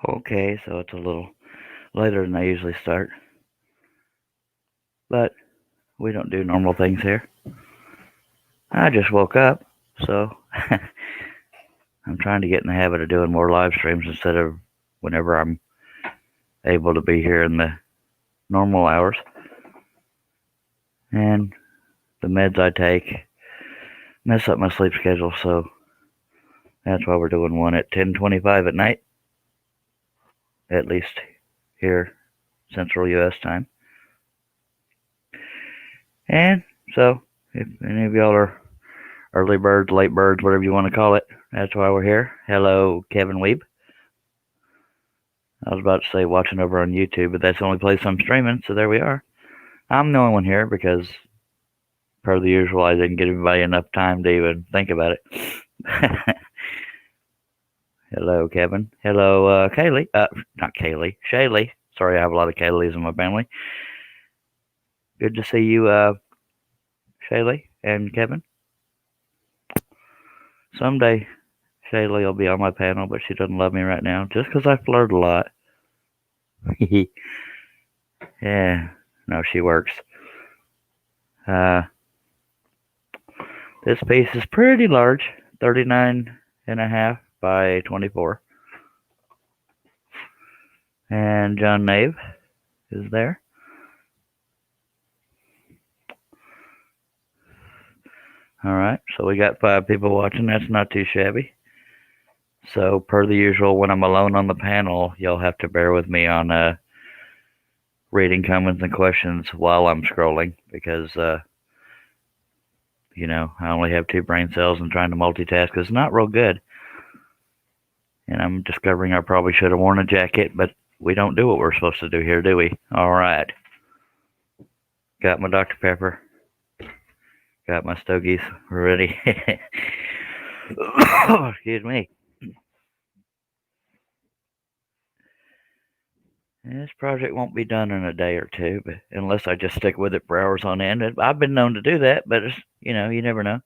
Okay, so it's a little later than I usually start. But we don't do normal things here. I just woke up, so I'm trying to get in the habit of doing more live streams instead of whenever I'm able to be here in the normal hours. And the meds I take mess up my sleep schedule, so that's why we're doing one at 10:25 at night, at least here, Central U.S. time. And so, if any of y'all are early birds, late birds, whatever you want to call it, that's why we're here. Hello, Kevin Weeb. I was about to say watching over on YouTube, but that's the only place I'm streaming, so there we are. I'm the only one here because, per the usual, I didn't give everybody enough time to even think about it. Hello, Kevin. Hello, Kaylee. Not Kaylee. Shaylee. Sorry, I have a lot of Kaylees in my family. Good to see you, Shaylee and Kevin. Someday, Shaylee will be on my panel, but she doesn't love me right now just because I flirt a lot. Yeah, no, she works. This piece is pretty large, 39.5 by 24. And John Nave is there. All right, so we got 5 people watching. That's not too shabby. So, per the usual, when I'm alone on the panel, you'll have to bear with me on reading comments and questions while I'm scrolling because, I only have 2 brain cells and trying to multitask is not real good. And I'm discovering I probably should have worn a jacket, but we don't do what we're supposed to do here, do we? All right. Got my Dr. Pepper. Got my stogies ready. Excuse me. This project won't be done in a day or two, but unless I just stick with it for hours on end. I've been known to do that, but it's, you never know.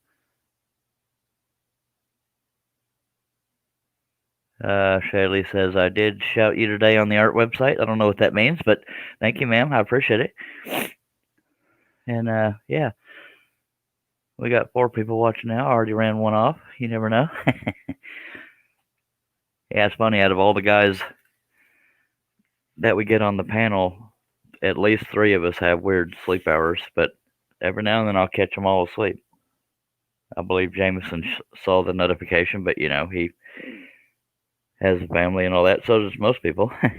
Shaylee says, I did shout you today on the art website. I don't know what that means, but thank you, ma'am. I appreciate it. And yeah, we got 4 people watching now. I already ran one off. You never know. Yeah, it's funny. Out of all the guys that we get on the panel, at least 3 of us have weird sleep hours, but every now and then I'll catch them all asleep. I believe Jameson saw the notification, but he has a family and all that. So does most people. But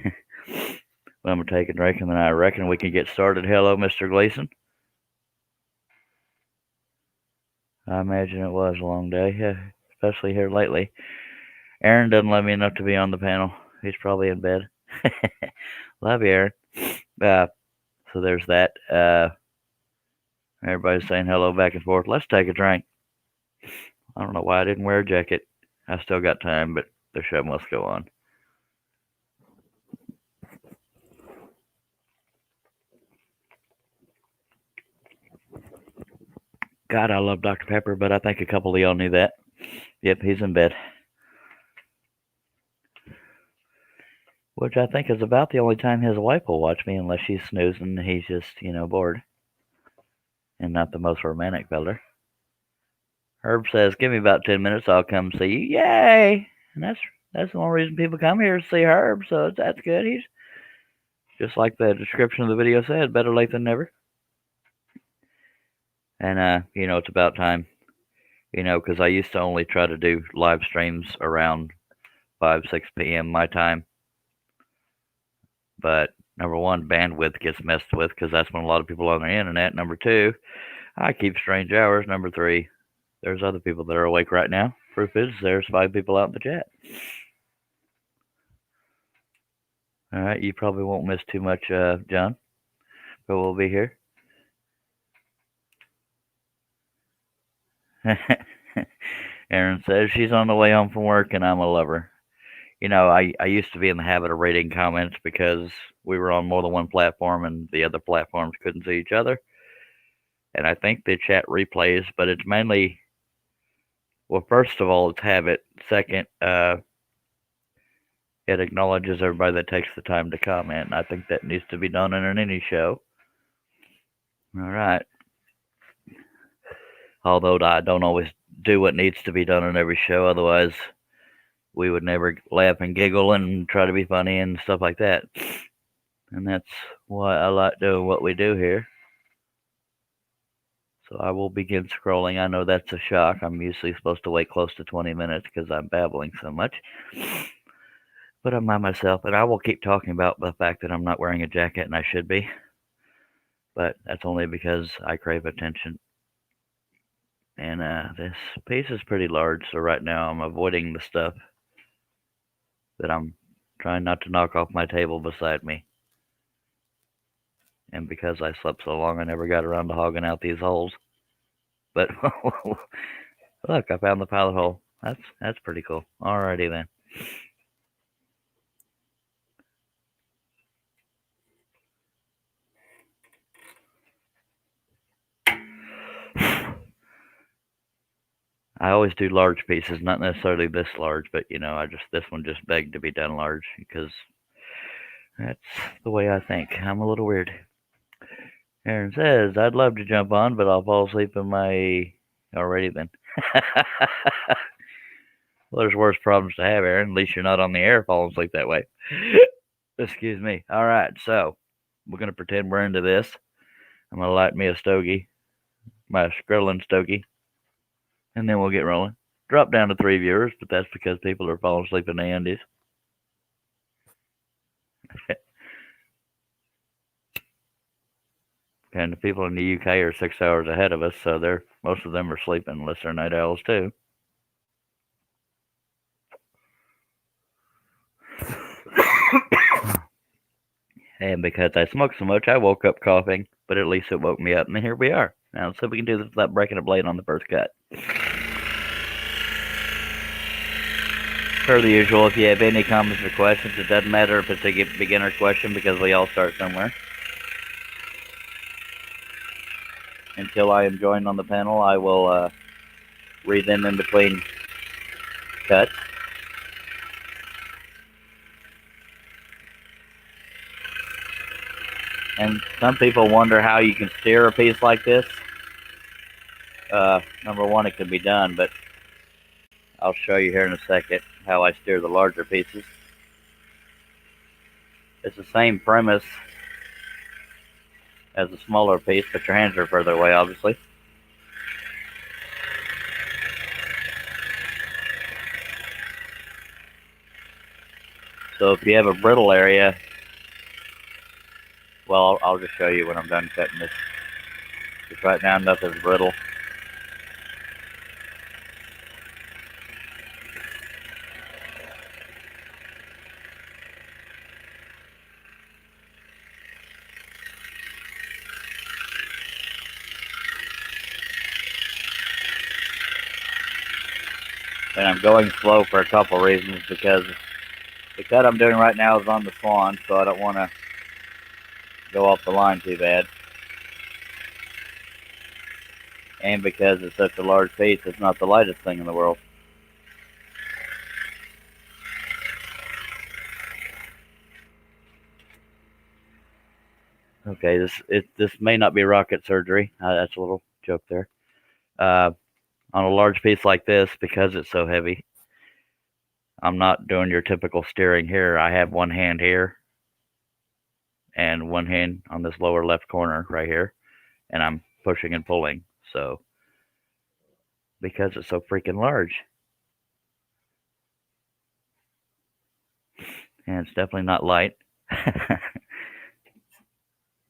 I'm gonna take a drink and then I reckon we can get started. Hello, Mr. Gleason. I imagine it was a long day, yeah, especially here lately. Aaron doesn't love me enough to be on the panel. He's probably in bed. Love you, Aaron. So there's that. Everybody's saying hello back and forth. Let's take a drink. I don't know why I didn't wear a jacket. I still got time, but the show must go on. God, I love Dr. Pepper, but I think a couple of y'all knew that. Yep, he's in bed. Which I think is about the only time his wife will watch me unless she's snoozing and he's just, bored. And not the most romantic feller. Herb says, give me about 10 minutes, I'll come see you. Yay! And that's the only reason people come here is to see Herb, so that's good. He's just like the description of the video said, better late than never. And, it's about time. Because I used to only try to do live streams around 5, 6 p.m. my time. But number one, bandwidth gets messed with because that's when a lot of people are on the internet. Number two, I keep strange hours. Number three, there's other people that are awake right now. Proof is there's 5 people out in the chat. All right, you probably won't miss too much, John, but we'll be here. Aaron says she's on the way home from work and I'm a lover. I used to be in the habit of reading comments because we were on more than one platform and the other platforms couldn't see each other. And I think they chat replays, but it's mainly, well, first of all, it's habit. Second, It acknowledges everybody that takes the time to comment, and I think that needs to be done in any show. All right. Although I don't always do what needs to be done in every show, otherwise we would never laugh and giggle and try to be funny and stuff like that. And that's why I like doing what we do here. So I will begin scrolling. I know that's a shock. I'm usually supposed to wait close to 20 minutes because I'm babbling so much. But I'm by myself, and I will keep talking about the fact that I'm not wearing a jacket and I should be. But that's only because I crave attention. And this piece is pretty large, so right now I'm avoiding the stuff that I'm trying not to knock off my table beside me. And because I slept so long, I never got around to hogging out these holes. But look, I found the pilot hole. That's pretty cool. Alrighty then. I always do large pieces, not necessarily this large, but this one just begged to be done large because that's the way I think. I'm a little weird. Aaron says, I'd love to jump on, but I'll fall asleep in my. Alrighty then. Well, there's worse problems to have, Aaron. At least you're not on the air falling asleep that way. Excuse me. All right, so we're going to pretend we're into this. I'm going to light me a stogie, my Skrillin stogie, and then we'll get rolling. Drop down to 3 viewers, but that's because people are falling asleep in the Andes. And the people in the UK are 6 hours ahead of us, so most of them are sleeping unless they're night owls too. And because I smoked so much, I woke up coughing, but at least it woke me up, and here we are. Now, let's see if we can do this without breaking a blade on the first cut. Per the usual, if you have any comments or questions, it doesn't matter if it's a beginner question because we all start somewhere. Until I am joined on the panel, I will read them in between cuts. And some people wonder how you can steer a piece like this. Number one, it can be done, but I'll show you here in a second how I steer the larger pieces. It's the same premise as a smaller piece, but your hands are further away, obviously. So if you have a brittle area, well, I'll just show you when I'm done cutting this. Because right now nothing's brittle. And I'm going slow for a couple reasons because the cut I'm doing right now is on the Swan, so I don't want to go off the line too bad. And because it's such a large piece, it's not the lightest thing in the world. Okay, this may not be rocket surgery. That's a little joke there. On a large piece like this, because it's so heavy, I'm not doing your typical steering here. I have one hand here and one hand on this lower left corner right here, and I'm pushing and pulling. So, because it's so freaking large. And it's definitely not light.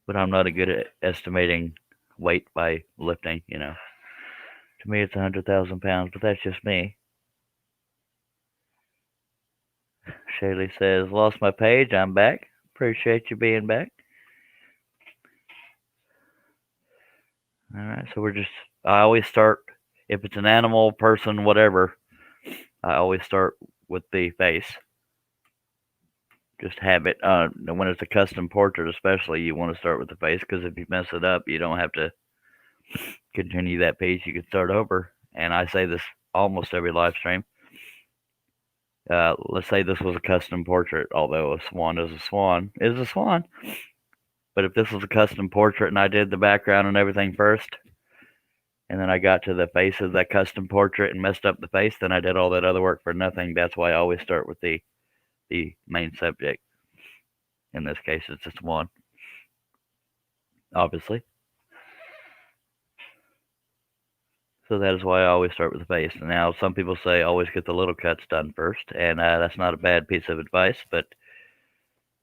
But I'm not good at estimating weight by lifting, To me, it's 100,000 pounds, but that's just me. Shaylee says, lost my page. I'm back. Appreciate you being back. All right, so I always start, if it's an animal, person, whatever, I always start with the face. Just habit. When it's a custom portrait, especially, you want to start with the face because if you mess it up, you don't have to continue that piece. You can start over. And I say this almost every live stream. Let's say this was a custom portrait, although a swan is a swan is a swan. But if this was a custom portrait and I did the background and everything first, and then I got to the face of that custom portrait and messed up the face, then I did all that other work for nothing. That's why I always start with the main subject. In this case, it's a swan, obviously. So that is why I always start with the face. Now, some people say always get the little cuts done first, and that's not a bad piece of advice, but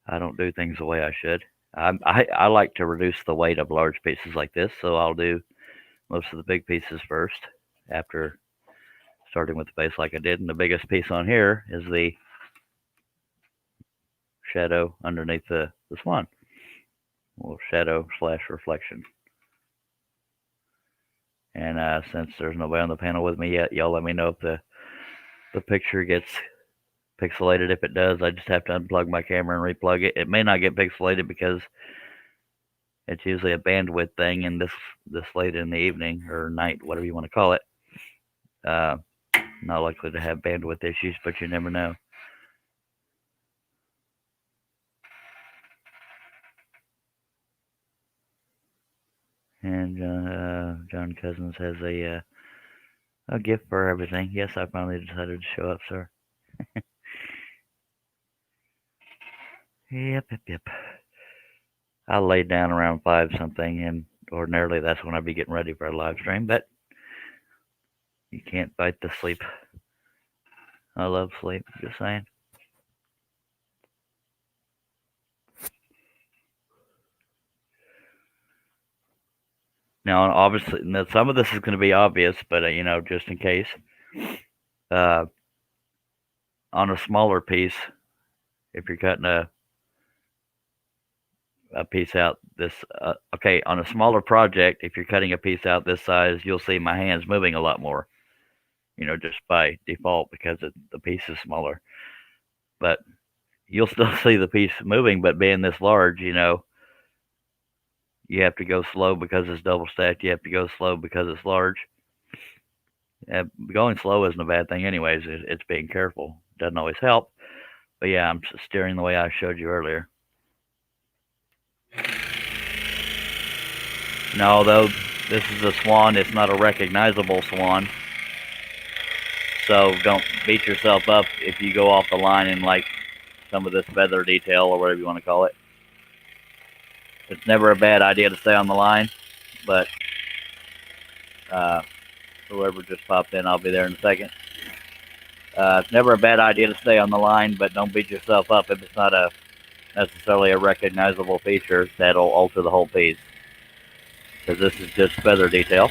I don't do things the way I should. I like to reduce the weight of large pieces like this, so I'll do most of the big pieces first after starting with the face like I did. And the biggest piece on here is the shadow underneath the swan. Well, shadow slash reflection. And since there's nobody on the panel with me yet, y'all let me know if the picture gets pixelated. If it does, I just have to unplug my camera and replug it. It may not get pixelated because it's usually a bandwidth thing, and this late in the evening or night, whatever you want to call it, not likely to have bandwidth issues, but you never know. And John Cousins has a gift for everything. Yes, I finally decided to show up, sir. Yep. I laid down around 5 something, and ordinarily that's when I'd be getting ready for a live stream, but you can't fight the sleep. I love sleep, just saying. Now, obviously, some of this is going to be obvious, but just in case, on a smaller piece, if you're cutting a piece out this, on a smaller project, if you're cutting a piece out this size, you'll see my hands moving a lot more, just by default because the piece is smaller. But you'll still see the piece moving, but being this large, you have to go slow because it's double stacked. You have to go slow because it's large. Going slow isn't a bad thing anyways. It's being careful. Doesn't always help. But yeah, I'm steering the way I showed you earlier. Now, although this is a swan, it's not a recognizable swan. So don't beat yourself up if you go off the line in like some of this feather detail or whatever you want to call it. It's never a bad idea to stay on the line, but whoever just popped in, I'll be there in a second. It's never a bad idea to stay on the line, but don't beat yourself up if it's not necessarily a recognizable feature that'll alter the whole piece. Because this is just feather detail.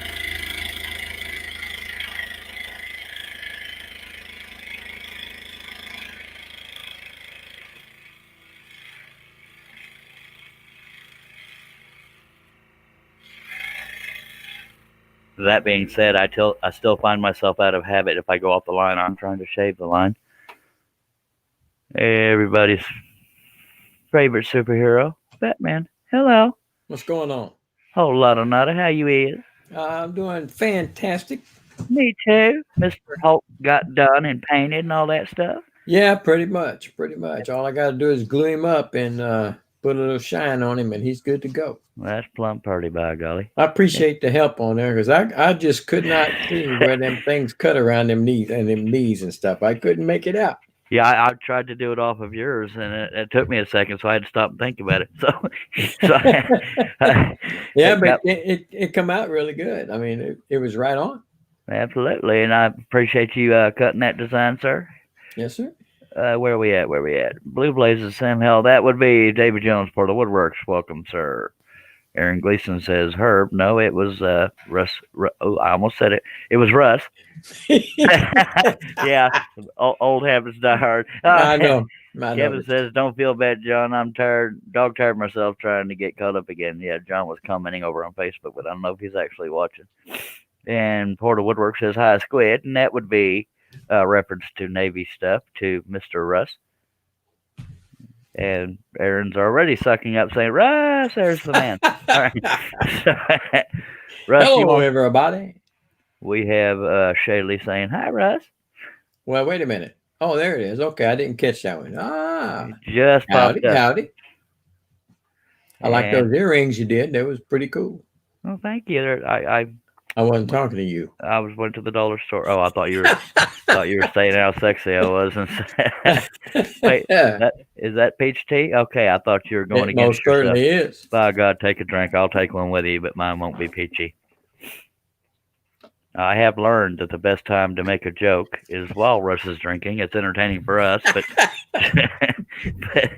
That being said, I still find myself out of habit if I go off the line. I'm trying to shave the line. Everybody's favorite superhero, Batman. Hello. What's going on? Whole lot of nada. How you is? I'm doing fantastic. Me too. Mr. Hulk got done and painted and all that stuff. Yeah, pretty much. All I got to do is glue him up and put a little shine on him, and he's good to go. Well, that's plumb pretty, by golly. I appreciate the help on there because I just could not see where them things cut around them knees and stuff. I couldn't make it out. Yeah, I tried to do it off of yours, and it took me a second, so I had to stop and think about it. Yeah, but it come out really good. I mean, it was right on. Absolutely, and I appreciate you cutting that design, sir. Yes, sir. Where are we at? Blue Blazes, Sam Hell. That would be David Jones, Portal Woodworks. Welcome, sir. Aaron Gleason says Herb. No, it was Russ. Oh, I almost said it. It was Russ. Yeah, old habits die hard. I know. Kevin says, "Don't feel bad, John. I'm tired, dog tired myself trying to get caught up again." Yeah, John was commenting over on Facebook, but I don't know if he's actually watching. And Portal Woodwork says, "Hi, Squid," and that would be reference to Navy stuff to Mr. Russ. And Aaron's already sucking up, saying, "Russ, there's the man." All right. Russ, hello, everybody. We have Shaylee saying, "Hi, Russ." Well, wait a minute. Oh, there it is. Okay, I didn't catch that one. It Ah, just popped howdy, up. howdy. I like And those earrings you did. That was pretty cool. well, thank you. I wasn't Went, talking to you. I was went to the dollar store. Oh, I thought you were saying how sexy I was. And wait, is that peach tea? Okay, I thought you were going It against most yourself. certainly is. By God, take a drink. I'll take one with you, but mine won't be peachy. I have learned that the best time to make a joke is while Russ is drinking. It's entertaining for us, but, but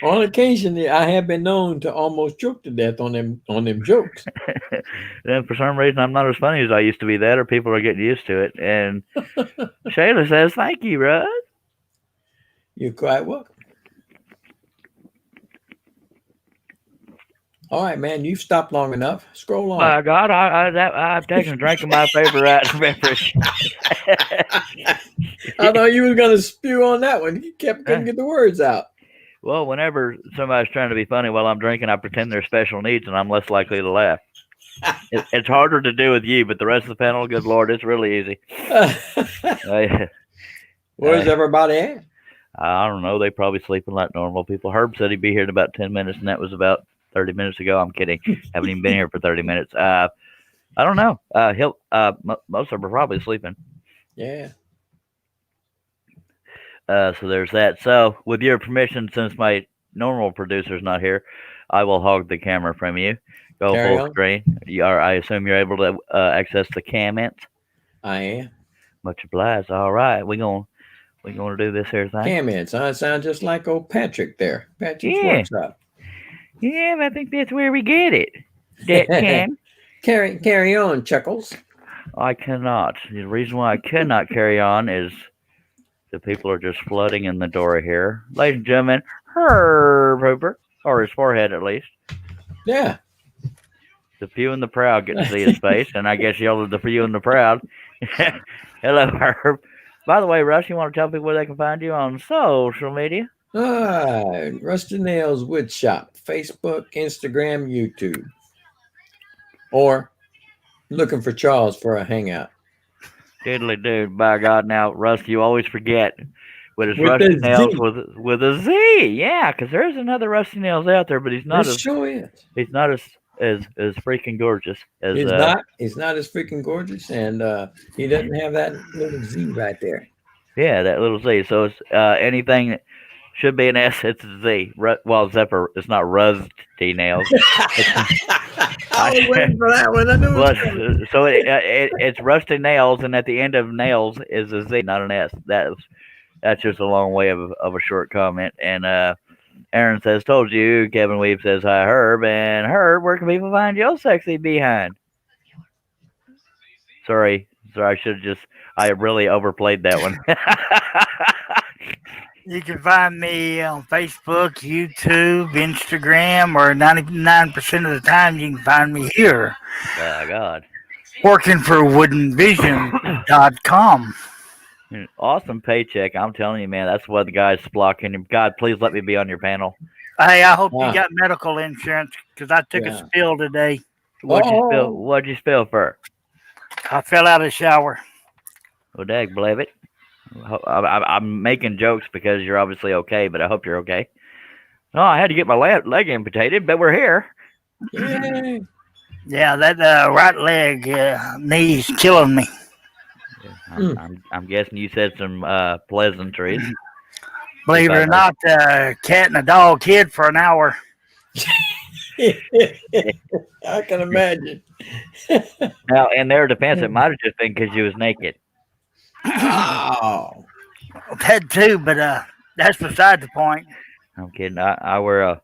On occasion, I have been known to almost choke to death on them jokes. then for some reason I'm not as funny as I used to be. That or people are getting used to it. And Shayla says, "Thank you, Russ." You're quite welcome. All right, man. You've stopped long enough. Scroll on. My God, I've taken a drink of my favorite beverage. I thought you was gonna spew on that one. You kept couldn't get the words out. Well, whenever somebody's trying to be funny while I'm drinking, I pretend they're special needs, and I'm less likely to laugh. It's harder to do with you, but the rest of the panel, good Lord, it's really easy. Where's everybody at? I don't know. They probably sleeping like normal people. Herb said he'd be here in about 10 minutes, and that was about 30 minutes ago. I'm kidding. Haven't even been here for 30 minutes. I don't know. Most of them are probably sleeping. Yeah. So there's that. So, with your permission, since my normal producer's not here, I will hog the camera from you. Go Carry full on. screen. I assume you're able to access the comments. I am. Much obliged. All right, we gonna do this here thing. Comments. I sound just like old Patrick there. Patrick's Yeah, workshop. yeah. I think that's where we get it. That can. carry on, Chuckles. I cannot. The reason why I cannot carry on is the people are just flooding in the door here. Ladies and gentlemen, Herb Hooper, or his forehead at least. Yeah. The few and the proud get to see his face, and I guess y'all are the few and the proud. Hello, Herb. By the way, Russ, you want to tell people where they can find you on social media? Rusty Nails Wood Shop, Facebook, Instagram, YouTube. Or looking for Charles for a hangout. Diddly dude, by God! Now, Russ, you always forget. But it's With Rusty the Nails Z. with a Z, yeah, because there's another Rusty Nails out there, but It sure is. he's not as freaking gorgeous as He's not as freaking gorgeous, and he doesn't have that little Z right there. yeah, that little Z. So it's anything that should be an S, it's a Z. Well, Zephyr, it's not Rusty Nails. I was waiting for that one. I knew it was coming. So it's Rusty Nails, and at the end of nails is a Z, not an S. That's just a long way of a short comment. And Aaron says, "Told you." Kevin Weave says, "Hi, Herb." And Herb, where can people find your sexy behind? Sorry, I should have I really overplayed that one. You can find me on Facebook, YouTube, Instagram, or 99% of the time you can find me here By God. working for woodenvision.com. Awesome paycheck. I'm telling you, man. That's what the guy's blocking. God, please let me be on your panel. Hey, I hope Wow. you got medical insurance because I took a Yeah. spill today. What'd you spill for? I fell out of the shower. Well, dag blebbit. I'm making jokes because you're obviously okay, but I hope you're okay. Oh, I had to get my leg amputated, but we're here. Yay. Yeah, that right leg knee's killing me. I'm guessing you said some pleasantries. Believe it or not, cat and a dog hid for an hour. I can imagine. Now, in their defense, it might have just been because you was naked. Oh. That too, but that's beside the point. I'm kidding. I wear a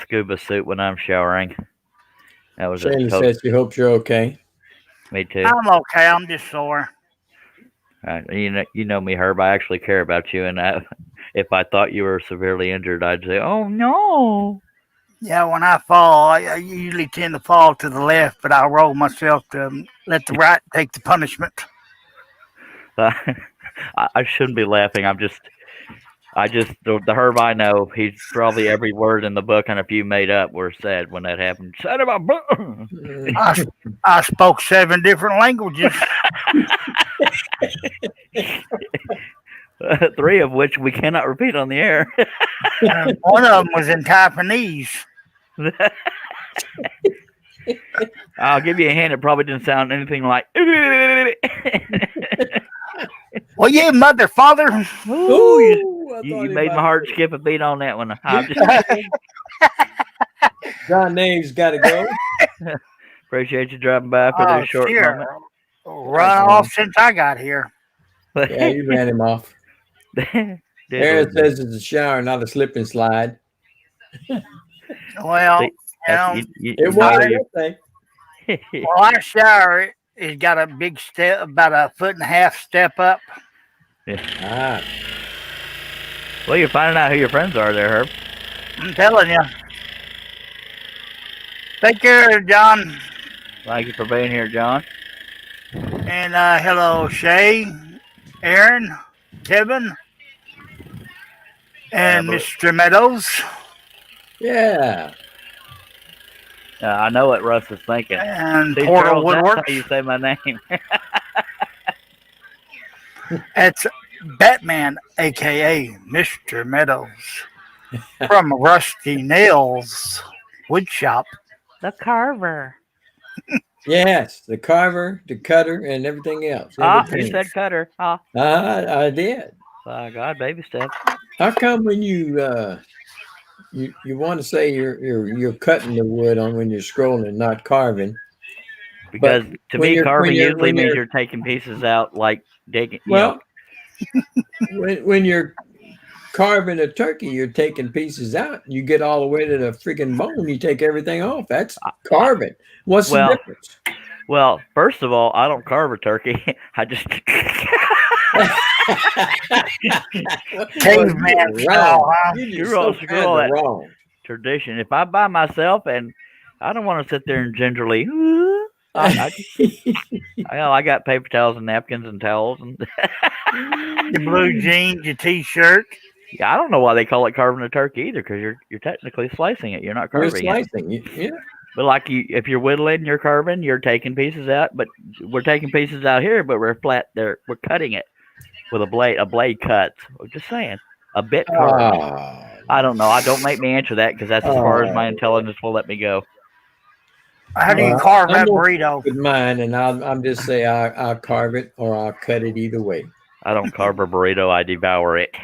scuba suit when I'm showering. That was Shayla says she hopes you're okay. Me too. I'm okay. I'm just sore. You know me, Herb. I actually care about you, and if I thought you were severely injured, I'd say, "Oh no." Yeah, when I fall, I usually tend to fall to the left, but I roll myself to let the right take the punishment. I shouldn't be laughing. The Herb I know, he's probably every word in the book and a few made up were said when that happened. Son of a I spoke 7 different languages. 3 of which we cannot repeat on the air. And one of them was in Taiwanese. I'll give you a hint. It probably didn't sound anything like. Well, you mother, father. Ooh, Ooh, I you thought he made my might heart have- skip a beat on that one. I just John Name's got to go. appreciate you dropping by for Oh, this short sure. moment. Run off since I got here. Yeah, you ran him off. Did There it lose me. says it's a shower, not a slip and slide. Well, See, It was, I think. well, our shower has got a big step, about a 1.5 foot step up. Ah, Well, you're finding out who your friends are there, Herb. I'm telling you. Take care, John. Thank you for being here, John. And hello, Shay, Aaron, Kevin, and but- Mr. Meadows, yeah. I know what Russ is thinking. and See, Portal Charles, that's Woodworks. how you say my name. It's Batman, aka Mr. Meadows, from Rusty Nails Wood Shop. The Carver. Yes, the carver, the cutter, and everything else. Ah, Everything. you said cutter. Ah, I did. by God, baby steps. How come when you want to say you're cutting the wood on when you're scrolling, not carving? Because to when me, you're- carving when you're- usually when means you're- you're taking pieces out, like digging. Well, when you're carving a turkey, you're taking pieces out. You get all the way to the freaking bone. You take everything off. That's carving. What's Well, the difference? well, first of all, I don't carve a turkey. I just. Caveman style, huh? You You're just wrong, so screw all kinda that. wrong. Tradition. If I buy myself and I don't want to sit there and gingerly. I got paper towels and napkins and towels and Your blue jeans, your t-shirt. yeah, I don't know why they call it carving a turkey either because you're technically slicing it. You're not You're carving it. slicing. Yeah. But like if you're whittling, you're carving. You're taking pieces out. But we're taking pieces out here, but we're flat there. We're cutting it with a blade. A blade cuts. I'm just saying. A bit carved. Oh, I don't know. Don't make me answer that because that's as far as my Oh. intelligence will let me go. How do you Well, carve I'm that gonna burrito? with mine, and I'm just say I'll carve it or I'll cut it either way. I don't carve a burrito. I devour it.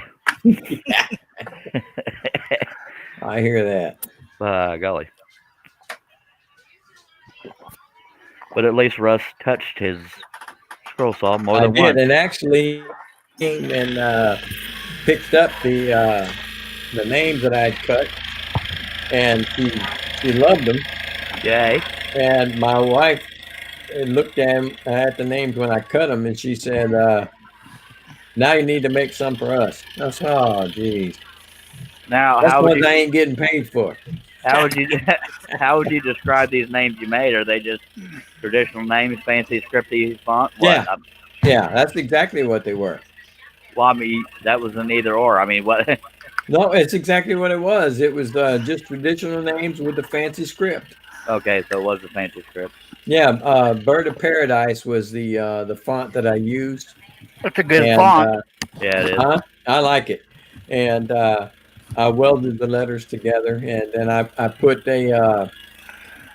I hear that. Golly. But at least Russ touched his scroll saw more I than did, once. and actually came and picked up the names that I'd cut, and she loved them. Yay. And my wife looked at the names when I cut them, and she said, "Now you need to make some for us." I said, "Oh, geez, Now, that's how would ones you I ain't getting paid for." how would you describe these names you made? Are they just traditional names, fancy scripty font? What? Yeah. Yeah, that's exactly what they were. Well, I mean, that was an either or. I mean, what? No, it's exactly what it was. It was just traditional names with the fancy script. Okay, so it was a fancy script. Yeah, Bird of Paradise was the font that I used. That's a good And, font. Yeah, it is. I like it. And I welded the letters together, and then I put a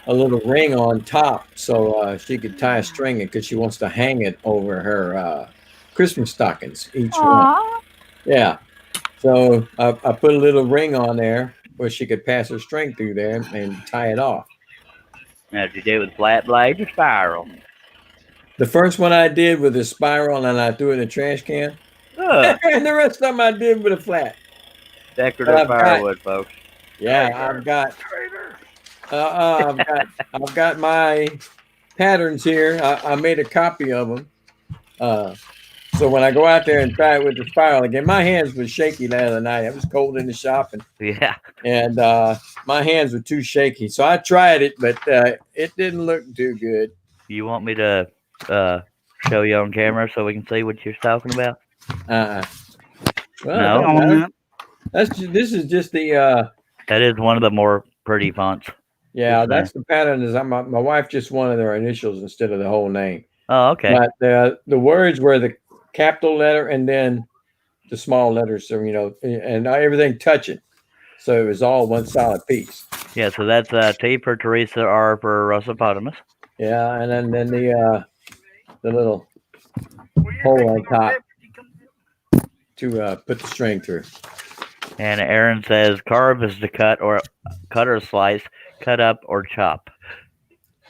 little ring on top so she could tie a string it because she wants to hang it over her Christmas stockings, each one. Yeah. So I put a little ring on there where she could pass her string through there and tie it off. Now, did you do it with flat blade or spiral? The first one I did with a spiral, and I threw it in a trash can. Ugh, And the rest of them I did with a flat. decorative I've got- firewood, folks. Yeah, I've got I've got my patterns here. I made a copy of them. So when I go out there and try it with the spiral again, my hands were shaky the other night. It was cold in the shop, Yeah. and my hands were too shaky. So I tried it, but it didn't look too good. You want me to show you on camera so we can see what you're talking about? Well, No. it don't matter. This is just the That is one of the more pretty fonts. yeah. Just That's the pattern. Is my wife just wanted her initials instead of the whole name. Oh, okay. But the words were the capital letter and then the small letters, so, and everything touching. So it was all one solid piece. Yeah, so that's T for Teresa, R for Russopotamus. Yeah, and then the little hole on top to put the string through. And Aaron says carve is to cut or slice, cut up or chop.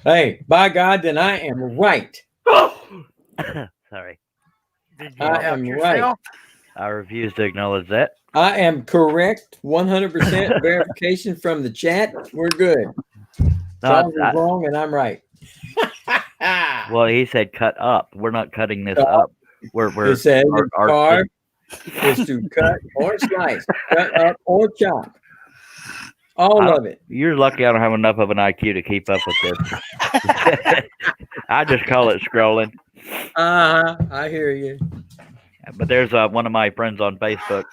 Hey, by God, then I am right. Sorry. Did you I doubt am yourself? I refuse to acknowledge that. I am correct. 100% verification from the chat. We're good. Charles is wrong, and I'm right. Well, he said cut up. We're not cutting this up. We're It says carve is to cut or slice, cut up or chop. All of it. You're lucky I don't have enough of an IQ to keep up with this. I just call it scrolling. I hear you. But there's one of my friends on Facebook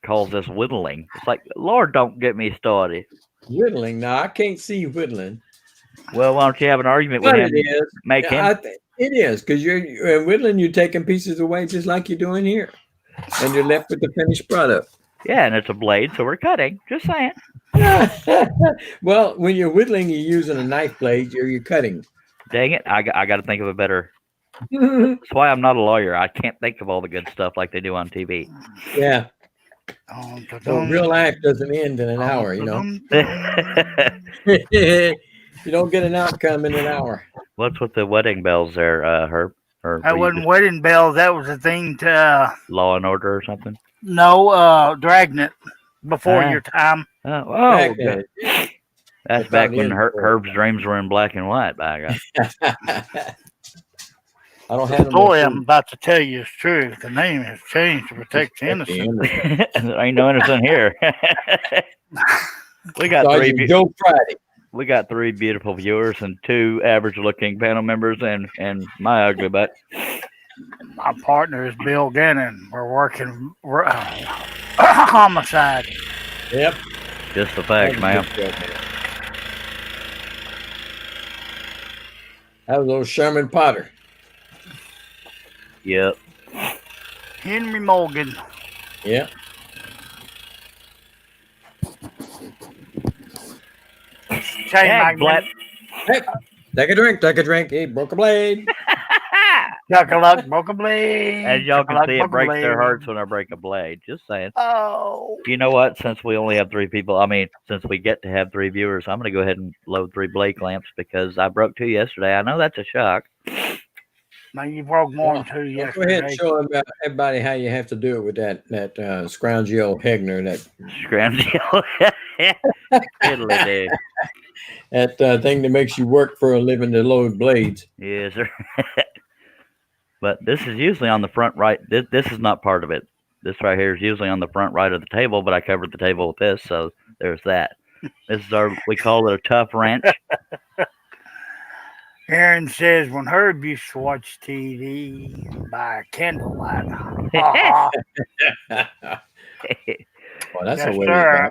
calls this whittling. It's like, Lord, don't get me started. Whittling? No, I can't see whittling. Well, why don't you have an argument with him? It is. Make him. It is, because you're whittling. You're taking pieces away just like you're doing here, and you're left with the finished product. Yeah, and it's a blade, so we're cutting. Just saying. Well, when you're whittling, you're using a knife blade, or you're cutting. Dang it! I got to think of a better. That's why I'm not a lawyer. I can't think of all the good stuff like they do on TV. Yeah. So real life doesn't end in an hour, you don't get an outcome in an hour. What's with the wedding bells there, Herb? That wasn't wedding bells. That was a thing to Law and Order or something. No, Dragnet before your time. Dragnet. That's back when Herb's dreams were in black and white. By God. I don't have the story I'm about to tell you is true. The name has changed to protect the innocent. There ain't no innocent here. We got Joe Friday. We got 3 beautiful viewers and 2 average-looking panel members, and my ugly butt. My partner is Bill Gannon. We're working homicide. Yep. Just the facts, ma'am. That was old Sherman Potter. Yep. Henry Morgan. Yep. Hey, take a drink. He broke a blade. Chuck-a-luck, broke a blade. As y'all can see, it breaks their hearts when I break a blade. Just saying. Oh. You know what? Since we only have 3 people, since we get to have 3 viewers, I'm going to go ahead and load 3 blade clamps because I broke 2 yesterday. I know that's a shock. No, you broke more than 2 yesterday. Go ahead and show everybody how you have to do it with that scroungy old Hegner. That scroungy old fiddly dude. That thing that makes you work for a living to load blades. Yes, sir. But this is usually on the front right. This is not part of it. This right here is usually on the front right of the table, but I covered the table with this, so there's that. This is we call it a tough wrench. Aaron says, when Herb used to watch TV by candlelight. Well, that's yes, a way sir.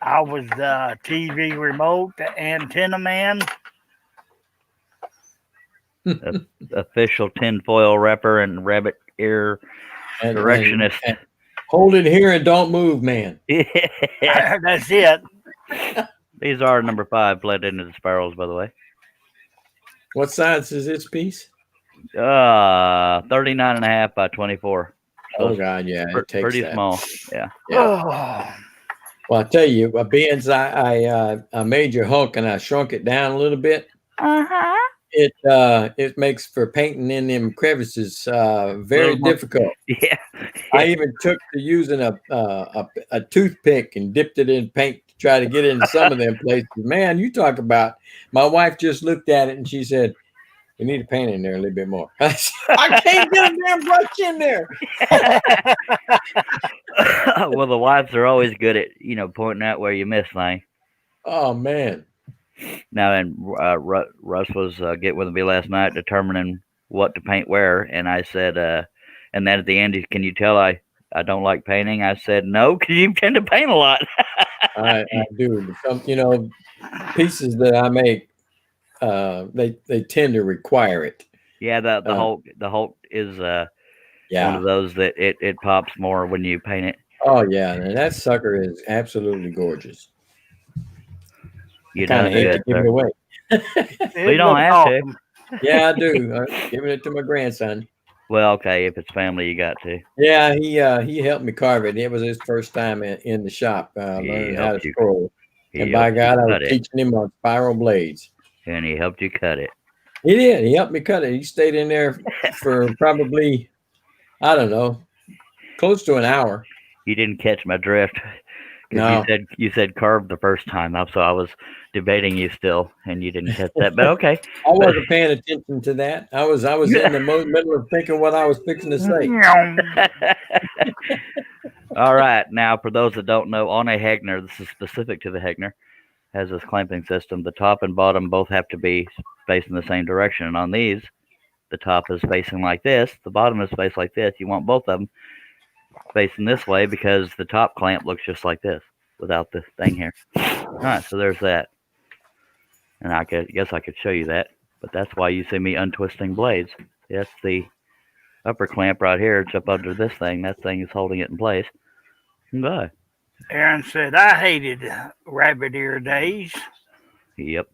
I was the TV remote, the antenna man. Official tinfoil wrapper and rabbit ear directionist. And hold it here and don't move, man. That's it. These are number 5 bled into the spirals, by the way. What size is this piece? 39.5 by 24. So oh God, yeah, it takes pretty that. small. Yeah. Well, I tell you, being I made your Hulk and I shrunk it down a little bit. It makes for painting in them crevices very difficult. Yeah. I even took to using a toothpick and dipped it in paint to try to get in some of them places. Man, you talk about. My wife just looked at it and she said, "We need to paint in there a little bit more." I can't get a damn brush in there. Well, the wives are always good at pointing out where you miss things. Oh man. Now, and Russ was getting with me last night, determining what to paint where, and I said, and then at the end, can you tell I don't like painting? I said, no, because you tend to paint a lot. I do. Some, pieces that I make, they tend to require it. Yeah, the Hulk is Yeah. of those that it pops more when you paint it. Oh yeah, and that sucker is absolutely gorgeous. I You kind of done hate to good, give it sir. away. Well, you It don't looks have to. awesome. Yeah, I do. I'm giving it to my grandson. Well, okay, if it's family, you got to. Yeah, he helped me carve it. It was his first time in the shop He learning how to helped you. scroll. And He by helped you God, I was cut it, teaching him on spiral blades. and he helped you cut it. He did. He helped me cut it. He stayed in there for probably, I don't know, close to an hour. You didn't catch my drift because No, you said carved the first time, so I was debating you still, and you didn't catch that. But okay. I wasn't paying attention to that. I was in the middle of thinking what I was fixing to say. All right. Now, for those that don't know, on a Hegner, this is specific to the Hegner, has this clamping system. The top and bottom both have to be facing the same direction. And on these, the top is facing like this, the bottom is faced like this. You want both of them facing this way because the top clamp looks just like this without the thing here. All right, so there's that. And guess I could show you that, but that's why you see me untwisting blades. That's the upper clamp right here. It's up under this thing. That thing is holding it in place. Bye. Aaron said, I hated rabbit ear days. Yep.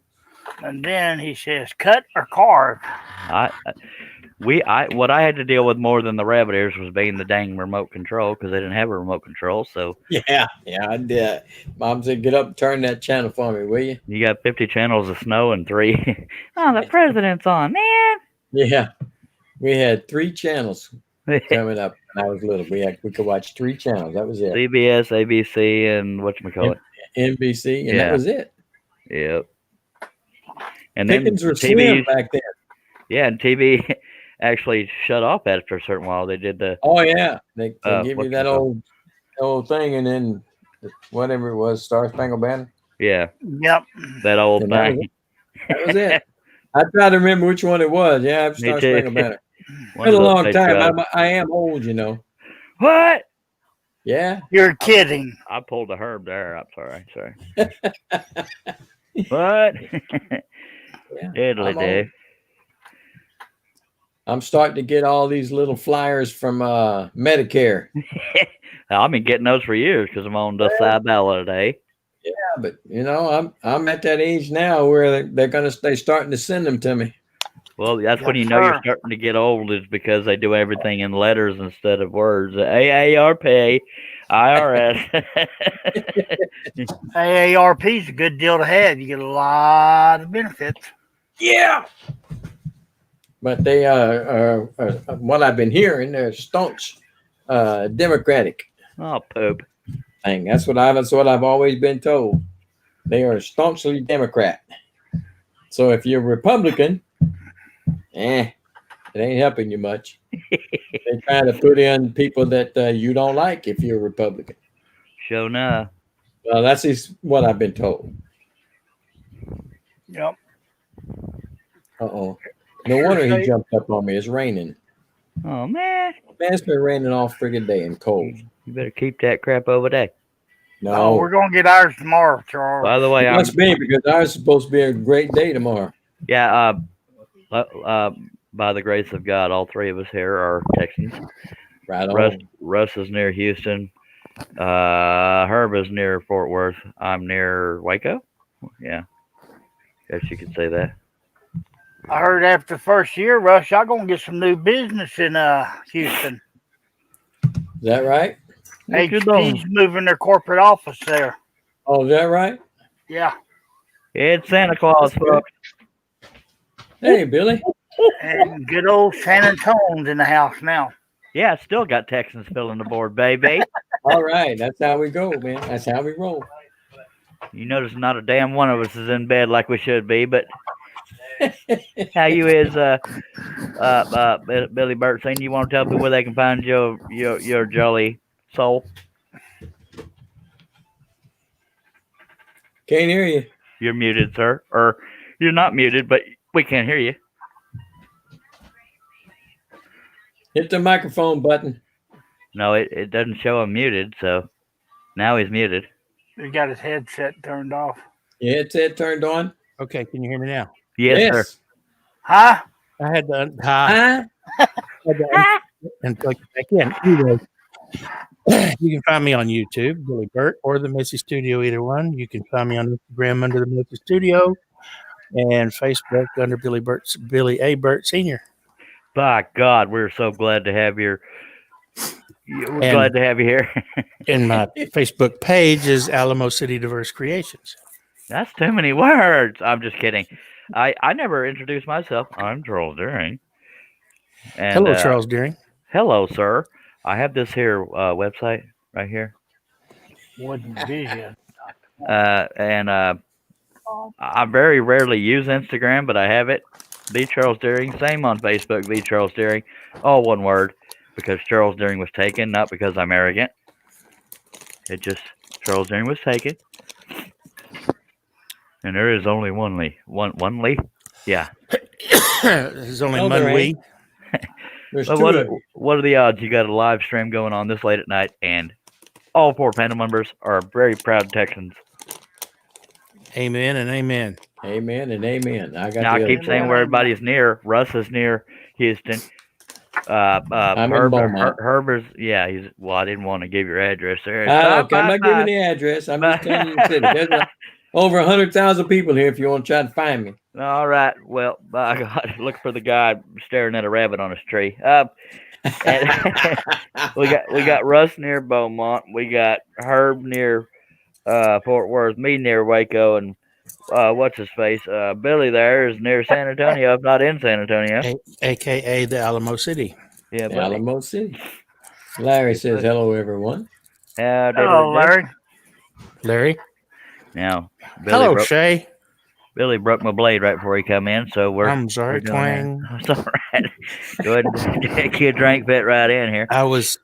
And then he says, cut or carve. What I had to deal with more than the rabbit ears was being the dang remote control because they didn't have a remote control. So Yeah, I did. Mom said, "Get up and turn that channel for me, will you?" you got 50 channels of snow and 3. Oh, the president's on, man. Yeah, we had 3 channels coming up when I was little. We could watch 3 channels. That was it. CBS, ABC, and whatchamacallit. NBC, and Yeah. that was it. Yep. And Pickings then were TV, slim back then. yeah, and TV actually shut off after a certain while. They did the Oh yeah, they give you that whatchamacallit. old thing, and then whatever it was, Star Spangled Banner. Yeah, Yep. that old And that was thing. it. That was it. I try to remember which one it was. Yeah, Me Star too. Spangled Banner. One Been of a those long they time. showed. I am old, you know. What? Yeah. You're kidding. I pulled a Herb there. I'm sorry. What? Yeah, Diddly I'm do. old. I'm starting to get all these little flyers from Medicare. I've been getting those for years because I'm on the side ballot today. Yeah, but you know, I'm at that age now where they're starting to send them to me. Well, that's when Yes, you know you're sir. starting to get old, is because they do everything in letters instead of words. AARP, IRS. AARP is a good deal to have. You get a lot of benefits. Yeah. But they what I've been hearing, they're staunch Democratic Oh, poop. thing. That's what I've always been told. They are staunchly Democrat. So if you're Republican, it ain't helping you much. They try to put in people that you don't like if you're a Republican. Sure enough. Well, that's just what I've been told. Yep. Uh-oh. No wonder he jumped up on me. It's raining. Oh, man. Man, it's been raining all friggin' day and cold. You better keep that crap over there. No. Oh, we're going to get ours tomorrow, Charles. By the way, It must be because ours is supposed to be a great day tomorrow. yeah, by the grace of God, all 3 of us here are Texans. Right on. Russ is near Houston. Herb is near Fort Worth. I'm near Waco. Yeah, guess you could say that. I heard after the first year, Rush, y'all going to get some new business in Houston. Is that right? HP's moving their corporate office there. Oh, is that right? Yeah. It's Santa Claus, folks. Hey, Billy. And good old San Antonio's in the house now. Yeah, still got Texans filling the board, baby. All right. That's how we go, man. That's how we roll. You notice not a damn one of us is in bed like we should be, but how you is, Billy Burt saying you want to tell people where they can find your jolly soul? Can't hear you. You're muted, sir. Or you're not muted, but we can't hear you. Hit the microphone button. No, it doesn't show him muted, so now he's muted. He got his headset turned off. Your headset turned on? Okay, can you hear me now? Yes, sir. Huh? I had to and plug it back in. Anyway, you can find me on YouTube, Billy Burt, or the Missy Studio, either one. You can find me on Instagram under the Missy Studio and Facebook under Billy A. Burt Sr. By God, we're so glad to have you. We're And- glad to have you here. And my Facebook page is Alamo City Diverse Creations. That's too many words. I'm just kidding. I never introduced myself. I'm Charles Deering. And, Hello, Charles Deering. Hello, sir. I have this here website right here. What vision? And I very rarely use Instagram, but I have it. The Charles Deering. Same on Facebook. The Charles Deering. All one word. Because Charles Deering was taken, not because I'm arrogant. It just Charles Deering was taken. And there is only one Lee. One Lee? Yeah. There's only No, one there we. ain't. There's But two of you. what are the odds you got a live stream going on this late at night and all 4 panel members are very proud Texans? Amen and amen. Amen and amen. I got Now the I keep other saying one. where everybody's near. Russ is near Houston. I'm in Beaumont. Herbert's, yeah, I didn't want to give your address there. Okay, I'm not giving the address. I'm just telling you the city. There's over 100,000 people here if you want to try to find me. All right. Well, by God, look for the guy staring at a rabbit on his tree. We got Russ near Beaumont. We got Herb near Fort Worth. Me near Waco, and what's his face? Billy there is near San Antonio, if not in San Antonio. AKA the Alamo City. Yeah, buddy. Alamo City. Larry says hello, everyone. Hello, Larry. Larry. Now, Hello, Shay. Billy broke my blade right before he come in, so I'm sorry, we're doing twang. that. It's all right. Go ahead and take your drink fit right in here. I was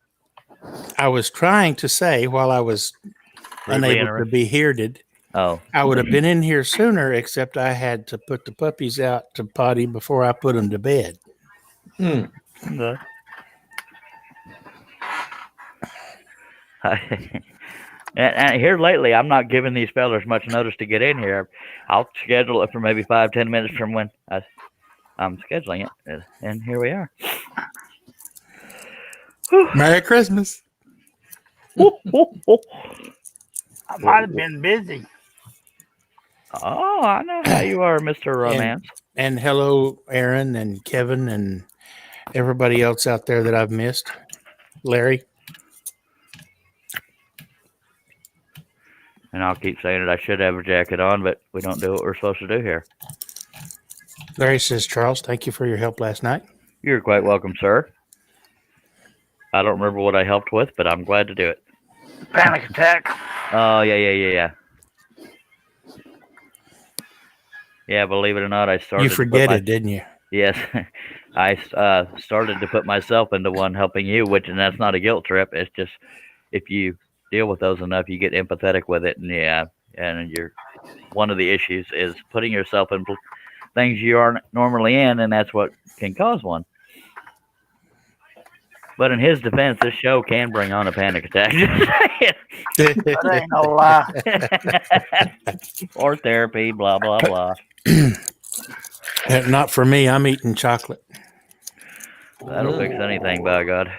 trying to say while I was Rudely unable to be hearded, Oh, I would have been in here sooner, except I had to put the puppies out to potty before I put them to bed. Hmm. okay. And here lately, I'm not giving these fellers much notice to get in here. I'll schedule it for maybe 5-10 minutes from when I'm scheduling it, and here we are. Merry Christmas. I might have been busy. Oh, I know how you are, Mr. Romance. And hello, Aaron and Kevin and everybody else out there that I've missed. Larry. And I'll keep saying it. I should have a jacket on, but we don't do what we're supposed to do here. Larry says, Charles, thank you for your help last night. You're quite welcome, sir. I don't remember what I helped with, but I'm glad to do it. Panic attack. Oh, yeah. Yeah, believe it or not, I started. You forget it, didn't you? Yes, I started to put myself into one helping you, and that's not a guilt trip. It's just if you deal with those enough, you get empathetic with it, and you're one of the issues is putting yourself in things you aren't normally in, and that's what can cause one. But in his defense, this show can bring on a panic attack. That ain't no lie. Or therapy, blah blah blah. Not for me. I'm eating chocolate. That'll fix anything, by God.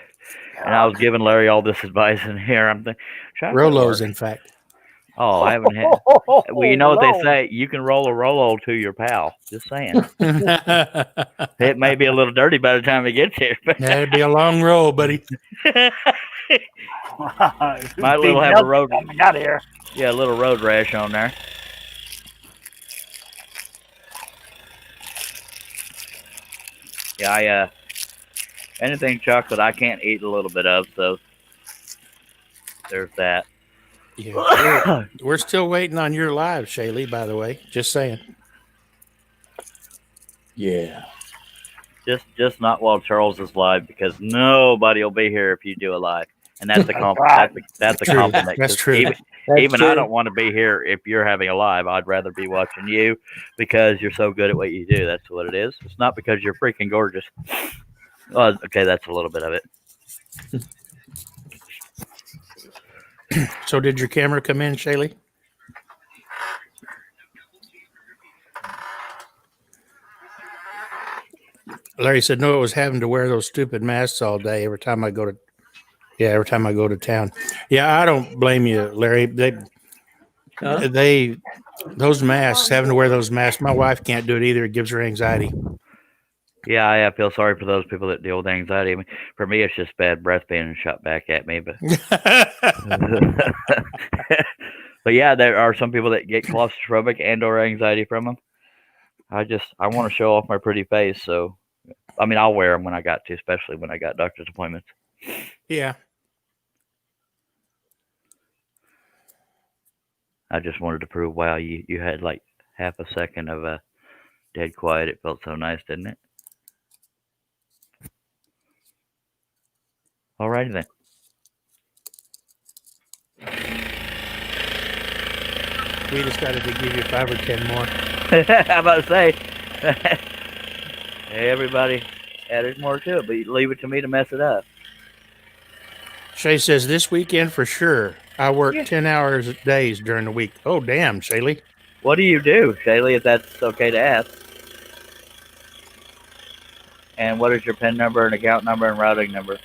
And I was giving Larry all this advice in here. I'm thinking, Rolos, in fact. Oh, I haven't had. Well, you know what they say? You can roll a Rolo to your pal. Just saying. It may be a little dirty by the time it gets here. That'd be a long roll, buddy. Might little have a road. Got here. Yeah, a little road rash on there. Yeah, anything chocolate I can't eat a little bit of, so there's that. Yeah, we're still waiting on your live, Shaylee, by the way. Just saying. Yeah. Just not while Charles is live, because nobody will be here if you do a live. And that's a that's a True. compliment. That's true. Even I don't want to be here if you're having a live. I'd rather be watching you because you're so good at what you do. That's what it is. It's not because you're freaking gorgeous. Well, okay, that's a little bit of it. So did your camera come in, Shaylee? Larry said, no, it was having to wear those stupid masks all day every time I go to town. Yeah, I don't blame you, Larry. Huh? Those masks, having to wear those masks, my wife can't do it either. It gives her anxiety. Yeah, I feel sorry for those people that deal with anxiety. I mean, for me, it's just bad breath being shot back at me. But but yeah, there are some people that get claustrophobic and/or anxiety from them. I want to show off my pretty face, so I mean, I'll wear them when I got to, especially when I got doctor's appointments. Yeah. I just wanted to prove, wow, you had like half a second of dead quiet. It felt so nice, didn't it? Alrighty then. We decided to give you 5 or 10 more. I'm about to say, hey, everybody, there's more to it, but you leave it to me to mess it up. Shay says, this weekend for sure. I work 10 hours days during the week. Oh, damn, Shaylee. What do you do, Shaylee, if that's okay to ask? And what is your PIN number and account number and routing number?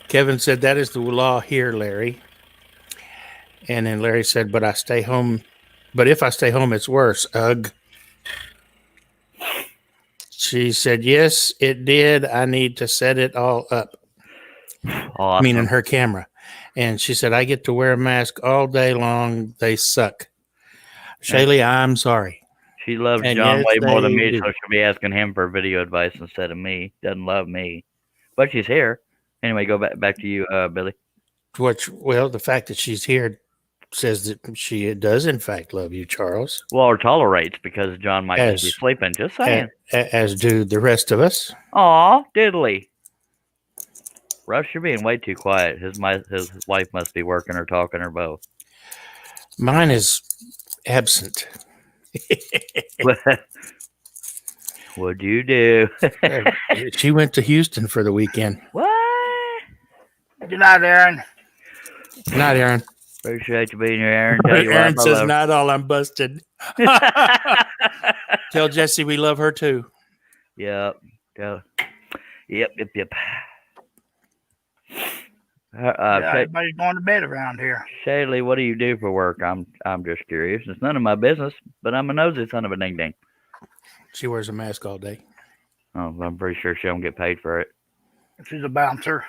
Kevin said, that is the law here, Larry. And then Larry said, but I stay home. But if I stay home, it's worse. Ugh. She said, yes, it did. I need to set it all up. Awesome. Meaning her camera. And she said, I get to wear a mask all day long. They suck. Shaylee, I'm sorry. She loves And John yes, way more than they me, do. so she'll be asking him for video advice instead of me. Doesn't love me. But she's here. Anyway, go back to you, Billy. Well, the fact that she's here says that she does, in fact, love you, Charles. Well, or tolerates, because John might just be sleeping. Just saying. As do the rest of us. Aw, diddly. Russ, you're being way too quiet. His wife must be working or talking or both. Mine is absent. What'd you do? She went to Houston for the weekend. What? Good night, Aaron. Good night, Aaron. Appreciate you being here, Aaron. Tell you Aaron what, says, not all, I'm busted. Tell Jesse we love her too. Yep. Yep. Everybody's going to bed around here. Shaylee, what do you do for work? I'm just curious. It's none of my business, but I'm a nosy son of a ding ding. She wears a mask all day. Oh, I'm pretty sure she don't get paid for it. She's a bouncer.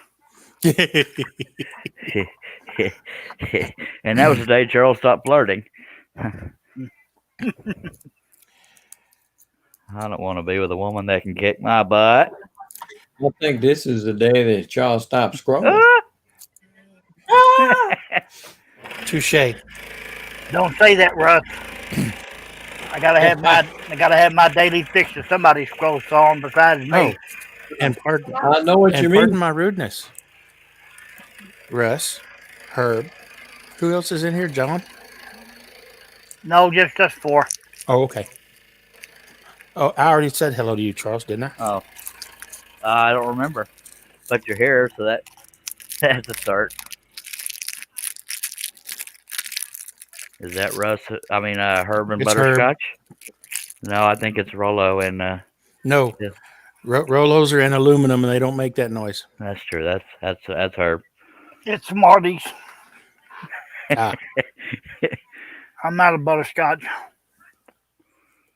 And that was the day Charles stopped flirting. I don't want to be with a woman that can kick my butt. I think this is the day that Charles stopped scrolling. Touche. Don't say that, Russ. I gotta have my daily fix of somebody scrolls on besides me. Oh, and pardon. I know what you Pardon mean. my rudeness. Russ, Herb. Who else is in here? John? No, just us four. Oh, okay. Oh, I already said hello to you, Charles, didn't I? Oh, I don't remember. But you're here, so that's a start. Is that Russ? I mean, Herb and It's Butterscotch? No, I think it's Rollo and. No. Yeah. Rolos are in aluminum and they don't make that noise. That's true. That's Herb. It's Marty's. Ah. I'm not a butterscotch.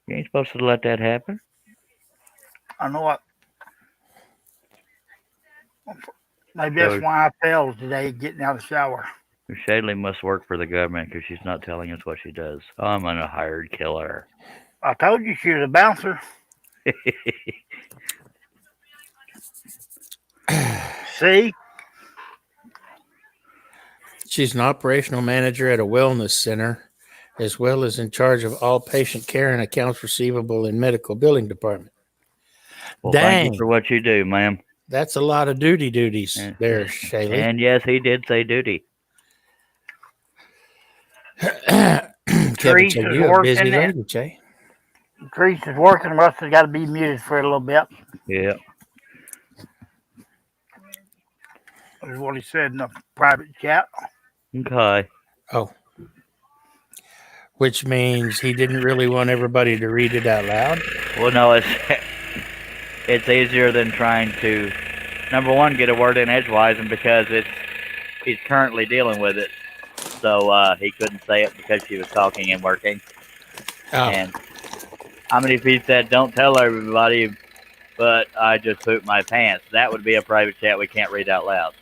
You ain't supposed to let that happen. I know what. Maybe that's why I fell today getting out of the shower. Shaylee must work for the government because she's not telling us what she does. I'm a hired killer. I told you she was a bouncer. See? She's an operational manager at a wellness center, as well as in charge of all patient care and accounts receivable in medical billing department. Well, Dang. thank you for what you do, ma'am. That's a lot of duties there, Shaylee. And yes, he did say duty. Kevin said, you're a busy lady, Jay. Grease is working. Russ has got to be muted for a little bit. Yeah. That's what he said in the private chat. Okay. Oh. Which means he didn't really want everybody to read it out loud. Well, no, it's easier than trying to, number one, get a word in edgewise, and because he's currently dealing with it, so he couldn't say it because she was talking and working. Oh, And how many if he said, "Don't tell everybody, but I just pooped my pants"? That would be a private chat we can't read out loud.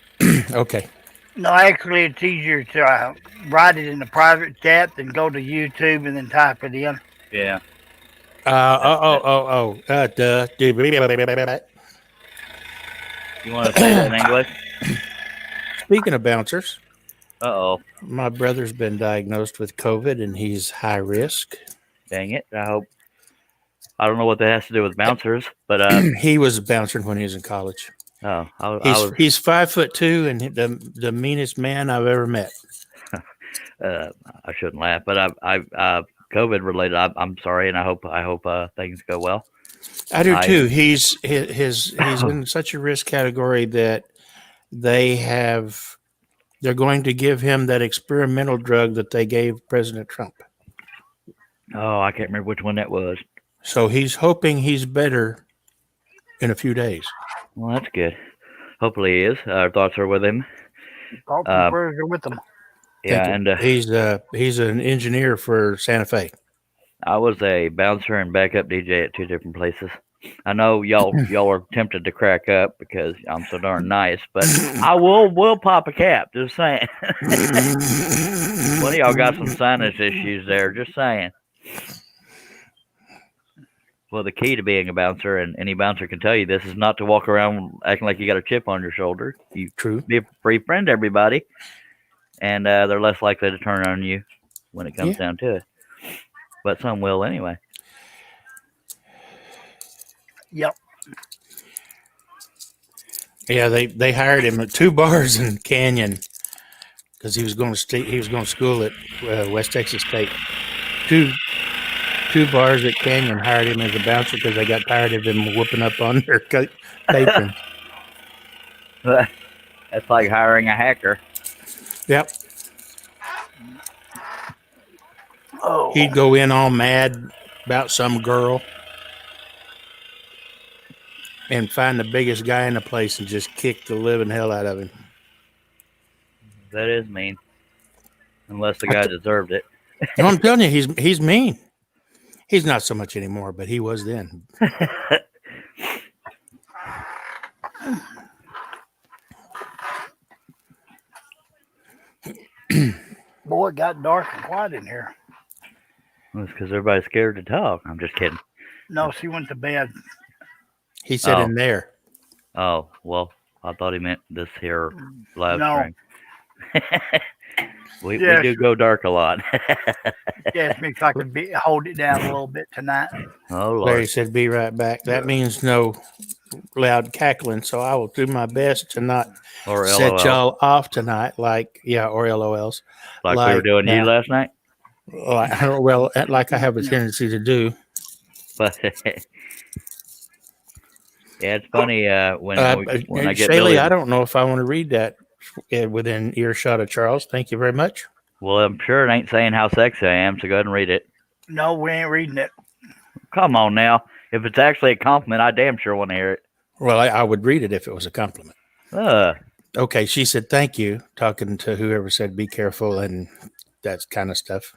okay. No, actually, it's easier to write it in a private chat than go to YouTube and then type it in. Yeah. Duh. You want to say that in English? Speaking of bouncers, Uh-oh. my brother's been diagnosed with COVID and he's high risk. Dang it. I don't know what that has to do with bouncers, but He was a bouncer when he was in college. oh, I was He's 5'2" and the meanest man I've ever met. I shouldn't laugh, but I COVID related. I'm sorry, and I hope things go well. I do too. He's in such a risk category that they're going to give him that experimental drug that they gave President Trump. Oh, I can't remember which one that was. So he's hoping he's better in a few days. Well, that's good. Hopefully he is. Our thoughts are with him. Thoughts and prayers are with them. Yeah, Thank and you. He's an engineer for Santa Fe. I was a bouncer and backup DJ at two different places. I know y'all are tempted to crack up because I'm so darn nice, but I will pop a cap. Just saying. One of y'all got some sinus issues there. Just saying. Well, the key to being a bouncer, and any bouncer can tell you this, is not to walk around acting like you got a chip on your shoulder. You True. befriend everybody, and they're less likely to turn on you when it comes down to it. But some will anyway. Yep. Yeah, they hired him at 2 bars in Canyon because he was going to school at West Texas State. Two bars at Canyon hired him as a bouncer because they got tired of him whooping up on their patrons. That's like hiring a hacker. Yep. Oh. He'd go in all mad about some girl and find the biggest guy in the place and just kick the living hell out of him. That is mean. Unless the guy deserved it. No, I'm telling you, he's mean. He's not so much anymore, but he was then. Boy, it got dark and quiet in here. Well, it's because everybody's scared to talk. I'm just kidding. No, she went to bed. He said in there. Oh, well, I thought he meant this here live stream. We do go dark a lot. She asked me if I could hold it down a little bit tonight. Oh, Lord. Larry said, "Be right back." That means no loud cackling, so I will do my best to not set LOL. y'all off tonight. Or LOLs. Like we were doing you last night? Well, like I have a tendency to do. But yeah, it's funny when I get Shaylee, Billy. I don't know if I want to read that within earshot of Charles. Thank you very much. Well, I'm sure it ain't saying how sexy I am, so go ahead and read it. No, we ain't reading it. Come on now. If it's actually a compliment, I damn sure want to hear it. Well, I would read it if it was a compliment. Okay, she said, "Thank you," talking to whoever said, "Be careful," and that kind of stuff.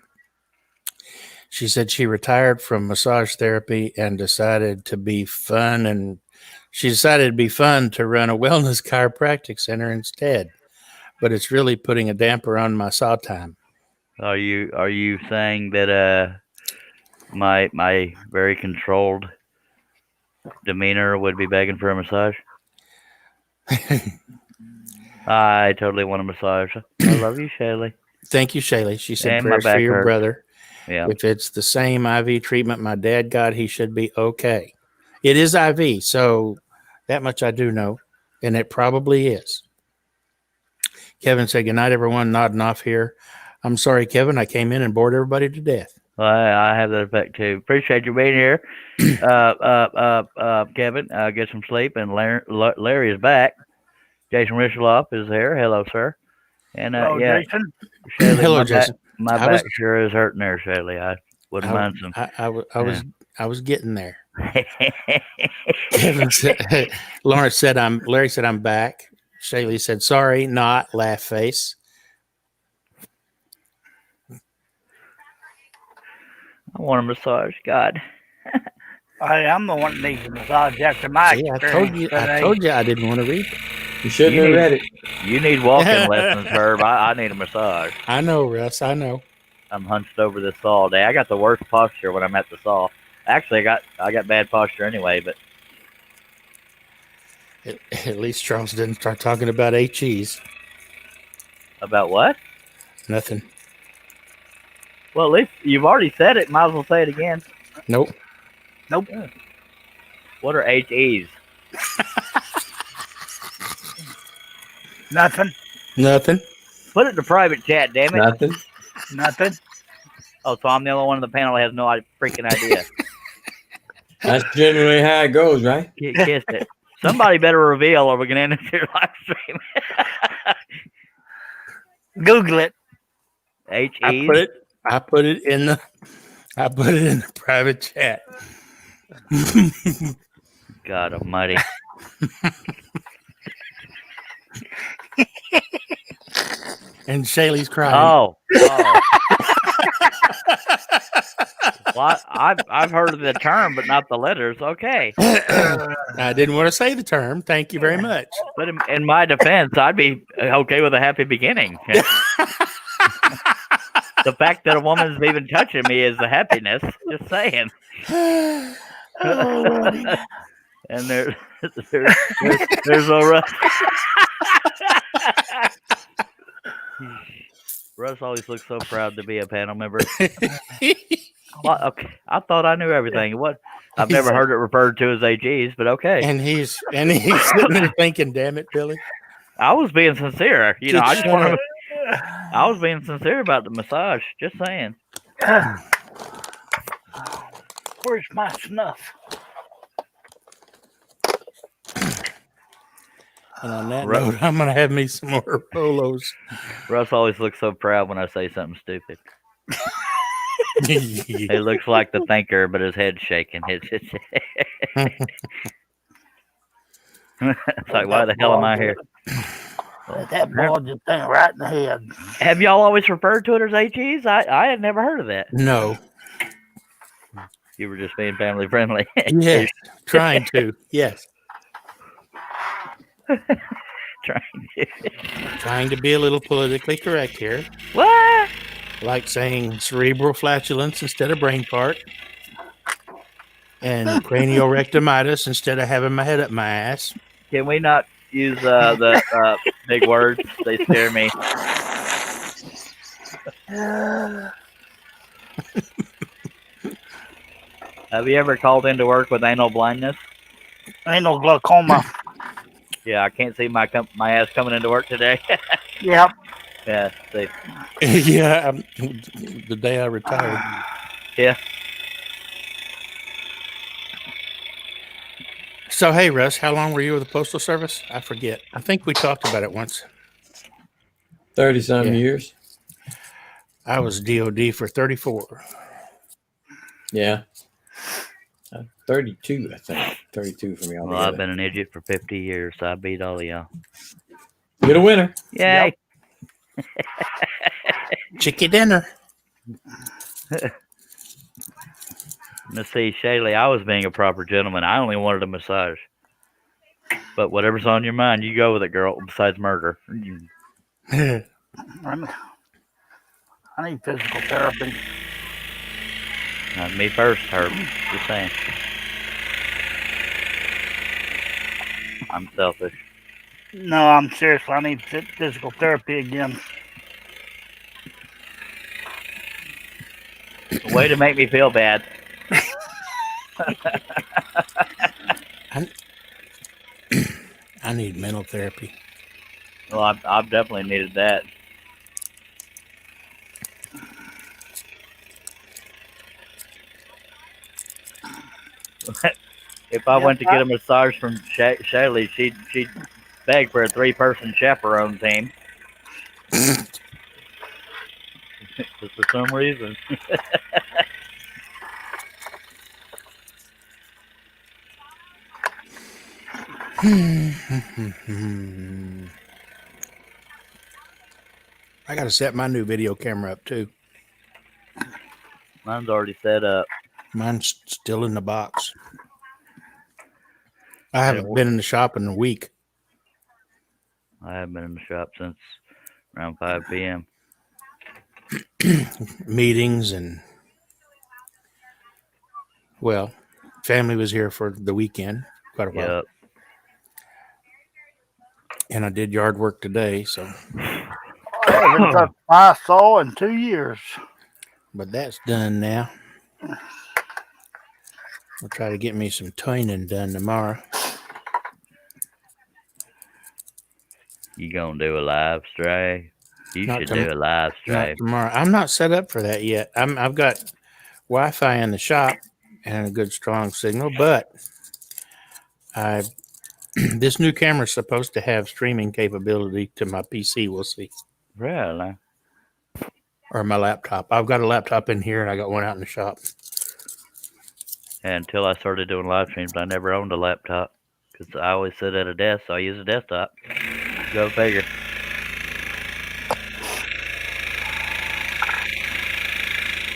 She said she retired from massage therapy and decided to be fun, to run a wellness chiropractic center instead. But it's really putting a damper on my saw time. Are you saying that my very controlled demeanor would be begging for a massage? I totally want a massage. I love you, Shaylee. Thank you, Shaylee. She said, And prayers my back for your hurts. brother. Yeah. If it's the same IV treatment my dad got, he should be okay. It is IV, so that much I do know, and it probably is. Kevin said, "Good night, everyone," nodding off here. I'm sorry, Kevin. I came in and bored everybody to death. Well, I have that effect too. Appreciate you being here, Kevin. Get some sleep, and Larry is back. Jason Richloff is here. Hello, sir. And Hello, yeah, Jason. Shaylee, Hello, Jason. My back sure is hurting there, Shaylee. I wouldn't mind some. I was getting there. Kevin said, Lawrence said, Larry said, I'm back. Shaylee said, sorry, not, laugh face. I want a massage. God. I'm the one that needs a massage after my See, experience I today. told you I didn't want to read it. You shouldn't You have need- read it. You need walking lessons, Herb. I need a massage. I know, Russ. I know. I'm hunched over this saw all day. I got the worst posture when I'm at the saw. Actually, I got bad posture anyway, but At least Charles didn't start talking about HEs. about what? Nothing. Well, at least you've already said it. Might as well say it again. Nope. What are HEs? Nothing. Nothing. Put it in the private chat, damn it. Nothing. Nothing. Oh, so I'm the only one in the panel that has no freaking idea. That's generally how it goes, right? Kissed it. Somebody better reveal or we're going to end this here live stream. Google it. HEs? I put it in the private chat. God almighty. And Shaylee's crying. Oh. Well, I've heard of the term, but not the letters. Okay. I didn't want to say the term. Thank you very much. But in my defense, I'd be okay with a happy beginning. The fact that a woman's even touching me is a happiness. Just saying. And there's a Russ. Russ always looks so proud to be a panel member. Well, okay, I thought I knew everything. What? I've never heard it referred to as AGs, but okay. And he's sitting there thinking, "Damn it, Billy." I was being sincere. You know, I just Shut want up. to. I was being sincere about the massage. Just saying. Where's my snuff? And on that note, I'm gonna have me some more Rolos. Russ always looks so proud when I say something stupid. He looks like the thinker, but his head's shaking. It's like, why the hell am I here? That ball just went right in the head. Have y'all always referred to it as HEs? I had never heard of that. No. You were just being family friendly. Yes. Trying to. Yes. Trying to be a little politically correct here. What? Like saying cerebral flatulence instead of brain fart. And craniorectamitis instead of having my head up my ass. Can we not use the big words? They scare me. Have you ever called into work with anal blindness? Anal glaucoma. Yeah, I can't see my ass coming into work today. Yep. Yeah, see. Yeah, the day I retired. Yeah. So, hey, Russ, how long were you with the Postal Service? I forget. I think we talked about it once. 30-some Yeah. years. I was DOD for 34. Yeah. 32, I think. 32 for me Well, altogether. I've been an idiot for 50 years, so I beat all of y'all. You're the winner. Yay! Chicken dinner. Let's see, Shaylee, I was being a proper gentleman. I only wanted a massage. But whatever's on your mind, you go with it, girl, besides murder. I need physical therapy. Not me first, Herb. Just saying. I'm selfish. No, I'm serious. I need physical therapy again. Way to make me feel bad. I need mental therapy. Well, I've definitely needed that. If I went to get a massage from Shaylee, she'd beg for a 3-person chaperone team. Just for some reason. got to set my new video camera up too. Mine's already set up. Mine's still in the box. I haven't been in the shop in a week. I haven't been in the shop since around 5 p.m. Meetings and, well, family was here for the weekend quite a while. Yep. And I did yard work today, so. I haven't touched my saw in 2 years. But that's done now. I'll try to get me some toning done tomorrow. You gonna do a live stream? You Not should tom- do a live Not stream. tomorrow. I'm not set up for that yet. I've got Wi-Fi in the shop and a good strong signal, but this new camera is supposed to have streaming capability to my PC. We'll see. Really? Or my laptop. I've got a laptop in here and I got one out in the shop. And until I started doing live streams, I never owned a laptop because I always sit at a desk, so I use a desktop. Go figure.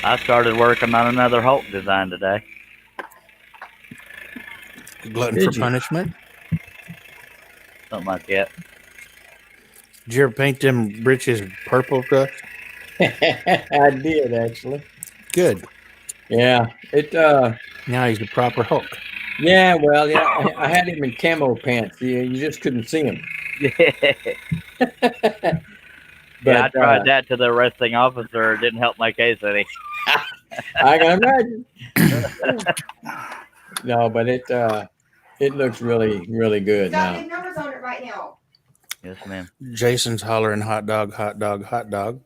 I started working on another Hulk design today. Glutton Did for you? punishment. Something like that. Did you ever paint them britches purple stuff? I did actually. Good. Yeah, Now he's the proper Hulk. yeah. Well, yeah, I had him in camo pants. You just couldn't see him. Yeah, I tried that to the arresting officer. It didn't help my case any. I can imagine. No, but it looks really, really good Got now. big numbers on it right now. Yes, ma'am. Jason's hollering hot dog, hot dog, hot dog.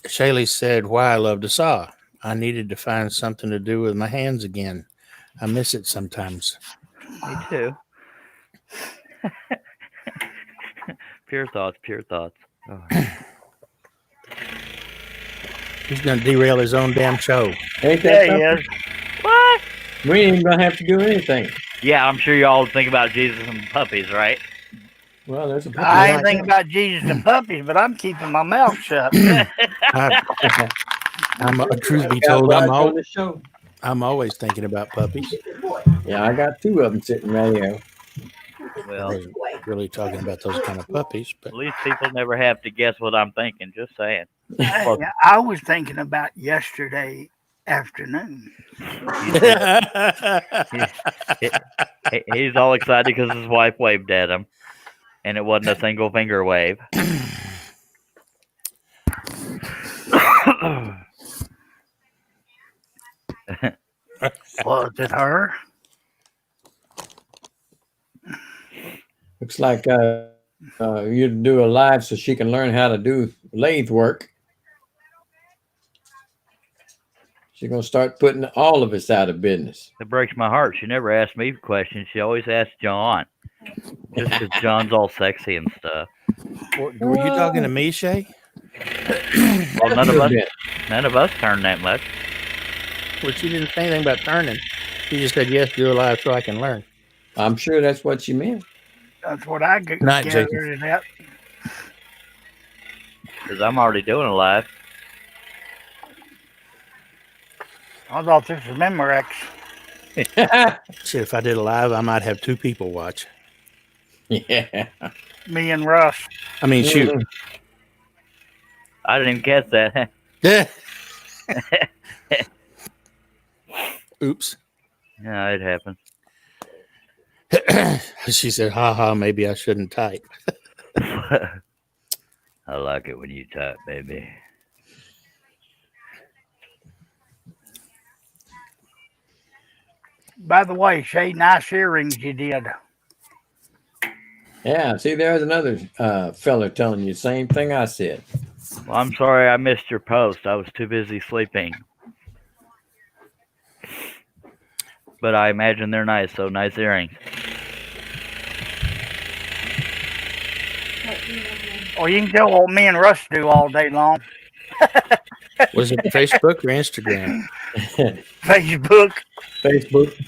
Shaylee said, why I love to saw. I needed to find something to do with my hands again. I miss it sometimes. Me too. Pure thoughts, pure thoughts. Oh. He's going to derail his own damn show. Ain't that Yeah, he something? is. What? We ain't even gonna have to do anything. Yeah, I'm sure you all think about Jesus and puppies, right? Well, there's a puppy I ain't right thinking about Jesus and puppies, but I'm keeping my mouth shut. there. Truth be Got told, rides on the show. I'm always thinking about puppies. Yeah, I got 2 of them sitting right here. I Well, wasn't really talking about those kind of puppies, but at least people never have to guess what I'm thinking. Just saying. I was thinking about yesterday afternoon. He's all excited because his wife waved at him, and it wasn't a single finger wave. Was it her? Looks like you do a live so she can learn how to do lathe work. She's gonna start putting all of us out of business. It breaks my heart. She never asked me questions. She always asked John. Just because John's all sexy and stuff. were you talking to me, Shay? Well, none of us turned that much. Well, she didn't say anything about turning. She just said, yes, do a live so I can learn. I'm sure that's what she meant. That's what I Not gathered Jason. it at. Because I'm already doing a live. I thought this was Memorex. Shit, if I did a live, I might have 2 people watch. Yeah. Me and Russ. I mean, shoot. I didn't even catch that. Oops. Yeah, it happened. She said, ha ha, maybe I shouldn't type. I like it when you type, baby. By the way, Shay, nice earrings you did. Yeah. See, there's another fella telling you the same thing I said. Well, I'm sorry I missed your post. I was too busy sleeping. But I imagine they're nice, so nice earrings. Or you can tell what me and Russ do all day long. Was it Facebook or Instagram? Facebook. Facebook.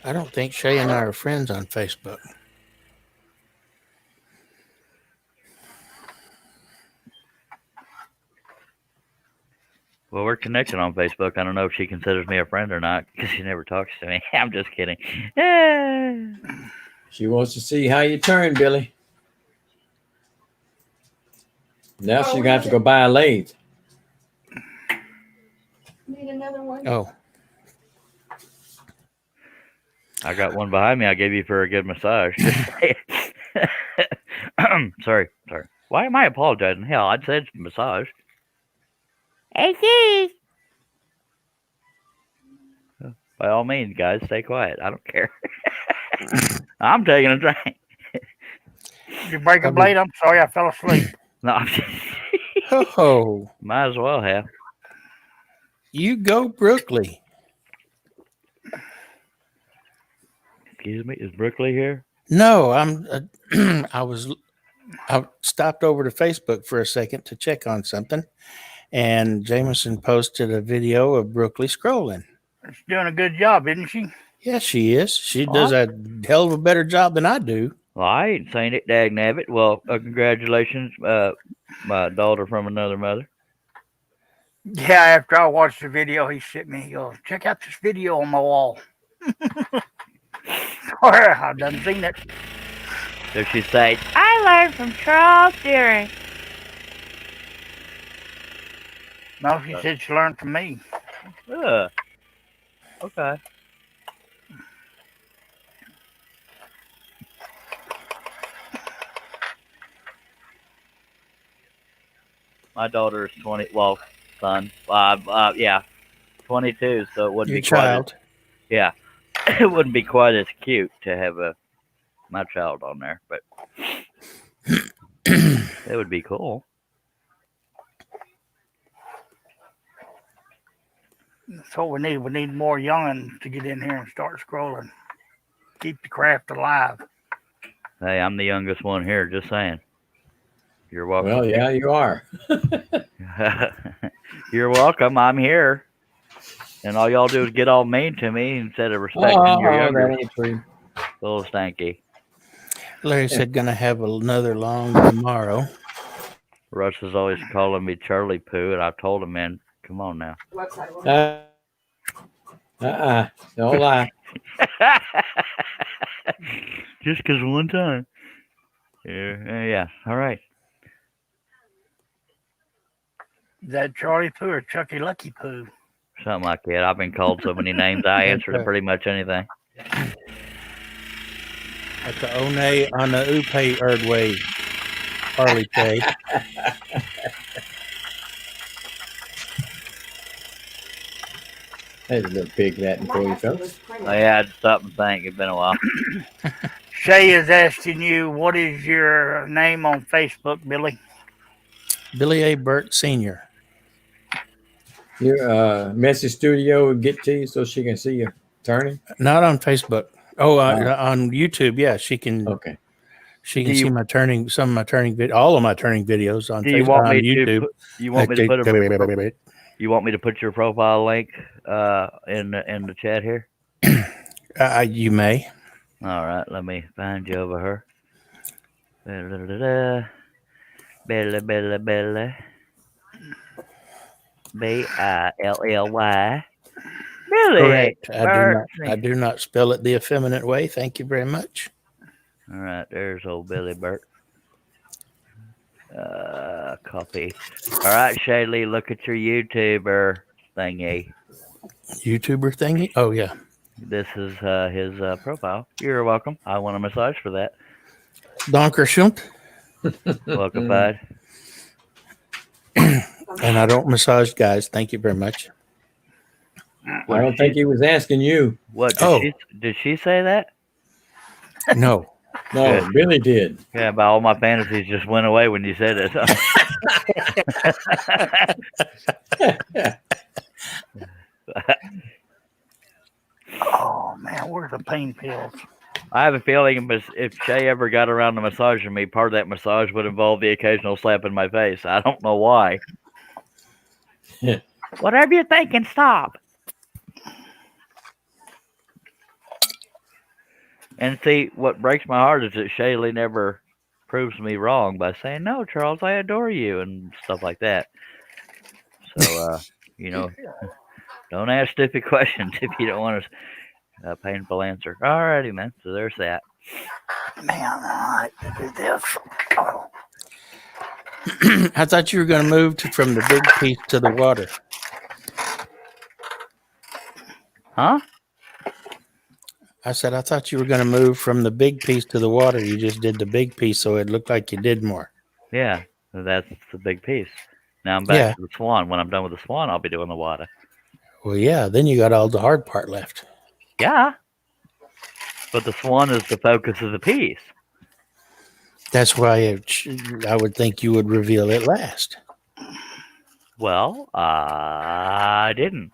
I don't think Shay and I are friends on Facebook. Well, we're connected on Facebook. I don't know if she considers me a friend or not because she never talks to me. I'm just kidding. She wants to see how you turn, Billy. Now she's gonna have to go buy a lathe. Need another one? Oh, I got one behind me I gave you for a good massage. Just saying. Sorry. Why am I apologizing? Hell, I'd said massage. Hey, by all means, guys, stay quiet. I don't care. I'm taking a drink. Did you break a blade? I'm sorry, I fell asleep. No, I'm just... oh, Might as well have. you go, Brookley. Excuse me, is Brookley here? No, I'm. I stopped over to Facebook for a second to check on something, and Jameson posted a video of Brookley scrolling. She's doing a good job, isn't she? Yes, she is. She does a hell of a better job than I do. Well, I ain't seen it, dagnabbit. Well, congratulations, my daughter from another mother. Yeah, after I watched the video he sent me, he goes, check out this video on my wall. I've done seen it. So she says, I learned from Charles Deering. No, she said she learned from me. Okay. My daughter is 20, well, son, yeah, 22, so it wouldn't Your be quite child. yeah, it wouldn't be quite as cute to have my child on there, but it would be cool. That's what we need. We need more young'uns to get in here and start scrolling. Keep the craft alive. Hey, I'm the youngest one here, just saying. You're welcome. Well, yeah, you are. You're welcome. I'm here. And all y'all do is get all mean to me instead of respecting your younger that ain't true. little stanky. Larry said gonna have another long tomorrow. Russ is always calling me Charlie Poo, and I told him, man, come on now. Don't lie. Just 'cause one time. Yeah. All right. Is that Charlie Poo or Chucky Lucky Poo? Something like that. I've been called so many names. I answer to pretty much anything. At the One on the Upe Erdway, Harley Tay. There's a little pig Latin for you, folks. Oh, yeah, I'd stop and think. It's been a while. Shay is asking you, what is your name on Facebook, Billy? Billy A. Burt Sr. Your Messy Studio will get to you so she can see you turning. Not on Facebook. Oh, on YouTube. Yeah, she can. Okay. She can see my turning, some of my turning all of my turning videos on Do you Facebook, want on me YouTube. to? You want me to put you want me to put your profile link in the chat here? You may. All right, let me find you over here. Billy. Billy. Billy. Correct. I do not spell it the effeminate way. Thank you very much. All right, there's old Billy Burt. Copy. All right, Shaylee, look at your YouTuber thingy. YouTuber thingy? Oh, yeah. This is his profile. You're welcome. I want a massage for that. Dankeschön. Welcome, bud. And I don't massage guys. Thank you very much. I don't think he was asking you. What? Did she say that? No. No, Good. Billy did. Yeah, but all my fantasies just went away when you said it. Oh, man, where's the pain pills? I have a feeling if Shay ever got around to massaging me, part of that massage would involve the occasional slap in my face. I don't know why. Whatever you're thinking, stop. And see, what breaks my heart is that Shaylee never proves me wrong by saying, no, Charles, I adore you, and stuff like that. So, You know, don't ask stupid questions if you don't want a painful answer. Alrighty, man. So there's that. Man, I do this. Oh. I thought you were going to move from the big piece to the water. Huh? I said, I thought you were going to move from the big piece to the water. You just did the big piece, so it looked like you did more. Yeah, that's the big piece. Now I'm back Yeah. to the Swan. When I'm done with the Swan, I'll be doing the water. Well, yeah, then you got all the hard part left. Yeah. But the Swan is the focus of the piece. That's why I would think you would reveal it last. Well, I didn't.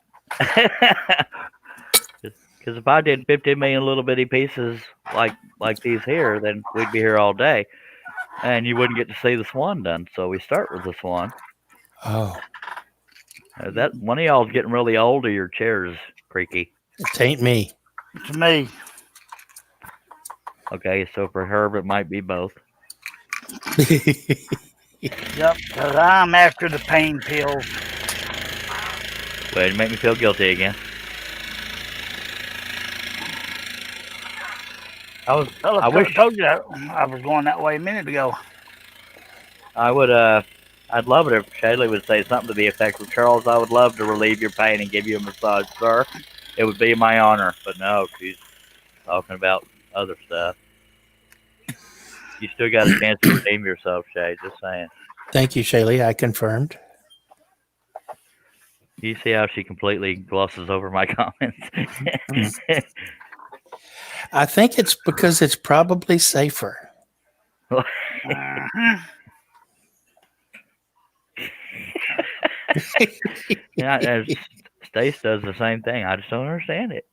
Because if I did 15 million little bitty pieces like these here, then we'd be here all day, and you wouldn't get to see the Swan done. So we start with the Swan. Oh, That one of y'all's getting really old, or your chair's creaky. it ain't me. It's me. Okay, so for Herb, it might be both. Yep, because I'm after the pain pills. Wait, you make me feel guilty again. I wish told you that I was going that way a minute ago. I would. I'd love it if Shaylee would say something to the effect of, Charles, I would love to relieve your pain and give you a massage, sir. It would be my honor. But no, she's talking about other stuff. You still got a chance to redeem yourself, Shay. Just saying. Thank you, Shaylee. I confirmed. You see how she completely glosses over my comments? I think it's because it's probably safer. Yeah, Stace does the same thing. I just don't understand it.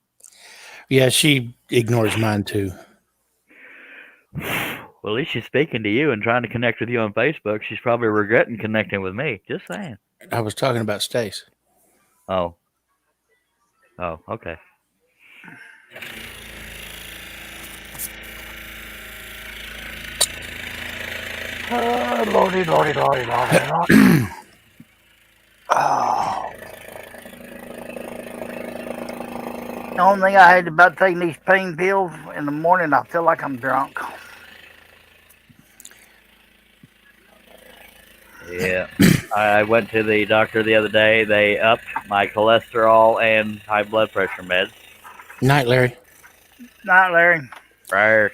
Yeah, she ignores mine too. Well, at least she's speaking to you and trying to connect with you on Facebook. She's probably regretting connecting with me. Just saying. I was talking about Stace. Oh. Oh, okay. Lordy. Oh. The only thing I hate about taking these pain pills in the morning, I feel like I'm drunk. Yeah. I went to the doctor the other day. They upped my cholesterol and high blood pressure meds. Night, Larry. Night, Larry. Right.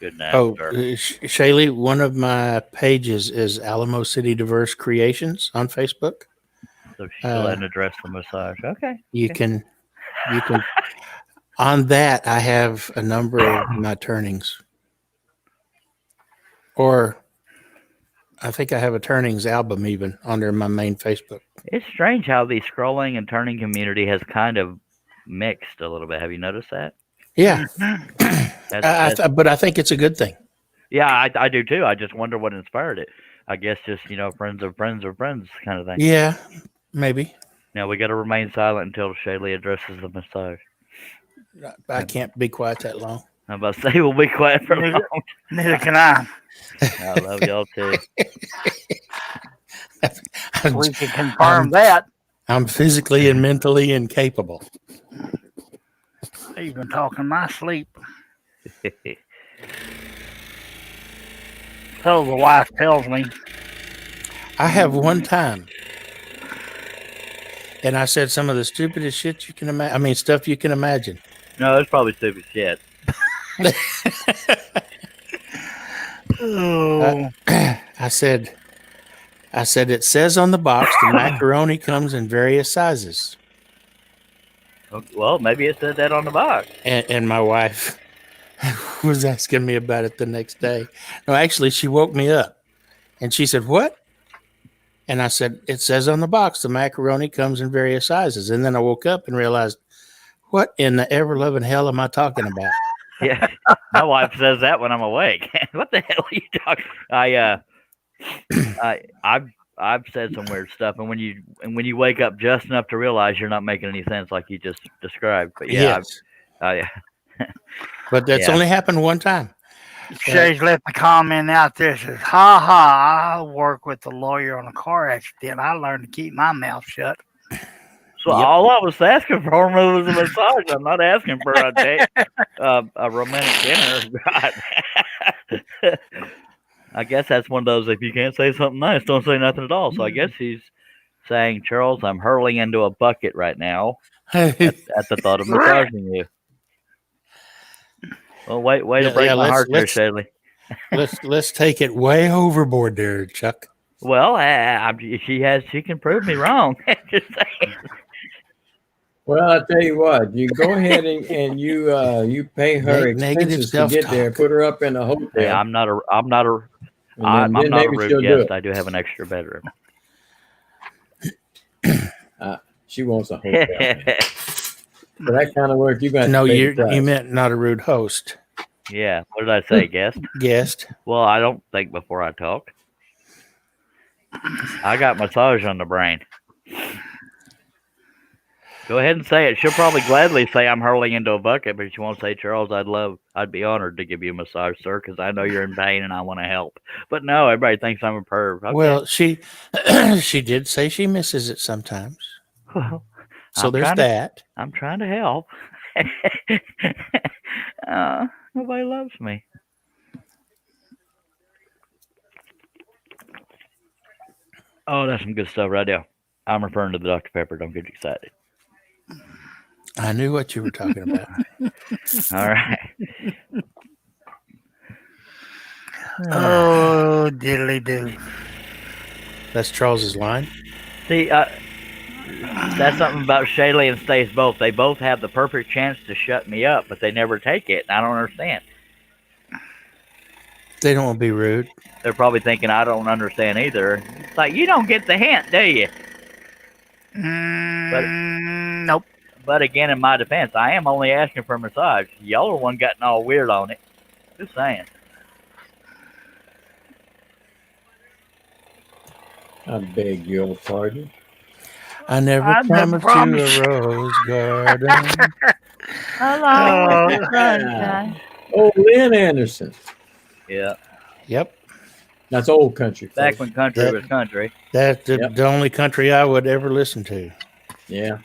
Good night, sir. Shaylee, one of my pages is Alamo City Diverse Creations on Facebook. So she's still letting address the massage. Okay. You can on that I have a number of my turnings. Or I think I have a turnings album even under my main Facebook. It's strange how the scrolling and turning community has kind of mixed a little bit. Have you noticed that? Yeah. But I think it's a good thing. Yeah, I do too. I just wonder what inspired it. I guess just, friends of friends of friends kind of thing. Yeah, maybe. Now we got to remain silent until Shaylee addresses the massage. I can't be quiet that long. I'm about to say we'll be quiet for a moment. Neither can I. I love y'all too. We can confirm that. I'm physically and mentally incapable. Even talking in my sleep. So the wife tells me. I have one time, and I said some of the stupidest shit you can imagine. I mean, stuff you can imagine. No, that's probably stupid shit. I said, it says on the box the macaroni comes in various sizes. Well, maybe it said that on the box. And my wife was asking me about it the next day. No, actually, she woke me up and she said, "What?" And I said, "It says on the box the macaroni comes in various sizes." And then I woke up and realized, what in the ever-loving hell am I talking about? Yeah, my wife says that when I'm awake. What the hell are you talking? I've said some weird stuff, and when you wake up just enough to realize you're not making any sense, like you just described. But yeah, yes. But that's only happened one time. Shay's left a comment out there. Says, "Ha ha! I work with a lawyer on a car accident. I learned to keep my mouth shut." So Yep. all I was asking for was a massage. I'm not asking for a date, a romantic dinner. God. I guess that's one of those. If you can't say something nice, don't say nothing at all. So I guess he's saying, Charles, I'm hurling into a bucket right now at the thought of massaging you. Well, way to break my heart there, Shaley. let's take it way overboard there, Chuck. Well, she can prove me wrong. Just saying. Well, I tell you what, you go ahead and you pay her Negative expenses to get there, self-talk. put her up in a hotel. Hey, I'm not a and then not a maybe rude she'll do guest. it. I do have an extra bedroom. She wants a hotel. For that kind of work, you're going to No, pay the price. you meant not a rude host. Yeah. What did I say, guest? Guest. Well, I don't think before I talk. I got massage on the brain. Go ahead and say it. She'll probably gladly say I'm hurling into a bucket, but she won't say, Charles, I'd be honored to give you a massage, sir, because I know you're in pain and I want to help. But no, everybody thinks I'm a perv. Okay. Well, she did say she misses it sometimes. Well, So there's that. I'm trying to help. Nobody loves me. Oh, that's some good stuff right there. I'm referring to the Dr. Pepper. Don't get excited. I knew what you were talking about. All right. Oh, diddly do. That's Charles's line. See, that's something about Shaley and Stace both. They both have the perfect chance to shut me up, but they never take it. And I don't understand. They don't want to be rude. They're probably thinking I don't understand either. It's like, you don't get the hint, do you? Nope. But again, in my defense, I am only asking for a massage. Y'all are one gotten all weird on it. Just saying. I beg your pardon. I never promised you a rose garden. Oh, Lynn Anderson. Yeah. Yep. That's old country. Back folks. when country was country. That's the only country I would ever listen to. Yeah.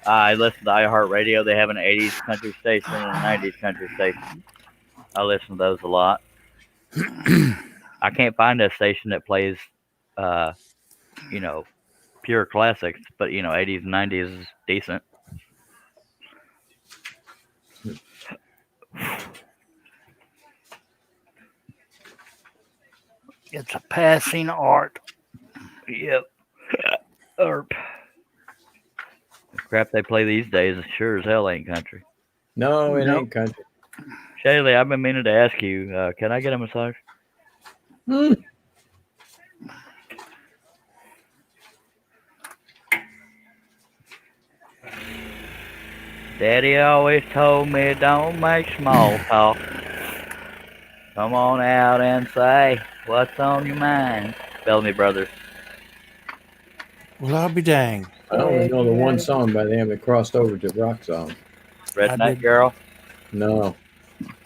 I listen to iHeartRadio. They have an 80s country station and a 90s country station. I listen to those a lot. I can't find a station that plays, pure classics, but, 80s and 90s is decent. It's a passing art. Yep. Erp. The crap they play these days sure as hell ain't country. No, it ain't country. Shaley, I've been meaning to ask you, can I get a massage? Daddy always told me don't make small talk. Come on out and say what's on your mind. Bellamy Brothers. Well, I'll be dang. I only know the one song by them that crossed over to rock song. Redneck Girl. No.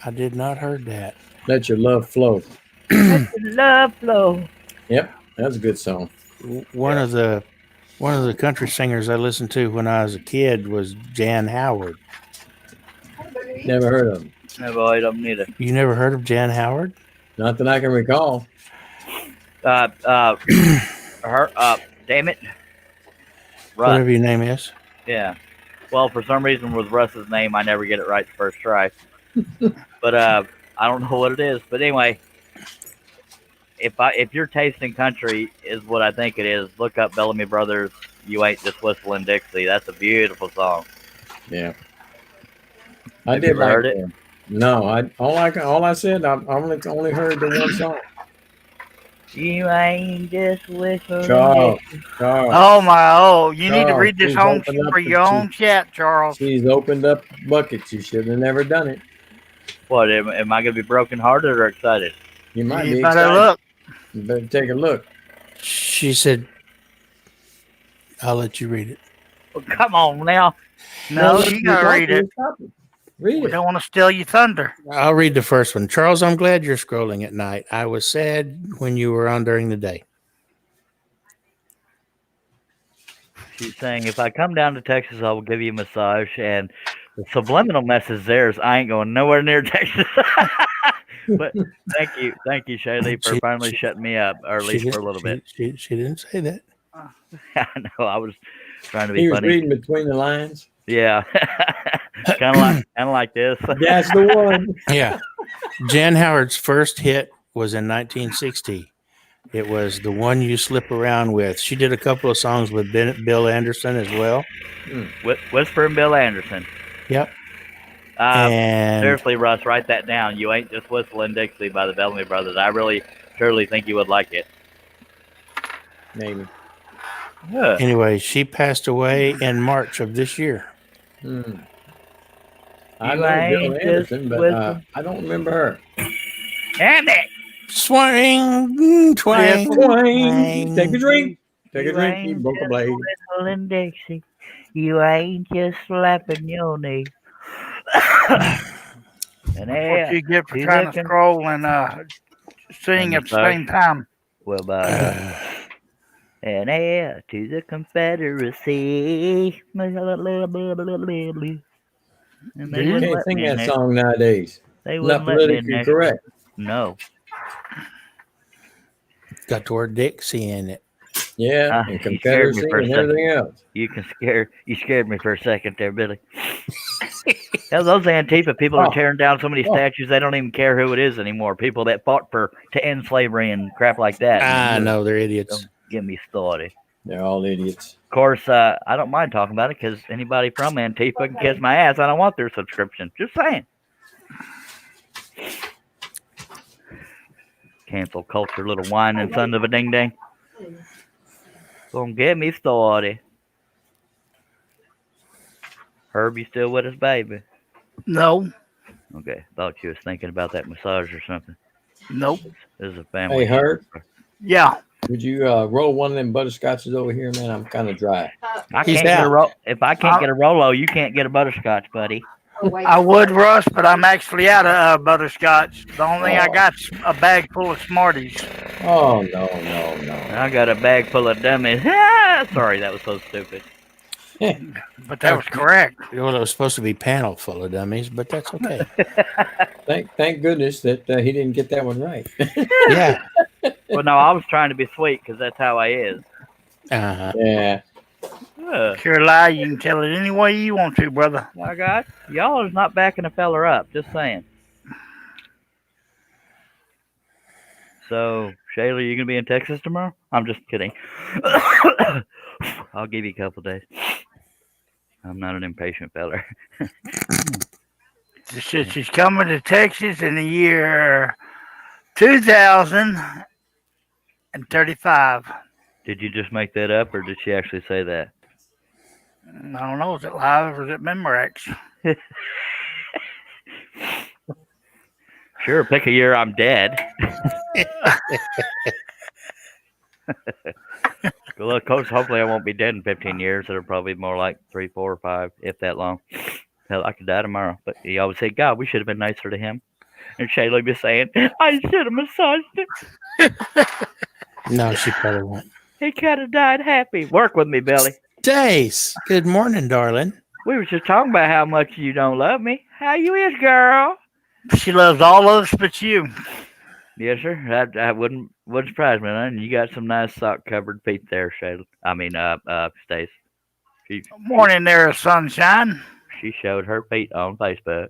I did not heard that. Let Your Love Flow. Let your love flow. Yep, that's a good song. One of the country singers I listened to when I was a kid was Jan Howard. Never heard of him. Never heard of them neither. You never heard of Jan Howard? Not that I can recall. Damn it. Russ. Whatever your name is. Yeah. Well, for some reason with Russ's name, I never get it right the first try. But I don't know what it is. But anyway, if your taste in country is what I think it is, look up Bellamy Brothers. You Ain't Just Whistling Dixie. That's a beautiful song. Yeah. Have you ever heard it? No, all I said, I only heard the one song. You ain't just whistling. Charles. You need to read this home for your own chat, Charles. She's opened up buckets. You should have never done it. What, am I going to be brokenhearted or excited? You might You be better excited. look. You better take a look. She said, I'll let you read it. Well, come on now. No, you gotta read it. Read We it. don't want to steal your thunder. I'll read the first one. Charles, I'm glad you're scrolling at night. I was sad when you were on during the day. She's saying, if I come down to Texas, I will give you a massage. And the subliminal message there is, I ain't going nowhere near Texas. But thank you, Shaylee, for finally shutting me up, or at least for a little bit. She didn't say that. I know, I was trying to be He was funny. reading between the lines. Yeah, kind of like this. That's the one. Yeah. Jan Howard's first hit was in 1960. It was The One You Slip Around With. She did a couple of songs with Bill Anderson as well. Whisper and Bill Anderson. Yep. And seriously, Russ, write that down. You Ain't Just Whistling Dixie by the Bellamy Brothers. I really, truly think you would like it. Maybe. Yeah. Anyway, she passed away in March of this year. I know Bill Anderson, but I don't remember her. Damn it! Swing, twang, Twang. Take a drink. Take a drink. You broke a blade. Whistling Dixie. You ain't just slapping your knee. And That's what you get for trying to scroll and sing at the same time. Well, and heir to the Confederacy. And You can't sing that song nowadays. They Not wouldn't let me politically correct. No. Got the word Dixie in it. Yeah, and Confederacy and everything else. You scared me for a second there, Billy. Hell, those Antifa people are tearing down so many statues, they don't even care who it is anymore. People that fought to end slavery and crap like that. I know, they're idiots. Don't get me started. They're all idiots. Of course, I don't mind talking about it because anybody from Antifa can kiss my ass. I don't want their subscription. Just saying. Cancel culture, little whining son of a ding ding. Don't get me started. Herb, you still with us, baby? No. Okay, thought you was thinking about that massage or something. Nope. This is a family. Hey, Herb. Yeah. Would you roll one of them butterscotches over here, man? I'm kind of dry. I can't get a if I can't get a Rolo, you can't get a butterscotch, buddy. I would, Russ, but I'm actually out of butterscotch. The only thing I got's a bag full of Smarties. Oh, no. I got a bag full of dummies. Sorry, that was so stupid. But that was correct. Well, it was supposed to be panel full of dummies, but that's okay. Thank goodness that he didn't get that one right. Yeah. Well, no, I was trying to be sweet because that's how I is. Uh-huh. Yeah. Sure lie, you can tell it any way you want to, brother. My God, y'all is not backing a feller up. Just saying. So, Shayla, you gonna be in Texas tomorrow? I'm just kidding. I'll give you a couple days. I'm not an impatient feller. She's coming to Texas in the year 2035. Did you just make that up, or did she actually say that? I don't know. Is it live or is it Memorex? Sure, pick a year I'm dead. Well, of course, hopefully I won't be dead in 15 years. It'll probably be more like 3, 4, or 5, if that long. Hell, I could die tomorrow. But he always say, God, we should have been nicer to him. And Shayla be saying, I should have massaged him. No, she probably won't. He could have died happy. Work with me, Billy. Stace, good morning, darling. We were just talking about how much you don't love me. How you is, girl? She loves all of us but you. Yes, sir. I wouldn't surprise me, man. You got some nice sock-covered feet there, Shayla. I mean, Stace. Morning there, sunshine. She showed her feet on Facebook.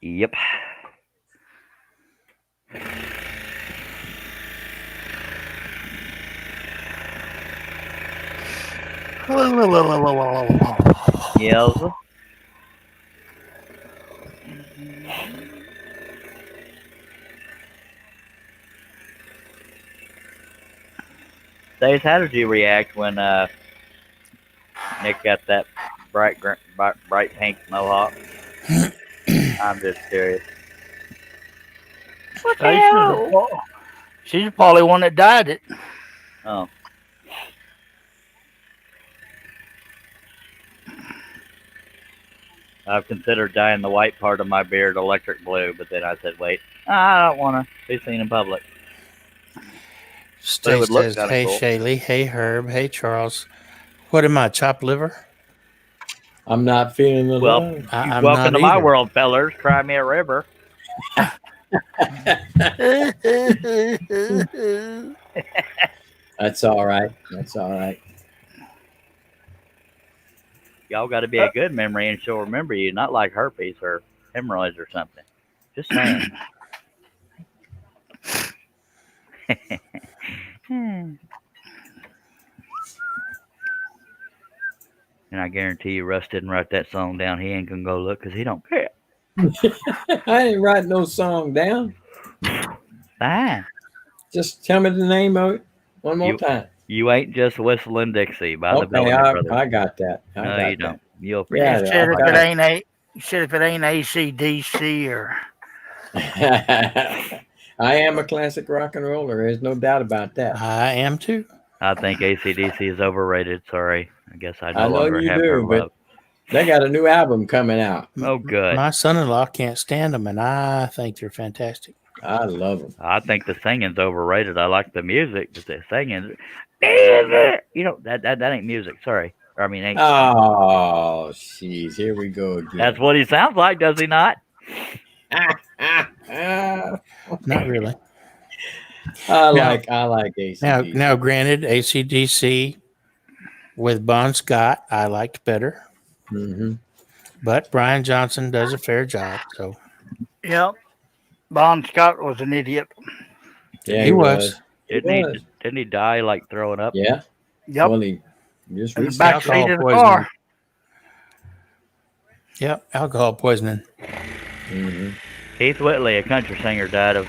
Yep. Yes. Stace, how did you react when Nick got that bright pink mohawk? I'm just curious. What the hell? She's probably one that dyed it. Oh. I've considered dyeing the white part of my beard electric blue, but then I said, wait, I don't want to be seen in public. Stay would look says, kinda "Hey cool. Shaylee, hey Herb, hey Charles. What am I? Chopped liver? I'm not feeling the Well, love. I'm welcome not to my either. world, fellers. Cry me a river. That's all right. That's all right. Y'all got to be a good memory, and she'll remember you, not like herpes or hemorrhoids or something. Just saying. And I guarantee you, Russ didn't write that song down. He ain't gonna go look because he don't care. I ain't writing no song down. Fine. Just tell me the name of it one more time. You ain't just whistling Dixie by the Okay, Bellamy Brothers. I got that. I No, got you don't. that. You'll Yeah, forget. You said if got it it. ain't you said if it ain't ACDC or I am a classic rock and roller. There's no doubt about that. I am too. I think AC/DC is overrated. Sorry. I guess I no I know longer you have her do, but love. they got a new album coming out. Oh, good. My son-in-law can't stand them, and I think they're fantastic. I love them. I think the singing's overrated. I like the music, but the singing, that ain't music. Sorry. I mean, ain't. Oh, jeez, here we go again. That's what he sounds like, does he not? Not really. I like AC/DC. Now, granted, AC/DC with Bon Scott, I liked better, Mm-hmm. but Brian Johnson does a fair job. So yep. Bon Scott was an idiot. Yeah, he was. Didn't he die like throwing up? Yeah. Yep. Well, he just In the recently. back alcohol seat of the poisoning. car. Yep, alcohol poisoning. Mm-hmm. Keith Whitley, a country singer, died of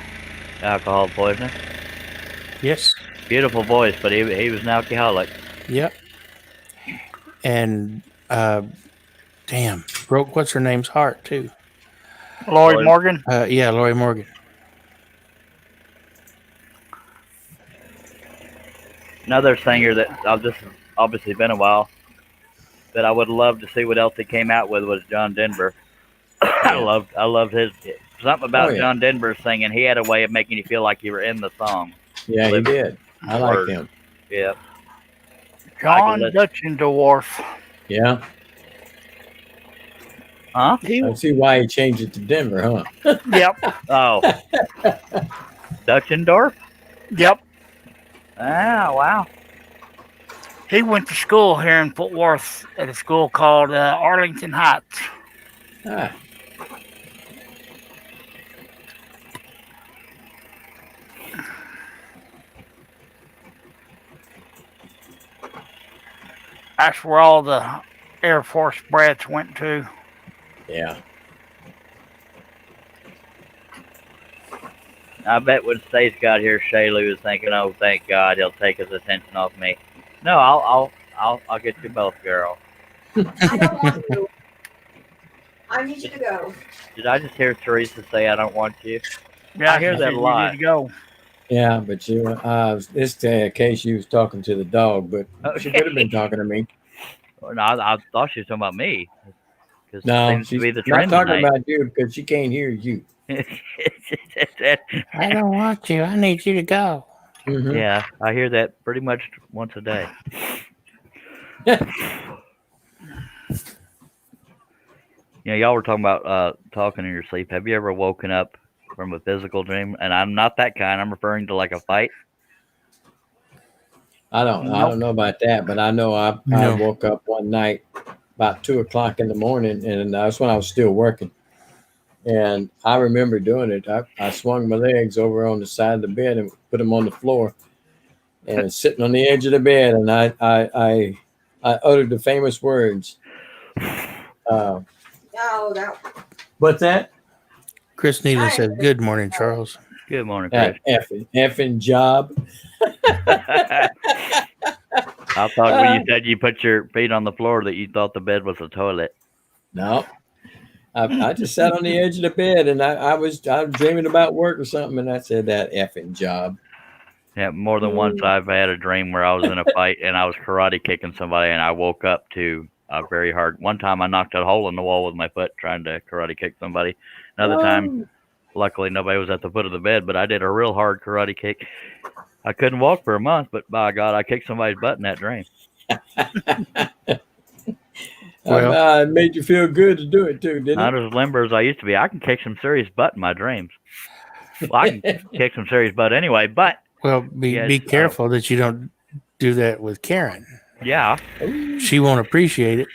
alcohol poisoning. Yes. Beautiful voice, but he was an alcoholic. Yep. And damn, broke what's her name's heart too. Lloyd Morgan. Yeah, Lori Morgan. Another singer that I've just obviously been a while that I would love to see what else he came out with was John Denver. I loved his something about John Denver singing. He had a way of making you feel like you were in the song. Yeah, he did. I like him. Yeah. John Dutchendorf. Yeah. Huh? I see why he changed it to Denver, huh? Yep. Oh. Dutchendorf? Yep. Ah, wow. He went to school here in Fort Worth at a school called Arlington Heights. Ah. That's where all the Air Force brats went to. Yeah. I bet when Stace got here, Shaylee was thinking, "Oh, thank God, he'll take his attention off me." No, I'll get you both, girl. I don't want you. I need you to go. Did I just hear Teresa say, "I don't want you"? Yeah, I hear that a lot. You need to go. Yeah, but this case you was talking to the dog, but she could have been talking to me. No, I thought she was talking about me. No, seems to she's be the not trend talking tonight. about you because she can't hear you. I don't want you. I need you to go. Mm-hmm. Yeah, I hear that pretty much once a day. Y'all were talking about talking in your sleep. Have you ever woken up from a physical dream? And I'm not that kind. I'm referring to like a fight. I don't know about that, but I know I woke up one night about 2:00 in the morning, and that's when I was still working. And I remember doing it. I swung my legs over on the side of the bed and put them on the floor, and sitting on the edge of the bed, and I uttered the famous words. What's that? Chris Nealon says, "Good morning, Charles." Good morning, Chris. Effing job. I thought when you said you put your feet on the floor that you thought the bed was a toilet. No. I just sat on the edge of the bed, and I was dreaming about work or something, and I said that effing job. Yeah, more than once I've had a dream where I was in a fight and I was karate kicking somebody and I woke up to a very hard. One time I knocked a hole in the wall with my foot trying to karate kick somebody. Another time, luckily nobody was at the foot of the bed, but I did a real hard karate kick. I couldn't walk for a month, but by God, I kicked somebody's butt in that dream. Well, it made you feel good to do it too, didn't Not it? as limber as I used to be. I can kick some serious butt in my dreams. Well, I can kick some serious butt anyway, but Well, be careful that you don't do that with Karen. yeah. She won't appreciate it.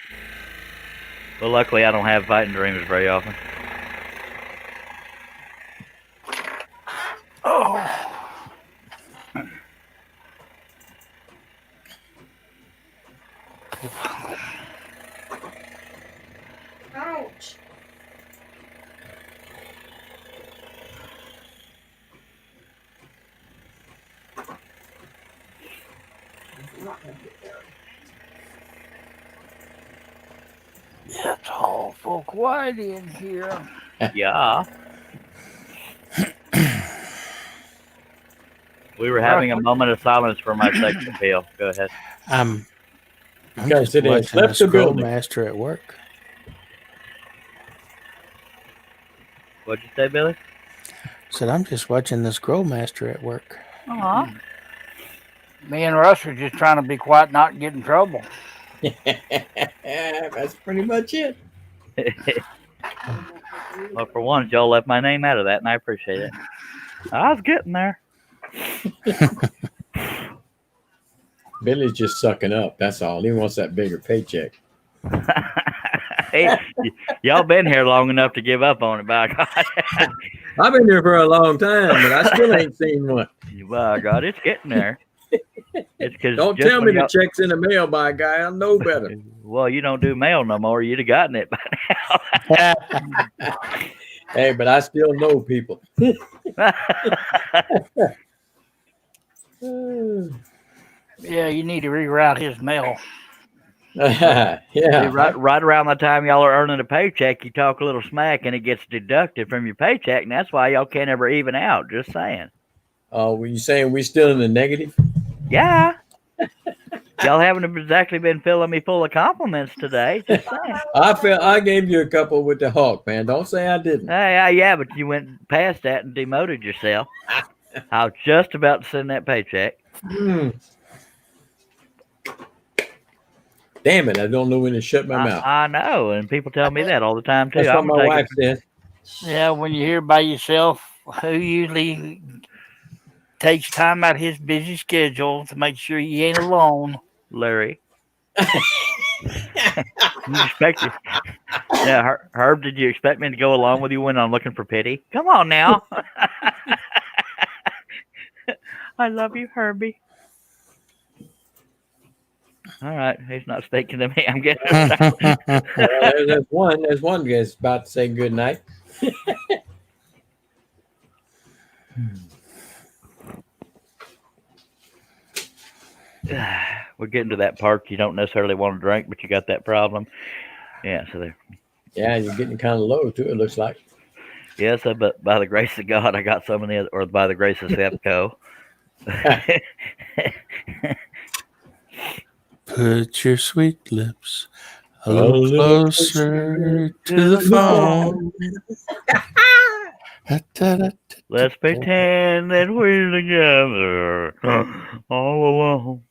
Well, luckily I don't have fighting dreams very often. Oh. Ouch. It's awful quiet in here. Yeah. We were having a moment of silence for my sex appeal. Go ahead. I'm guys just sit there and watching slept the the Scroll building. Master at work. What'd you say, Billy? Said I'm just watching the Scroll Master at work. Uh-huh. Me and Russ are just trying to be quiet, not get in trouble. That's pretty much it. Well, for once, y'all left my name out of that, and I appreciate it. I was getting there. Billy's just sucking up. That's all. He wants that bigger paycheck. Hey, y'all been here long enough to give up on it, by God. I've been here for a long time, but I still ain't seen one. By God, it's getting there. It's 'cause Don't just tell when me the y'all- check's in the mail, by guy. I know better. Well, you don't do mail no more. You'd have gotten it by now. Hey, but I still know people. Yeah, you need to reroute his mail. Yeah. See, right around the time y'all are earning a paycheck, you talk a little smack and it gets deducted from your paycheck, and that's why y'all can't ever even out. Just saying. Oh, were you saying we still in the negative? Yeah. Y'all haven't exactly been filling me full of compliments today. Just saying. I gave you a couple with the Hawk, man. Don't say I didn't. Yeah, but you went past that and demoted yourself. I was just about to send that paycheck. Damn it, I don't know when to shut my mouth. I know, and people tell me that all the time too. That's what I'm my wife says. Yeah, when you're here by yourself, who usually takes time out of his busy schedule to make sure you ain't alone? Larry. You expect it? Yeah, Herb. Did you expect me to go along with you when I'm looking for pity? Come on now. I love you, Herbie. All right, he's not speaking to me. I'm getting. There's one. There's one guy's about to say good night. We're getting to that part you don't necessarily want to drink, but you got that problem. Yeah, so there. Yeah, you're getting kind of low too. It looks like. Yes, but by the grace of God, I got some of the, or by the grace of Sepco. Put your sweet lips a little closer to the phone. Let's pretend that we're together all alone.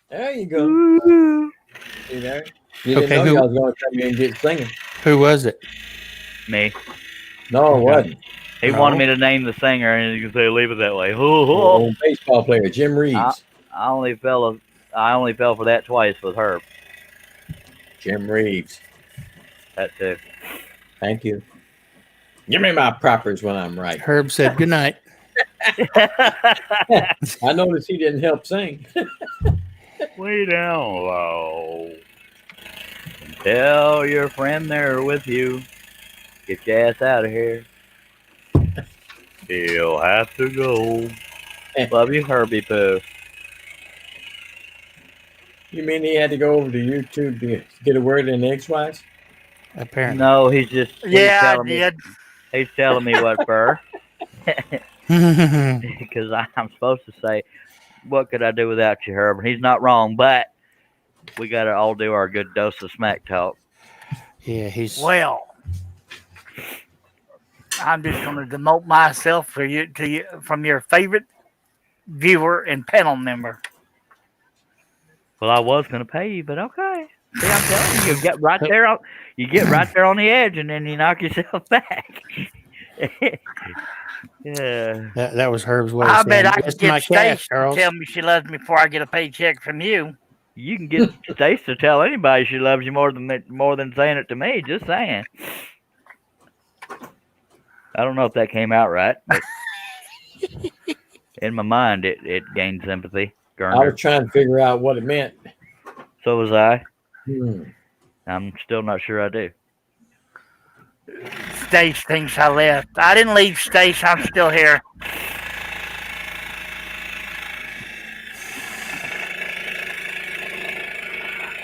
There you go. Ooh. See there? You didn't know y'all was going to come here and get singing. Who was it? Me. No, it wasn't. He wanted me to name the singer, and you can say leave it that way. Old baseball player Jim Reeves. I only fell for that twice with Herb. Jim Reeves. That too. Thank you. Give me my propers when I'm right. Herb said good night. I noticed he didn't help sing. Way down low. And tell your friend they're with you. Get your ass out of here. He'll have to go. Love you, Herbie Pooh. You mean he had to go over to YouTube to get a word in edgewise? Apparently. No, he's just Yeah, I did. He's telling me what for. Because I'm supposed to say, what could I do without you, Herb? And he's not wrong, but we got to all do our good dose of smack talk. Yeah, he's Well, I'm just going to demote myself for you to you from your favorite viewer and panel member. Well, I was going to pay you, but okay. See, I'm telling you, you get right there on the edge, and then you knock yourself back. Yeah. that was Herb's way I of bet saying, I "Where's can my get cash, Stace to Charles?" tell me she loves me before I get a paycheck from you. You can get Stace to tell anybody she loves you more than saying it to me. Just saying. I don't know if that came out right, but in my mind, it gained sympathy. I Garnered. was trying to figure out what it meant. So was I. Hmm. I'm still not sure I do. Stace thinks I left. I didn't leave, Stace. I'm still here.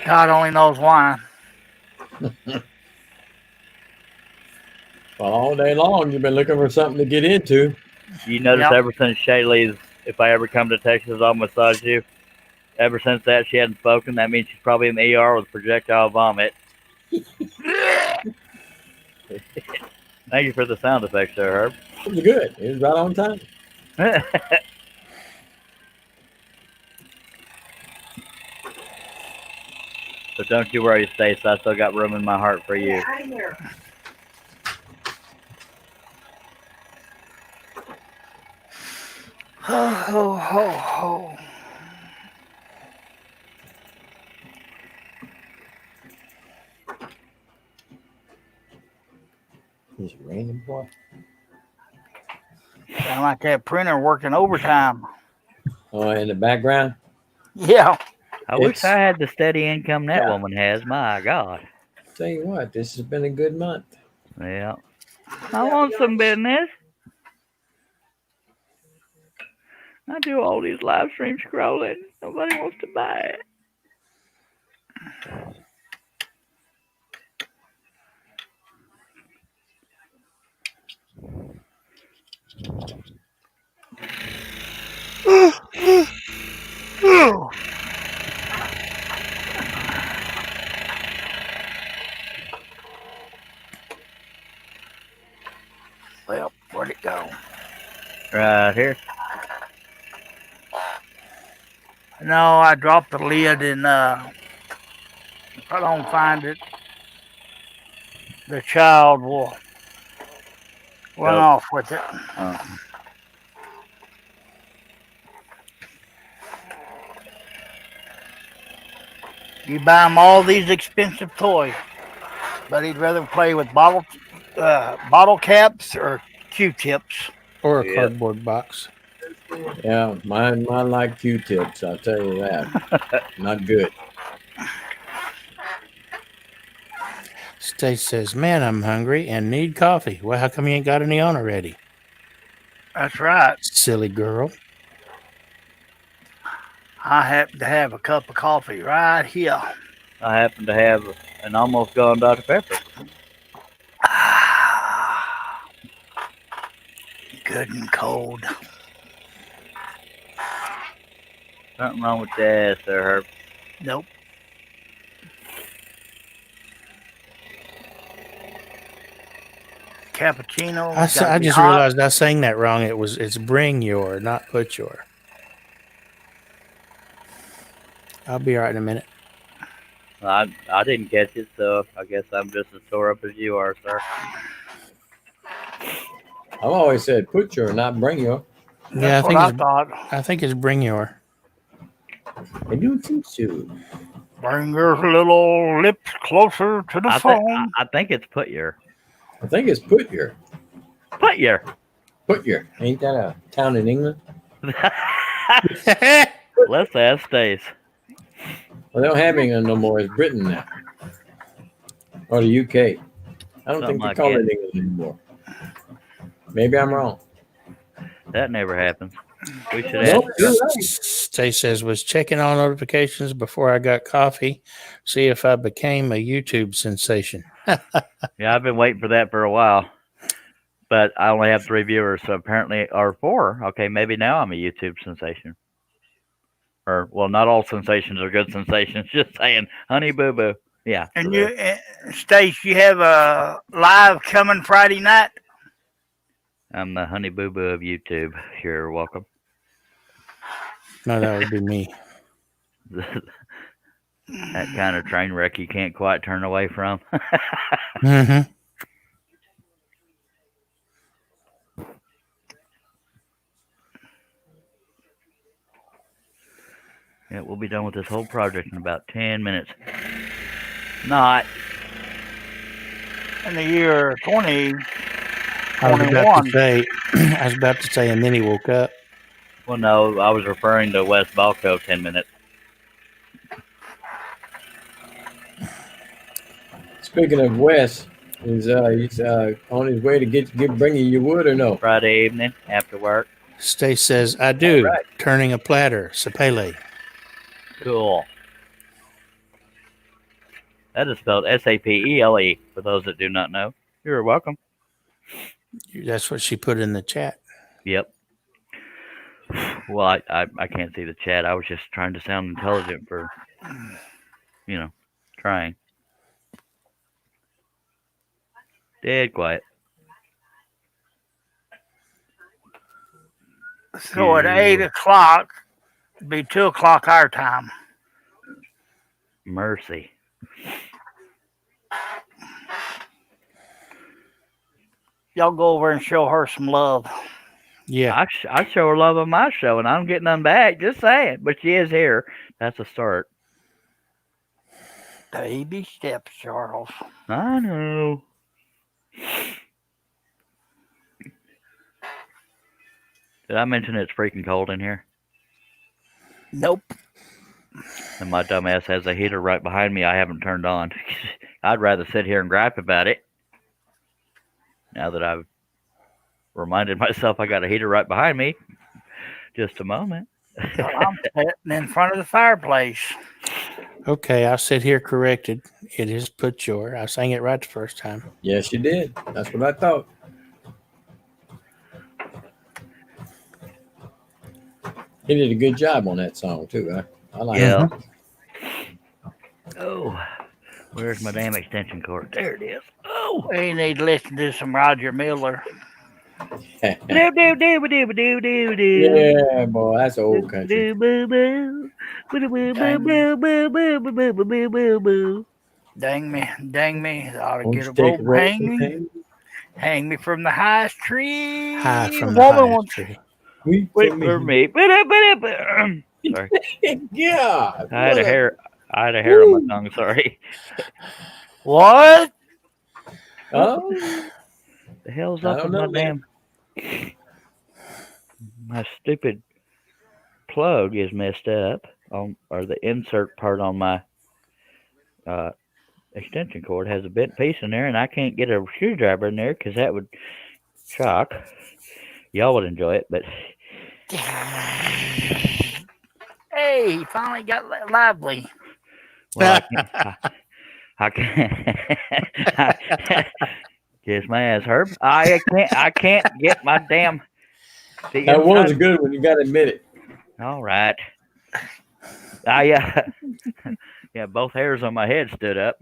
God only knows why. Well, all day long you've been looking for something to get into. You notice Yep. ever since Shaylee's, if I ever come to Texas, I'll massage you. Ever since that, she hadn't spoken. That means she's probably in the ER with projectile vomit. Thank you for the sound effects there, Herb. It was good. It was right on time. But don't you worry, Stace. I still got room in my heart for you. Get out of here. Ho, ho, ho, ho. He's a random boy. Sound like that printer working overtime. Oh, in the background. Yeah. I wish It's- I had the steady income that Yeah. woman has. My God. Tell you what, this has been a good month. Yeah. I want some business. I do all these live stream scrolling. Nobody wants to buy it. Well, where'd it go? Right here. No, I dropped the lid and if I don't find it, the child will run Yep. off with it. You buy him all these expensive toys, but he'd rather play with bottle caps or Q-tips. Or a Yeah. cardboard box. Yeah, mine like Q-tips. I'll tell you that. Not good. Stace says, "Man, I'm hungry and need coffee." Well, how come you ain't got any on already? That's right. Silly girl. I happen to have a cup of coffee right here. I happen to have an almost gone Dr. Pepper. Good and cold. Nothing wrong with your ass there, Herb. Nope. Cappuccino. I just realized I sang that wrong. It's bring your, not put your. I'll be all right in a minute. I didn't catch it, so I guess I'm just as sore up as you are, sir. I've always said put your, not bring your. Yeah, That's what I thought. I think it's bring your. I do think so. Bring your little lips closer to the phone. I think it's put your. I think it's put your. Put your. Put your. Ain't that a town in England? Let's ask Stace. Well, they don't have England no more. It's Britain now. Or the UK. I don't Something think they like call that. it England anymore. Maybe I'm wrong. That never happens. We should Nope, ask. you're right. Stace says, "Was checking all notifications before I got coffee, see if I became a YouTube sensation." Yeah, I've been waiting for that for a while. But I only have 3 viewers, so apparently, or 4. Okay, maybe now I'm a YouTube sensation. Or well, not all sensations are good sensations. Just saying, honey boo boo. Yeah. And So you, there. Stace, you have a live coming Friday night. I'm the honey boo boo of YouTube. You're welcome. No, that would be me. That kind of train wreck you can't quite turn away from. Mm-hmm. Yeah, we'll be done with this whole project in about 10 minutes. Not. In the year 20, I was about 21. to say, and then he woke up. Well, no, I was referring to West Balco 10 minutes. Speaking of Wes, he's on his way to bringing you wood or no? Friday evening after work. Stace says, I do. All right. Turning a platter. Sapele. Cool. That is spelled Sapele for those that do not know. You're welcome. That's what she put in the chat. Yep. Well, I can't see the chat. I was just trying to sound intelligent for, trying. Dead quiet. So at 8 o'clock, it'd be 2 o'clock our time. Mercy. Y'all go over and show her some love. Yeah. I show her love on my show, and I don't get none back. Just saying. But she is here. That's a start. Baby steps, Charles. I know. Did I mention it's freaking cold in here? Nope. And my dumbass has a heater right behind me I haven't turned on. I'd rather sit here and gripe about it. Now that I've reminded myself I got a heater right behind me. Just a moment. Well, I'm sitting in front of the fireplace. Okay, I'll sit here corrected. It is put your. I sang it right the first time. Yes, you did. That's what I thought. He did a good job on that song too. I like Yeah. it. Oh, where's my damn extension cord? There it is. Oh. We need to listen to some Roger Miller. Do do do do do do do do. Yeah, boy, that's old country. Dang me, I ought to Won't get you a take rope, hang me from the highest tree. High from the Woman highest wants- tree. Wait Wait for me. Sorry, Yeah. I had a hair on my tongue. Sorry. What? Oh, The hell's I up don't with my know, man. my stupid plug is messed up or the insert part on my extension cord has a bent piece in there, and I can't get a screwdriver in there because that would shock. Y'all would enjoy it, but Hey, he finally got lively. well, I can't. Kiss my ass, Herb. I can't get my damn. that was a good one. You got to admit it. All right. Yeah, both hairs on my head stood up.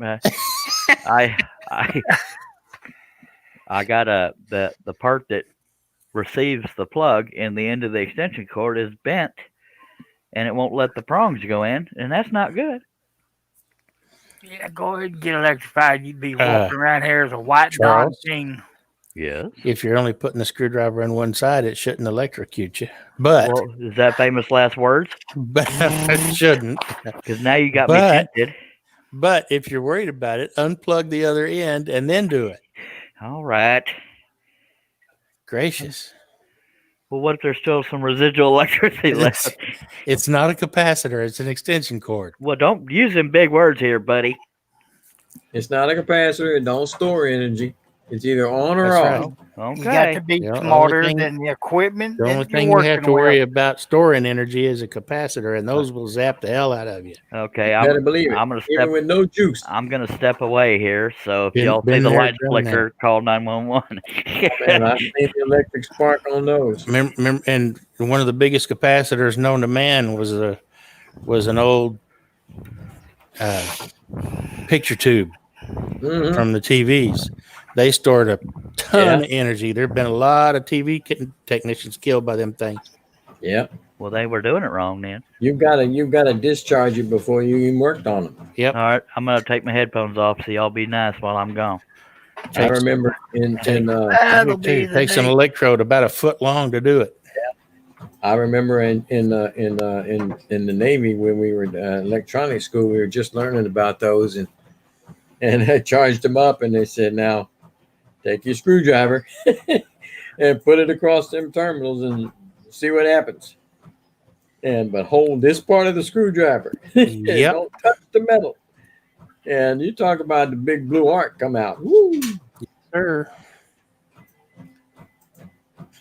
I got the part that receives the plug in the end of the extension cord is bent, and it won't let the prongs go in, and that's not good. Yeah, go ahead and get electrified. You'd be walking around here as a white Don Charles? King. Yes. If you're only putting the screwdriver on one side, it shouldn't electrocute you. But Well, is that famous last words? it shouldn't. Because now you got me But- tempted. But if you're worried about it, unplug the other end and then do it. All right. Gracious. Well, what if there's still some residual electricity left? It's not a capacitor. It's an extension cord. Well, don't use them big words here, buddy. It's not a capacitor. It don't store energy. It's either on or That's off. right. You got Okay. to be The only smarter thing- than the equipment. The that only you're thing you have working to worry with. about storing energy is a capacitor, and those will zap the hell out of you. Okay. Better believe it. I'm gonna Even step. with no juice. I'm gonna step away here. So if Been- y'all see been the there, lights done flicker, call 911. Man, I've seen the electric spark on those. Remember, and one of the biggest capacitors known to man was a was an old picture tube Mhm. from the TVs. They stored a ton Yeah. of energy. There have been a lot of TV technicians killed by them things. Yep. Well, they were doing it wrong then. You've got to discharge it before you even worked on them. Yep. All right, I'm gonna take my headphones off so y'all be nice while I'm gone. I remember in That'll be the takes an day. electrode about a foot long to do it. I remember in the Navy when we were in electronics school, we were just learning about those, and I charged them up, and they said, "Now take your screwdriver and put it across them terminals and see what happens. But hold this part of the screwdriver. Yep. Don't touch the metal." And you talk about the big blue arc come out. Woo! Sure.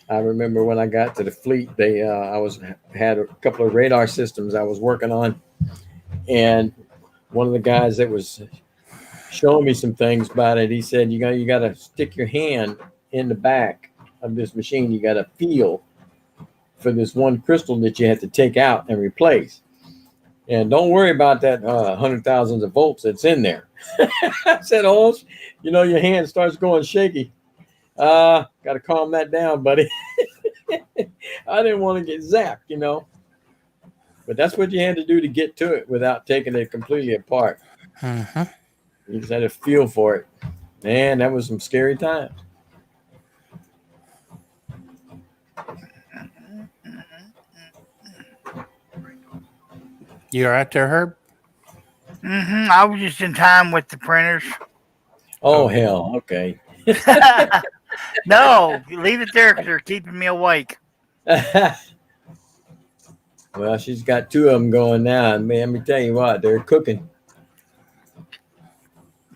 I remember when I got to the fleet, had a couple of radar systems I was working on, and one of the guys that was showing me some things about it, he said, you got to stick your hand in the back of this machine. You got to feel for this one crystal that you have to take out and replace. And don't worry about that 100,000 of volts that's in there. I said, "Oh, your hand starts going shaky. Got to calm that down, buddy." I didn't want to get zapped. But that's what you had to do to get to it without taking it completely apart. Uh-huh. You just had to feel for it. Man, that was some scary times. You all right there, Herb? I was just in time with the printers. Oh, hell. Okay. No, leave it there because they're keeping me awake. Well, she's got two of them going now. And man, let me tell you what, they're cooking.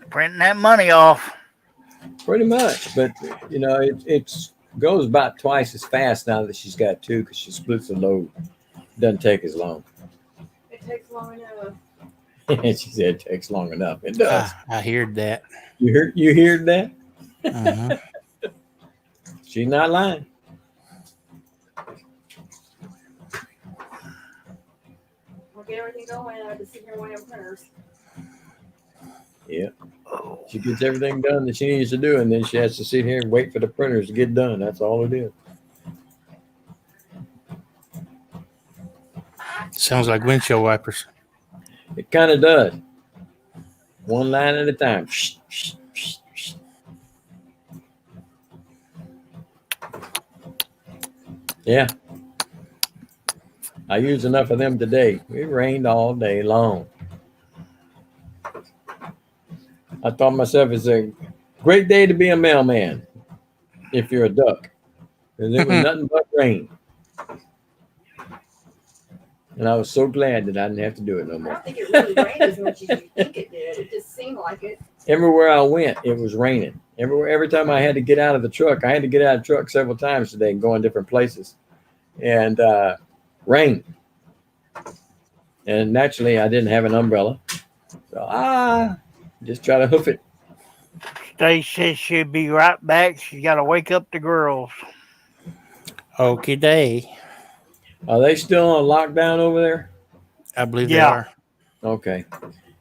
Printing that money off. Pretty much. But, it goes about twice as fast now that she's got two because she splits the load. Doesn't take as long. It takes long enough. She said it takes long enough. It does. I heard that. You heard that? Uh-huh. She's not lying. We'll get everything going. I have to sit here and wait on printers. Yeah. She gets everything done that she needs to do, and then she has to sit here and wait for the printers to get done. That's all it is. Sounds like windshield wipers. It kind of does. One line at a time. Yeah. I used enough of them today. It rained all day long. I thought myself it's a great day to be a mailman if you're a duck. Because it was nothing but rain. And I was so glad that I didn't have to do it no I more. don't think it really rained as much as you think it did. It just seemed like it. Everywhere I went, it was raining. Every time I had to get out of the truck, I had to get out of the truck several times today and go in different places. And rain. And naturally, I didn't have an umbrella. So, just try to hoof it. Stacy says she'll be right back. She's got to wake up the girls. Okay, day. Are they still on lockdown over there? I believe they Yeah. are. Okay.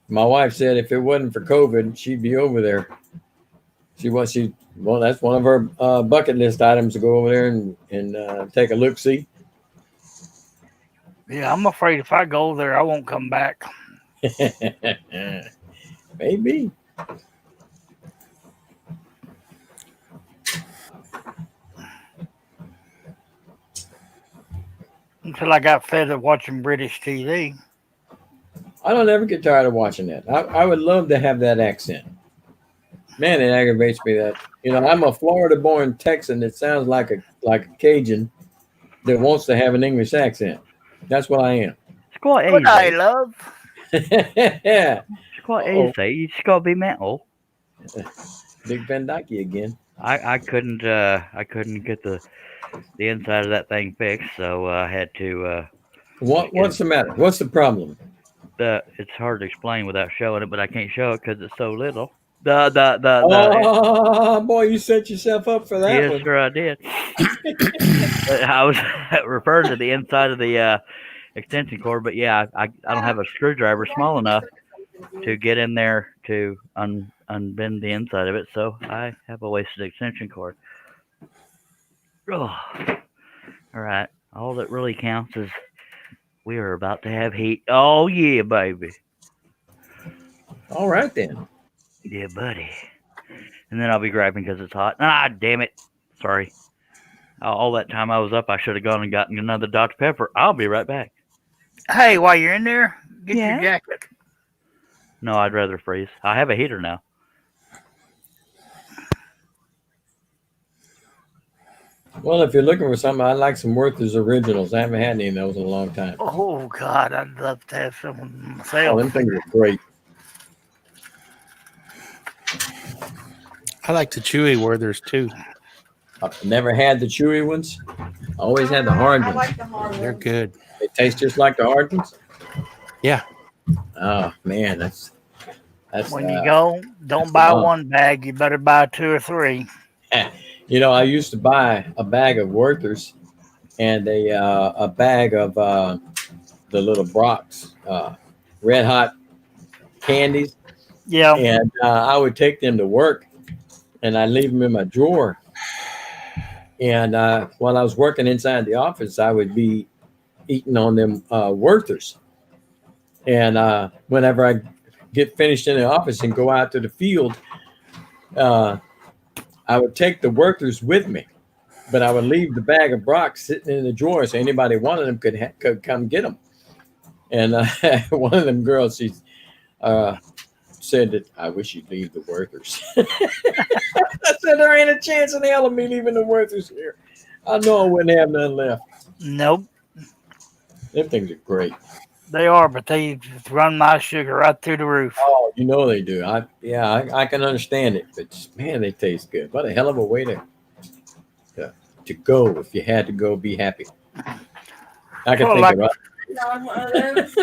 My wife said if it wasn't for COVID, she'd be over there. Well, that's one of her bucket list items to go over there and take a look see. Yeah, I'm afraid if I go there, I won't come back. Maybe. Until I got fed of watching British TV. I don't ever get tired of watching that. I would love to have that accent. Man, it aggravates me that I'm a Florida-born Texan that sounds like a Cajun that wants to have an English accent. That's what I am. It's quite Good night, easy. love. Yeah. It's quite Uh-oh. easy. You just gotta be mental. Big Van Dyke again. I couldn't get the inside of that thing fixed, so I had to. What's the matter? What's the problem? It's hard to explain without showing it, but I can't show it because it's so little. Oh boy, you set yourself up for that Yes, one. sir, I did. I was referring to the inside of the extension cord, but yeah, I don't have a screwdriver small enough to get in there to unbend the inside of it, so I have a wasted extension cord. Oh, all right. All that really counts is we are about to have heat. Oh yeah, baby. All right then. Yeah, buddy. And then I'll be griping because it's hot. Ah, damn it. Sorry. All that time I was up, I should have gone and gotten another Dr. Pepper. I'll be right back. Hey, while you're in there, get Yeah? your jacket. No, I'd rather freeze. I have a heater now. Well, if you're looking for something, I like some Werther's Originals. I haven't had any of those in a long time. Oh God, I'd love to have some Oh, myself. them things are great. I like the chewy Werthers too. I've never had the chewy ones. Always had the hard I ones. like the hard They're ones. good. They taste just like the hard ones. Yeah. Oh man, that's When you go, don't buy one bag. You better buy 2 or 3. You know, I used to buy a bag of Werther's and a bag of the little Brock's red hot candies, Yeah. and I would take them to work, and I leave them in my drawer. And while I was working inside the office, I would be eating on them Werther's. And whenever I get finished in the office and go out to the field, I would take the Werther's with me, but I would leave the bag of Brock sitting in the drawer so anybody wanted them could come get them. And one of them girls, she said that I wish you'd leave the Werther's. I said there ain't a chance in hell of me leaving the Werther's here. I know I wouldn't have none left. Nope. Them things are great. They are, but they run my sugar right through the roof. Oh, you know they do. I can understand it, but man, they taste good. What a hell of a way to go if you had to go be happy. I can Well, think like- of it. Not one of those.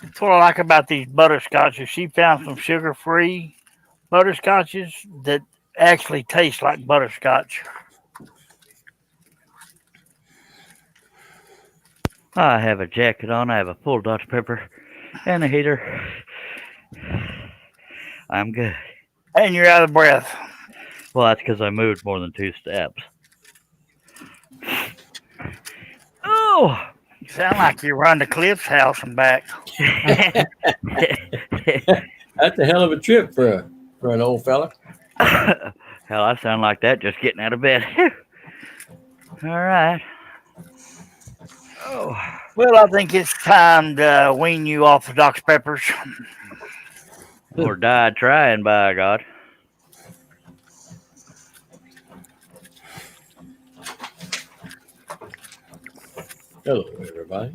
That's what I like about these butterscotches. She found some sugar-free butterscotches that actually taste like butterscotch. I have a jacket on. I have a full Dr. Pepper and a heater. I'm good. And you're out of breath. Well, that's because I moved more than 2 steps. Oh! You sound like you run to Cliff's house and back. That's a hell of a trip for an old fella. Hell, I sound like that just getting out of bed. All right. Oh. Well, I think it's time to wean you off the Dr. Peppers. Or die trying, by God. Hello, everybody.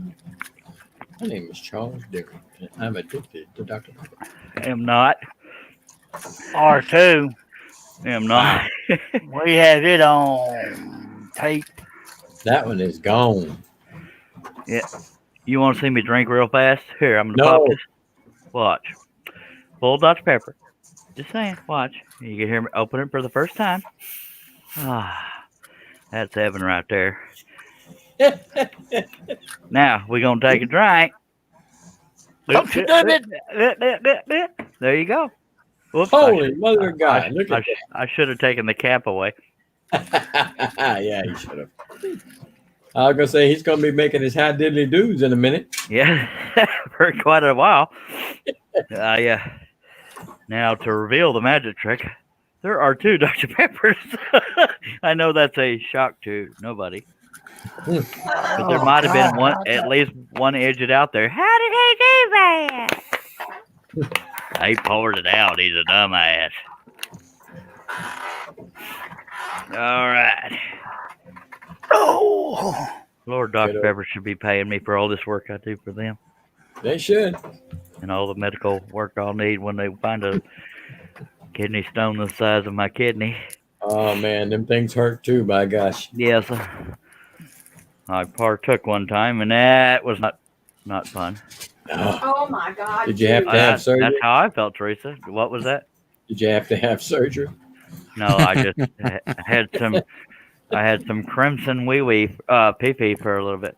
My name is Charles Dickery, and I'm addicted to Dr. Pepper. Am not. R2. Am not. We had it on tape. That one is gone. You want to see me drink real fast? Here, I'm going to No. pop this. Watch. Full Dr. Pepper. Just saying. Watch. You can hear me open it for the first time. Ah, that's heaven right there. Now, we're going to take a drink. Don't you do it. There you go. Whoops, Holy mother of God. Look at I should have taken the cap away. that. Yeah, you should have. I was going to say he's going to be making his high diddly doos in a minute. Yeah, for quite a while. Yeah. Now, to reveal the magic trick, there are 2 Dr. Peppers. I know that's a shock to nobody. But there might have been one, at least one idiot out there. How did he do that? He poured it out. He's a dumbass. All right. Oh, Lord, Dr. Pepper should be paying me for all this work I do for them They should. and all the medical work I'll need when they find a kidney stone the size of my kidney. Oh, man, them things hurt too, by gosh. Yes, I partook one time, and that was not fun. Oh, Oh my God. Did you have to dude. have surgery? That's how I felt, Teresa. What was that? Did you have to have surgery? No, I just had some. I had some crimson wee wee pee pee for a little bit.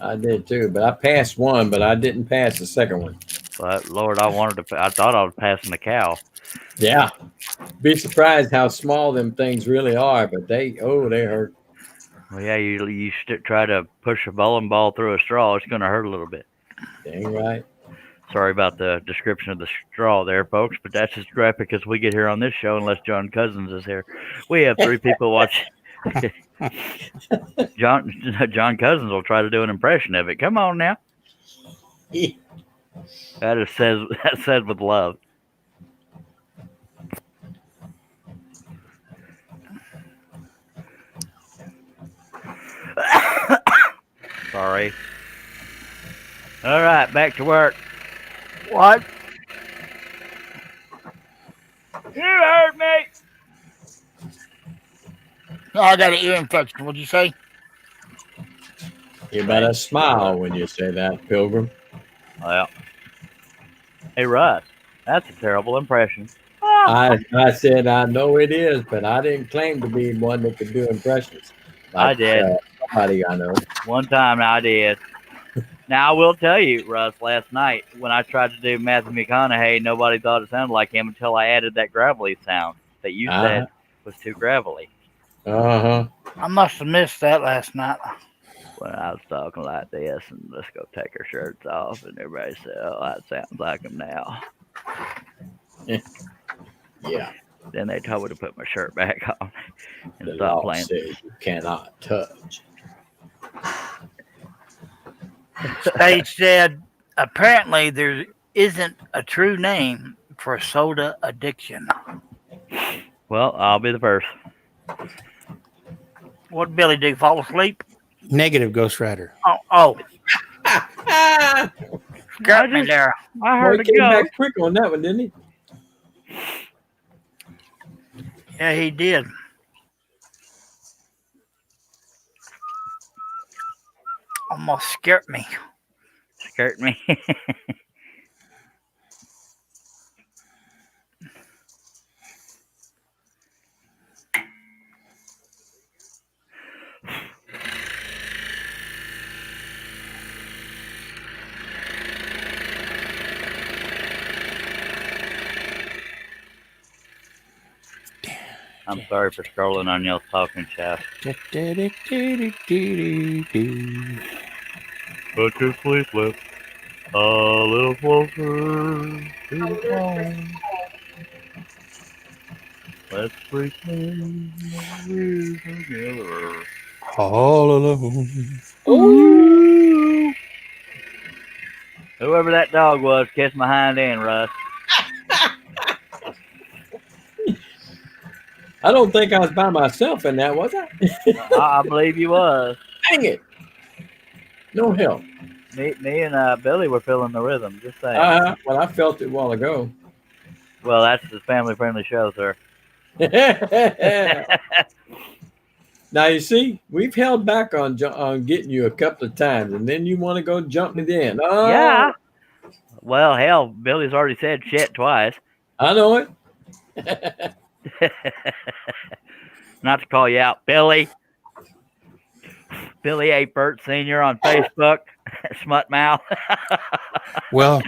I did too, but I passed one, but I didn't pass the second one. But Lord, I thought I was passing a cow. Yeah. Be surprised how small them things really are, but they hurt. Well, yeah, you try to push a bowling ball through a straw, it's going to hurt a little bit. Dang right. Sorry about the description of the straw there, folks, but that's as graphic as we get here on this show, unless John Cousins is here. We have 3 people watching. John Cousins will try to do an impression of it. Come on now. That said with love. Sorry. All right, back to work. What? You heard me. No, I got an ear infection. What'd you say? You better smile when you say that, Pilgrim. Well, hey Russ, that's a terrible impression. I said I know it is, but I didn't claim to be one that could do impressions. I did. Somebody I know. One time I did. Now I will tell you, Russ, last night when I tried to do Matthew McConaughey, nobody thought it sounded like him until I added that gravelly sound that you said was too gravelly. Uh-huh. I must have missed that last night. When I was talking like this, and let's go take our shirts off, and everybody said, "Oh, that sounds like him now." Yeah. Then they told me to put my shirt back on and The stop law playing. says you cannot touch. They said apparently there isn't a true name for soda addiction. Well, I'll be the first. What'd Billy do? Fall asleep? Negative, Ghost Rider. Oh. Got me there. I Boy, heard he it came go. back quick on that one, didn't he? Yeah, he did. Almost scared me. Scared me. I'm sorry for scrolling on y'all's talking shaft. But your sleep lips a little closer to the phone. Let's pretend we're together. All alone. Ooh. Whoever that dog was, kiss my hind end, Russ. I don't think I was by myself in that, was I? I believe you was. Dang it. No help. Me and Billy were feeling the rhythm, just saying. Well, I felt it a while ago. Well, that's the family-friendly show, sir. Now, you see, we've held back on getting you a couple of times, and then you want to go jump me then. Oh, Yeah. Well, hell, Billy's already said shit twice. I know it. Not to call you out, Billy. Billy A. Burt Sr. on Facebook. Smut mouth. Well,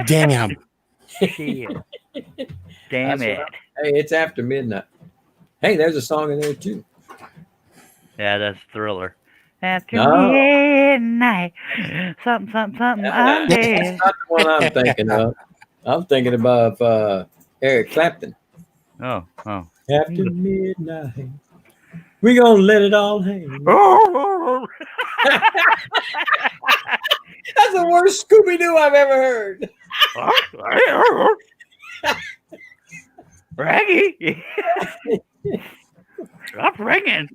damn. Shit. Damn That's it. right. Hey, it's after midnight. Hey, there's a song in there, too. Yeah, that's Thriller. After No. midnight. Something, I'm That's dead. not the one I'm thinking of. I'm thinking about Eric Clapton. Oh. After midnight, we gonna let it all hang. That's the worst Scooby-Doo I've ever heard. Raggy. Stop ringing.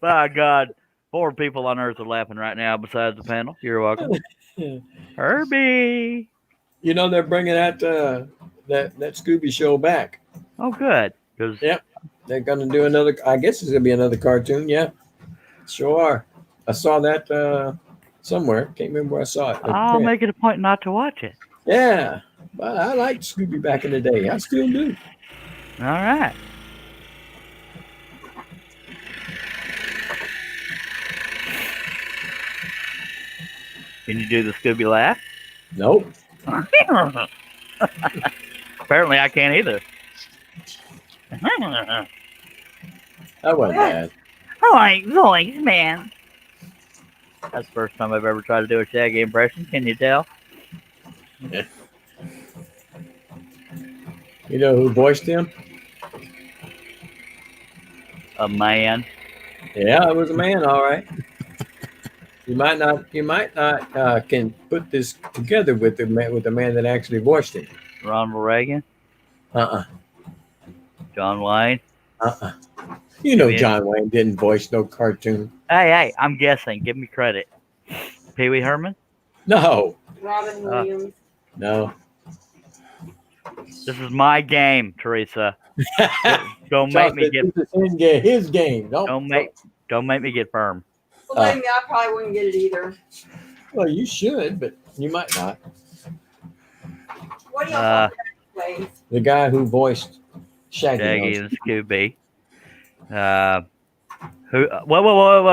By God, 4 people on Earth are laughing right now besides the panel. You're welcome. Herbie. You know they're bringing that Scooby show back. Oh, good. Yep, they're gonna do another. I guess it's gonna be another cartoon. Yeah, sure are. I saw that somewhere. Can't remember where I saw it. I'll make it a point not to watch it. Yeah, but I liked Scooby back in the day. I still do. All right. Can you do the Scooby laugh? Nope. Apparently, I can't either. That wasn't bad. Zoinks, man. That's the first time I've ever tried to do a Shaggy impression. Can you tell? You know who voiced him? A man. Yeah, it was a man, all right. You might not can put this together with the man that actually voiced him. Ronald Reagan. Uh-uh. John Wayne. Uh-uh. You know Give me a- John Wayne didn't voice no cartoon. Hey, I'm guessing. Give me credit. Pee Wee Herman. No. Robin Williams. No. This is my game, Teresa. Don't make me get. This is his game. Don't make me get firm. Believe me, I probably wouldn't get it either. Well, you should, but you might not. What do y'all think? The guy who voiced Shaggy. Shaggy and Scooby. Who?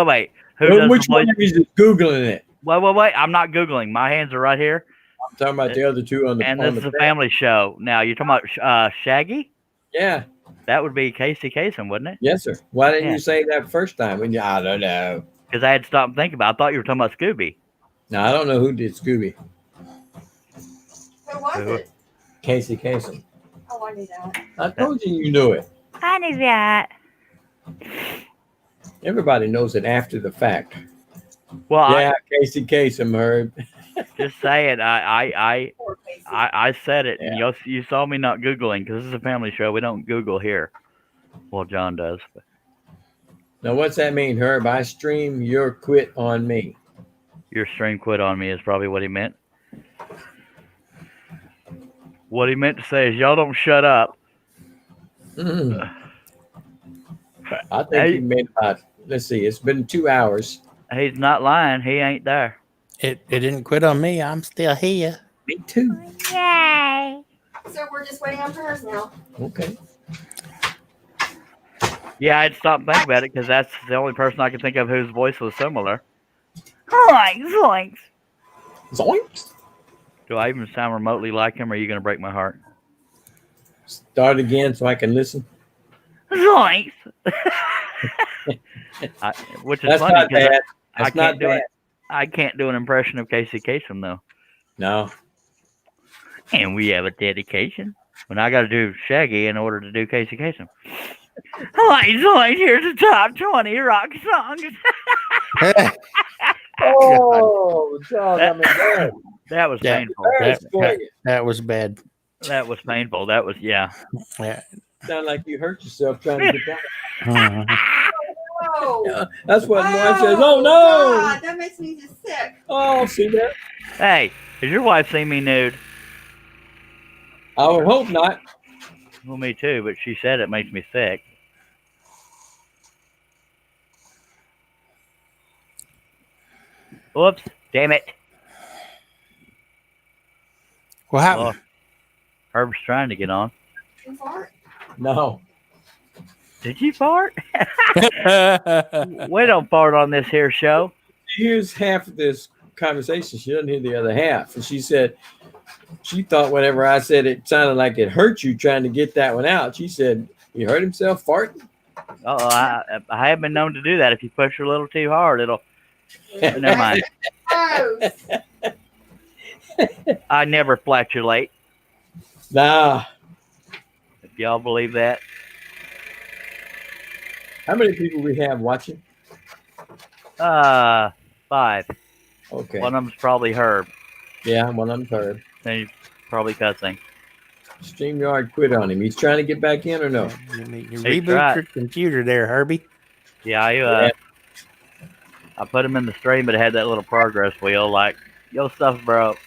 Wait. Who does Which the voice? one of you is googling it? Wait. I'm not googling. My hands are right here. I'm talking about the other two on the. And on this the is a family show. Now you're talking about Shaggy. Yeah. That would be Casey Kasem, wouldn't it? Yes, sir. Why didn't Yeah. you say that first time? When you, I don't know. Because I had to stop and think about it. I thought you were talking about Scooby. Now I don't know who did Scooby. Who was it? Casey Kasem. Oh, I knew that. I told you knew it. I knew that. Everybody knows it after the fact. Well, Yeah, Casey Kasem, Herb. just saying. I Poor Casey. said it, Yeah. and you saw me not googling because this is a family show. We don't Google here. Well, John does. But Now, what's that mean, Herb? I stream, you're quit on me. your stream quit on me is probably what he meant. What he meant to say is y'all don't shut up. Mm. I think Hey. he meant about. Let's see. It's been 2 hours. He's not lying. He ain't there. It didn't quit on me. I'm still here. Me too. Yay! So we're just waiting on hers now. Okay. Yeah, I'd stop and think about it because that's the only person I can think of whose voice was similar. Zoinks! Zoinks. Do I even sound remotely like him, or are you going to break my heart? Start again so I can listen. Zoinks! Which is That's funny not because bad. I That's can't not do bad. it. I can't do an impression of Casey Kasem though. No. And we have a dedication. When I got to do Shaggy in order to do Casey Kasem. Zoinks! Here's the top 20 rock songs. Oh, John, I mean, that, That was Yeah. painful. that is glorious. That was bad. That was painful. That was Yeah. Sound like you hurt yourself trying to get that. Mhm. Oh, Yeah, that's what Moy says. Oh no! God, that makes me just sick. Oh, see that? Hey, has your wife seen me nude? I would hope not. Well, me too, but she said it makes me sick. Whoops. Damn it. What happened? Well, Herb's trying to get on. You fart? No. Did you fart? We don't fart on this here show. She hears half of this conversation. She doesn't hear the other half. And she said she thought whenever I said it sounded like it hurt you trying to get that one out. She said he hurt himself farting. Oh, I have been known to do that. If you push her a little too hard, it'll. Never mind. Gross. I never flatulate. Nah. If y'all believe that. How many people we have watching? 5. Okay. One of them's probably Herb. Yeah, one of them's Herb. And he's probably cussing. StreamYard quit on him. He's trying to get back in or no? You need to Hey, reboot try it. your computer there, Herbie. Yeah, I put him in the stream, but it had that little progress wheel like, your stuff broke.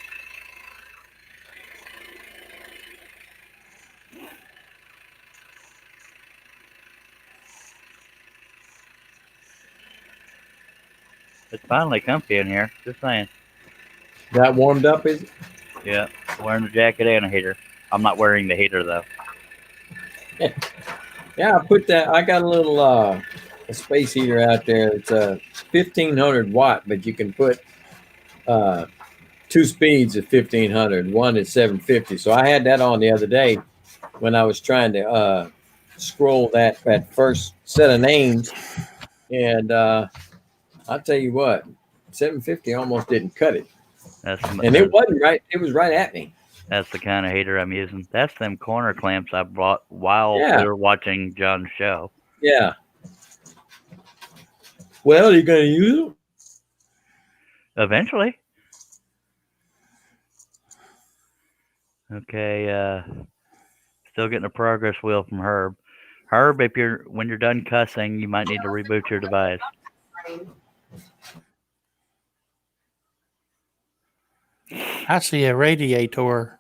It's finally comfy in here. Just saying. Got warmed up, is it? Yeah, wearing the jacket and a heater. I'm not wearing the heater though. Yeah, I put that. I got a little a space heater out there. It's a 1500 watt, but you can put two speeds at 1500, one at 750. So I had that on the other day when I was trying to scroll that first set of names, and I'll tell you what, 750 almost didn't cut it, That's and it wasn't right. It was right at me. that's the kind of heater I'm using. That's them corner clamps I bought while Yeah. we were watching John's show. Yeah. Well, you're going to use them? Eventually. Okay, still getting a progress wheel from Herb. Herb, when you're done cussing, you might need to reboot your device. I see a radiator.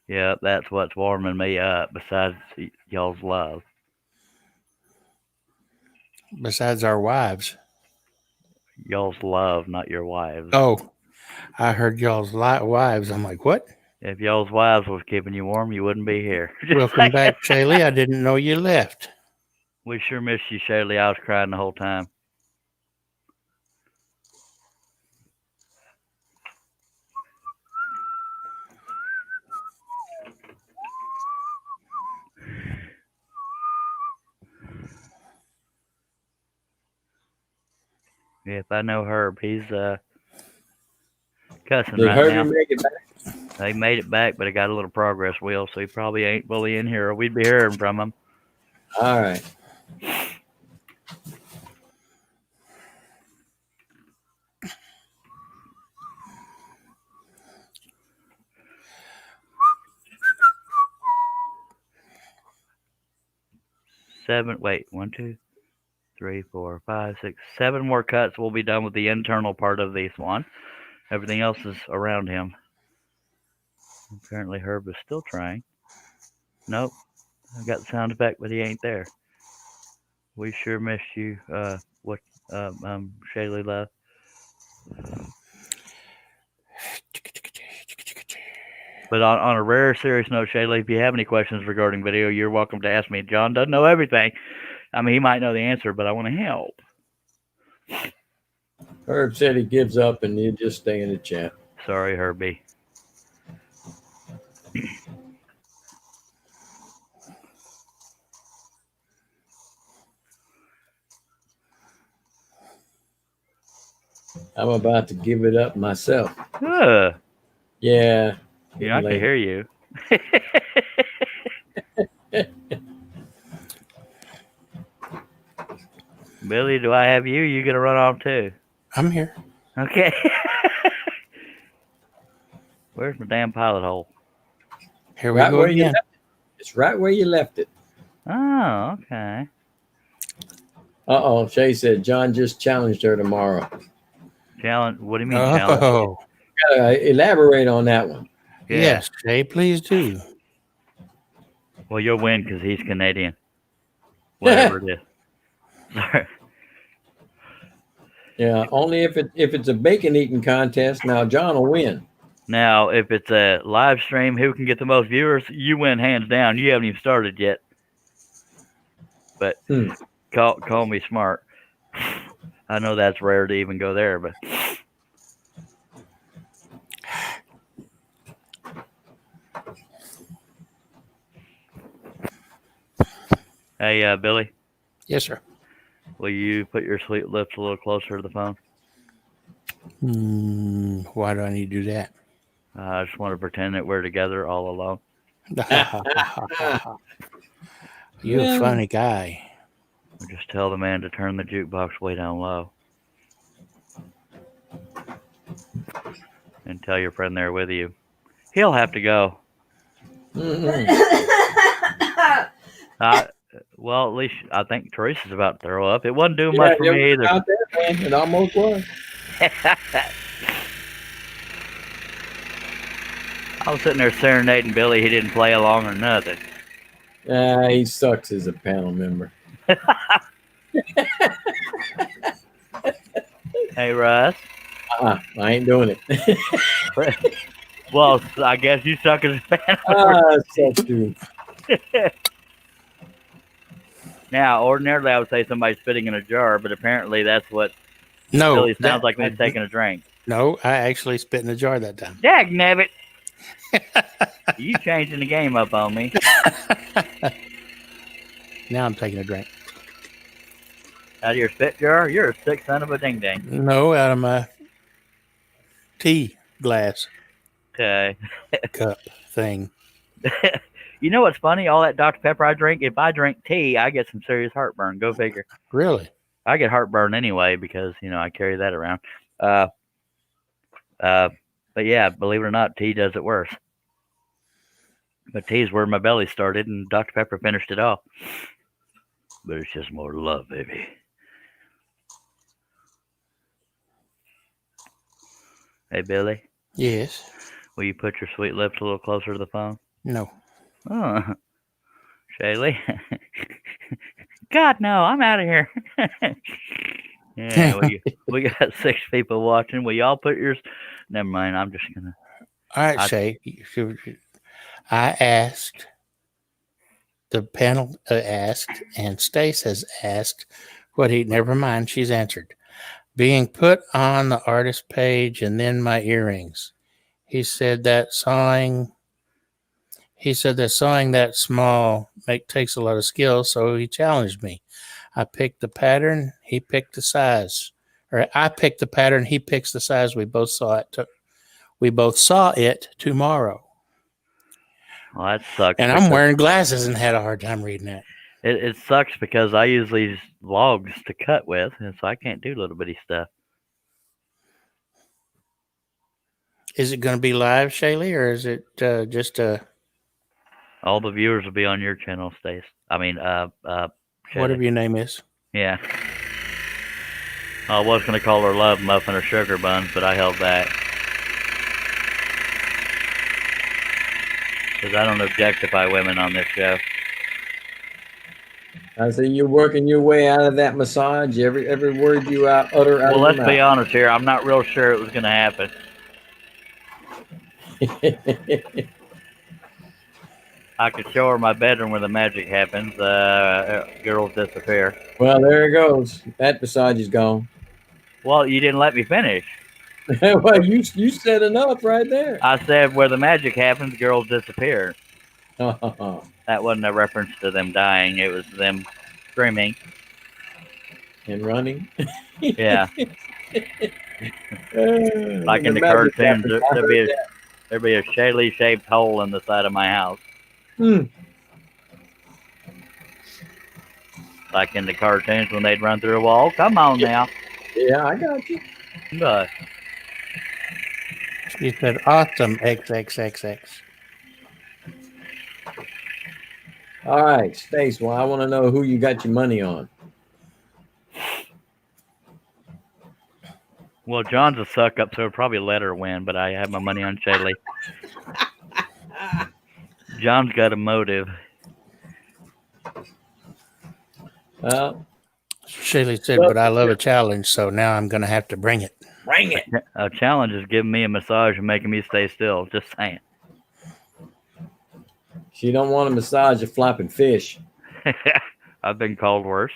Yeah, that's what's warming me up. Besides y'all's love. Besides our wives. Y'all's love, not your wives. Oh, I heard y'all's wives. I'm like, what? If y'all's wives was keeping you warm, you wouldn't be here. Welcome back, Shaylee. I didn't know you left. We sure miss you, Shaylee. I was crying the whole time. If I know Herb, he's cussing Did right Herbie now. make it back? They made it back, but it got a little progress wheel, so he probably ain't fully in here, or we'd be hearing from him. All right. One, two, three, four, five, six, 7 more cuts. We'll be done with the internal part of the Swan. Everything else is around him. Apparently Herb is still trying. Nope. I got the sound effect, but he ain't there. We sure miss you, Shaylee love. But on a rare, serious note, Shaylee, if you have any questions regarding video, you're welcome to ask me. John doesn't know everything. I mean, he might know the answer, but I want to help. Herb said he gives up and you just stay in the chat. Sorry, Herbie. I'm about to give it up myself. Yeah, Yeah. I can hear you. Billy, do I have you? You gonna run off too? I'm here. Okay. Where's my damn pilot hole? Here we Right go where you again. left it. It's right where you left it. Oh, okay. Shay said John just challenged her tomorrow. Challenge? What do you mean challenge? Oh, Elaborate on that one. Yeah. yes, Shay, please do. Well, you'll win because he's Canadian. Whatever it is. Sorry. Yeah, only if it's a bacon eating contest. Now John will win. Now, if it's a live stream, who can get the most viewers? You win hands down. You haven't even started yet. But call me smart. I know that's rare to even go there, but hey, Billy, Yes, sir. will you put your sweet lips a little closer to the phone? Why do I need to do that? I just want to pretend that we're together all alone. You're a funny guy. Or just tell the man to turn the jukebox way down low. And tell your friend there with you. He'll have to go. Well, at least I think Teresa's about to throw up. It wasn't doing much for me either. Out there, man. It almost was. I was sitting there serenading Billy. He didn't play along or nothing. He sucks as a panel member. Hey, Russ. I ain't doing it. Well, I guess you suck as a panel Suck too. Now, ordinarily, I would say somebody's spitting in a jar, but apparently that's what No, Billy sounds like when he's taking a drink. No, I actually spit in the jar that time. Dag nabbit. You changing the game up on me. Now I'm taking a drink. Out of your spit jar? You're a sick son of a ding dang. No, out of my tea glass Okay. cup thing. You know what's funny? All that Dr. Pepper I drink, if I drink tea, I get some serious heartburn. Go figure. Really? I get heartburn anyway because, I carry that around. But yeah, believe it or not, tea does it worse. But tea is where my belly started, and Dr. Pepper finished it off. But it's just more love, baby. Hey, Billy, Yes. will you put your sweet lips a little closer to the phone? No. Oh, Shaylee. God, no, I'm out of here. Yeah, we got 6 people watching. Will y'all put yours? Never mind. I'm just gonna. All right, Shay. I asked. The panel asked, and Stace has asked what he. Never mind. She's answered. Being put on the artist page, and then my earrings. He said that sawing that small takes a lot of skill, so he challenged me. I picked the pattern, he picked the size. Or I picked the pattern, he picks the size. We both saw it tomorrow. Well, that sucks. And I'm wearing glasses and had a hard time reading that. It sucks because I use these logs to cut with, and so I can't do little bitty stuff. Is it going to be live, Shaylee, or is it just All the viewers will be on your channel, Stace. I mean, Shaylee. whatever your name is? Yeah. I was going to call her Love Muffin or Sugar Buns, but I held back. Because I don't objectify women on this show. I see you're working your way out of that massage. Every word you utter out Well, of let's your be mouth. honest here. I'm not real sure it was going to happen. I could show her my bedroom where the magic happens. Girls disappear. Well, there it goes. That massage is gone. Well, you didn't let me finish. Well, you said enough right there. I said where the magic happens, girls disappear. And That wasn't a reference to them dying. It was them screaming. running. Yeah. Like in the magic cartoons, happens. I heard that. there'd be a Shaylee-shaped hole in the side of my house. Like in the cartoons when they'd run through a wall. Come on now. Yeah, I got you. But She said, awesome, XXXX. All right, Stace. Well, I want to know who you got your money on. well, John's a suck up, so I'll probably let her win. But I have my money on Shaylee. John's got a motive. Well, Shaylee said, but I love a challenge, so now I'm going to have to bring it. bring it. A challenge is giving me a massage and making me stay still. Just saying. She don't want to massage a flopping fish. I've been called worse.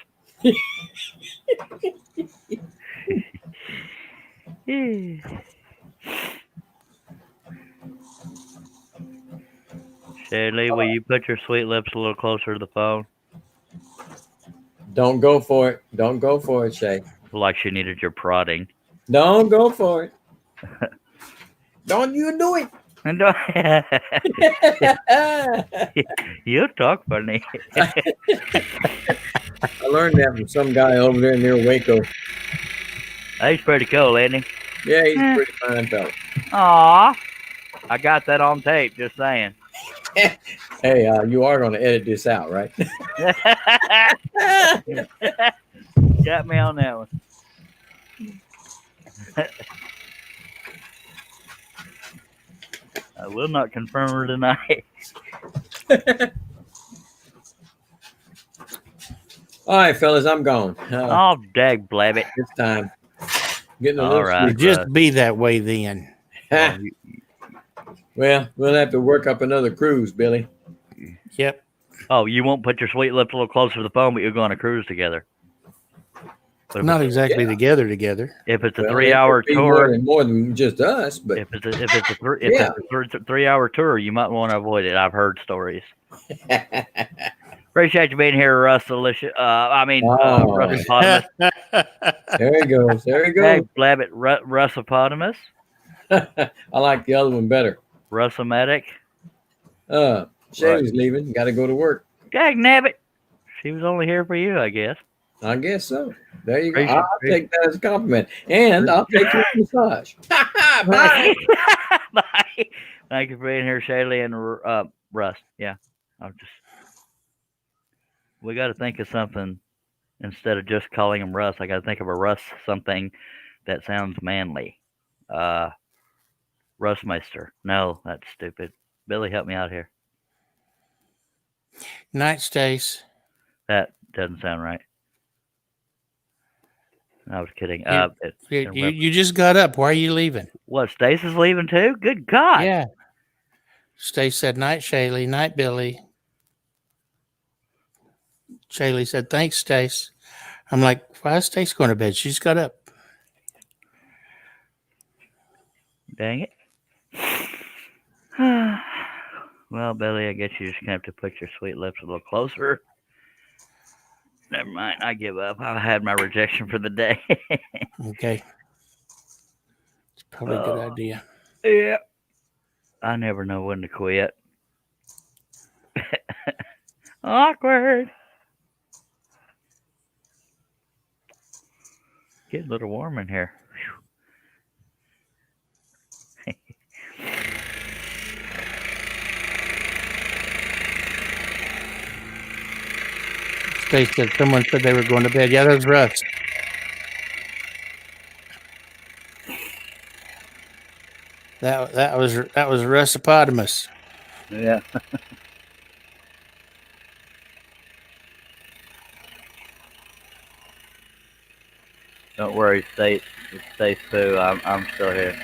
Shaylee, will you put your sweet lips a little closer to the phone? Don't go for it. Don't go for it, Shay. Like she needed your prodding. Don't go for it. Don't you do it. And you talk funny. I learned that from some guy over there near Waco. He's pretty cool, isn't he? Yeah, he's a pretty fine fella. Aw. I got that on tape, just saying. Hey, you are going to edit this out, right? Got me on that one. I will not confirm or deny. All right, fellas, I'm gone. Oh, dag blabbit. It's time. Getting a All little right. sleepy. Just be that way then. Well, we'll have to work up another cruise, Billy. Yep. Oh, you won't put your sweet lips a little closer to the phone, but you'll go on a cruise together. But if Not it's, exactly together. if it's a Well, it 3-hour could be tour, more than just us, but if it's a yeah. 3-hour tour, you might want to avoid it. I've heard stories. Appreciate you being here, Russ. Delicious. Oh, Russopotamus. there he goes. There he Hey, goes. Blabbit, Russopotamus. I like the other one better. Russomatic. Shaylee's leaving. Got to go to work. Dag nabbit. She was only here for you, I guess. I guess so. There you go. Appreciate- I'll take that as a compliment. And I'll take your massage. Bye. Bye. Thank you for being here, Shaylee and Russ. Yeah, we got to think of something instead of just calling him Russ. I got to think of a Russ something that sounds manly. Russmeister. No, that's stupid. Billy, help me out here. Night, Stace. That doesn't sound right. I was kidding. You just got up. Why are you leaving? What? Stace is leaving too? Good God! Yeah. Stace said, "Night, Shaylee. Night, Billy." Shaylee said, "Thanks, Stace." I'm like, "Why is Stace going to bed? She just got up." Dang it. Well, Billy, I guess you're just gonna have to put your sweet lips a little closer. Never mind. I give up. I had my rejection for the day. Okay. It's probably a good idea. Yeah. I never know when to quit. Awkward. Getting a little warm in here. Stace said someone said they were going to bed. Yeah, that was Russ. That was Russopotamus. Yeah. Don't worry, Stace. It's Stace too. I'm still here.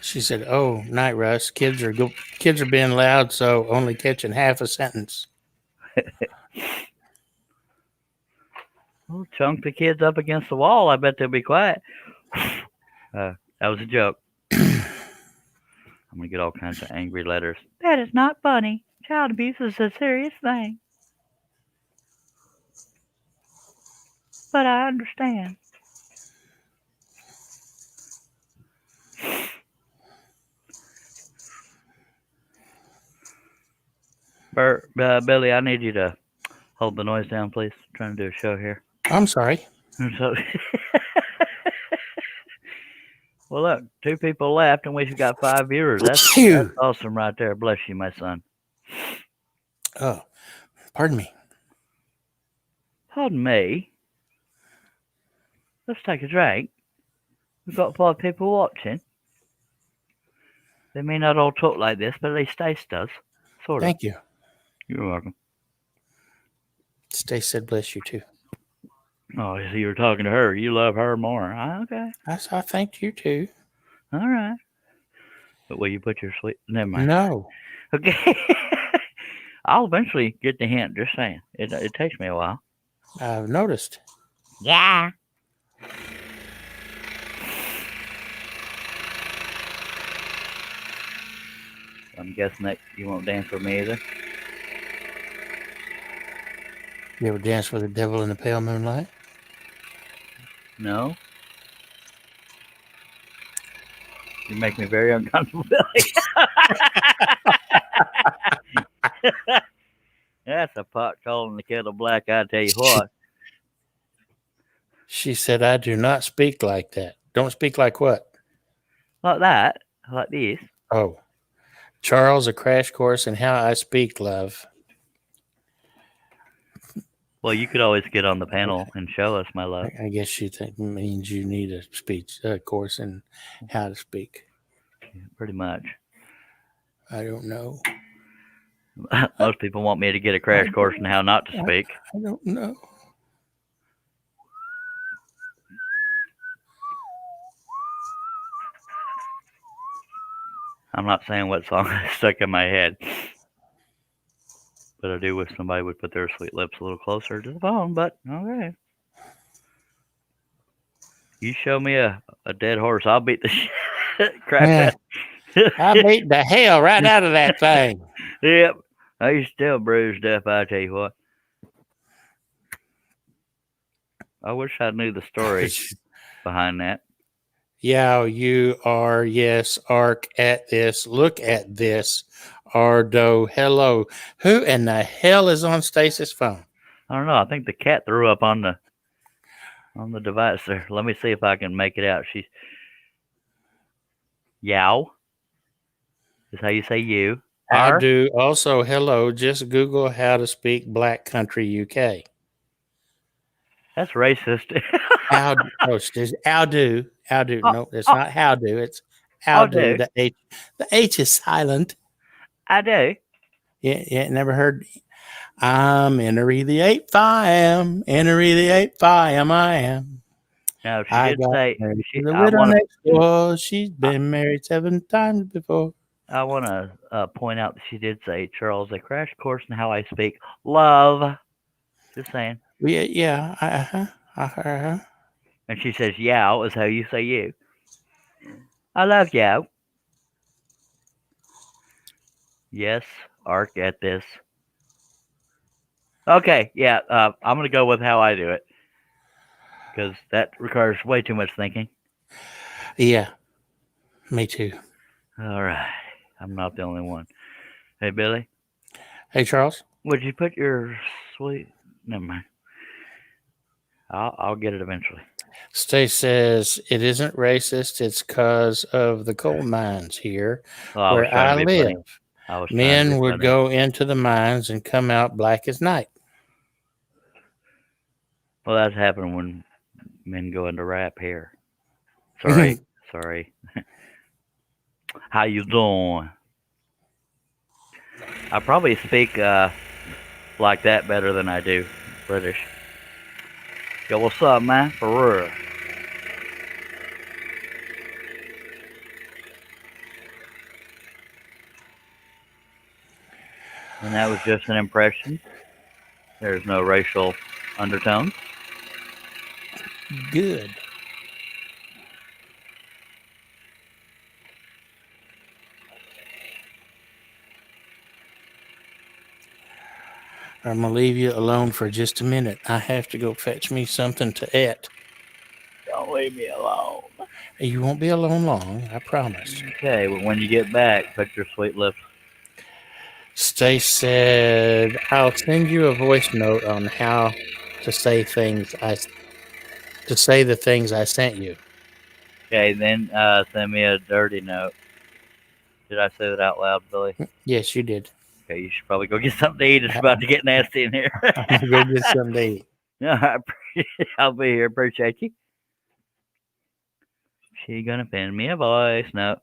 She said, "Oh, night, Russ. Kids are being loud, so only catching half a sentence." Well, chunk the kids up against the wall. I bet they'll be quiet. That was a joke. I'm gonna get all kinds of angry letters. That is not funny. Child abuse is a serious thing. But I understand. Billy, I need you to hold the noise down, please. I'm trying to do a show here. I'm sorry. So, well, look, 2 people left, and we've got 5 viewers. That's awesome right there. Bless you, my son. Oh, pardon me. Pardon me. Let's take a drink. We've got 5 people watching. They may not all talk like this, but at least Stace does. Sort of. Thank you. You're welcome. Stace said, "Bless you too." Oh, so you were talking to her. You love her more. Okay. I thanked you too. All right. But will you put your sweet... Never mind. No. Okay. I'll eventually get the hint. Just saying. It takes me a while. I've noticed. Yeah. I'm guessing that you won't dance with me either. You ever dance with the devil in the pale moonlight? No. You make me very uncomfortable, Billy. That's a pot calling the kettle black, I tell you what. She said, "I do not speak like that." Don't speak like what? Like that. Like this. Oh. Charles, a crash course in how I speak, love. Well, you could always get on the panel Okay. and show us, my love. I guess you think means you need a speech course in how to speak. Pretty much. I don't know. Most people want me to get a I crash course in don't, how not to speak. I don't know. I'm not saying what song stuck in my head, but I do wish somebody would put their sweet lips a little closer to the phone. But okay, you show me a dead horse, I'll beat the crap Yeah, out. I beat the hell right out of that thing. Yep, he's still bruised up. I tell you what, I wish I knew the story behind that. Yeah, you are. Yes, arc at this. Look at this. Ardo, hello. Who in the hell is on Stacy's phone? I don't know. I think the cat threw up on the device there. Let me see if I can make it out. She's yow is how you say you. I R. do. Also, hello. Just Google how to speak Black Country UK. That's racist. How? Oh, there's how do. How do? oh, No, it's oh, not how do. It's how I do. do. The H is silent. I do. Yeah. Never heard. I'm Enery the Ape. I am Enery the Ape. I am. No, she I did got say married she. to the I widow want to. next door. She's been married 7 times before. I want to point out that she did say, Charles, a crash course in how I speak love. Just saying. Yeah. Uh-huh. And she says, yow is how you say you. I love yow. Yes, arc at this. Okay, yeah, I'm going to go with how I do it because that requires way too much thinking. Yeah, me too. All right. I'm not the only one. Hey, Billy, Hey, Charles. would you put your sweet. Never mind. I'll get it eventually. Stace says it isn't racist. It's because of the coal mines here Oh, I was where trying I to be funny. live. I was trying to be Men would funny. go into the mines and come out black as night. Well, that's happened when men go into rap here. Sorry. How you doing? I probably speak like that better than I do British. Yo, what's up, man? For real. And that was just an impression. There's no racial undertones. Good. I'm going to leave you alone for just a minute. I have to go fetch me something to eat. Don't leave me alone. You won't be alone long, I promise. Okay, well, when you get back, put your sweet lips. Stace said, I'll send you a voice note on how to say the things I sent you. Okay, then send me a dirty note. Did I say that out loud, Billy? Yes, you did. Okay, you should probably go get something to eat. It's about to get nasty in here. I'm going to go get something to eat. I'll be here. Appreciate you. She gonna send me a voice note.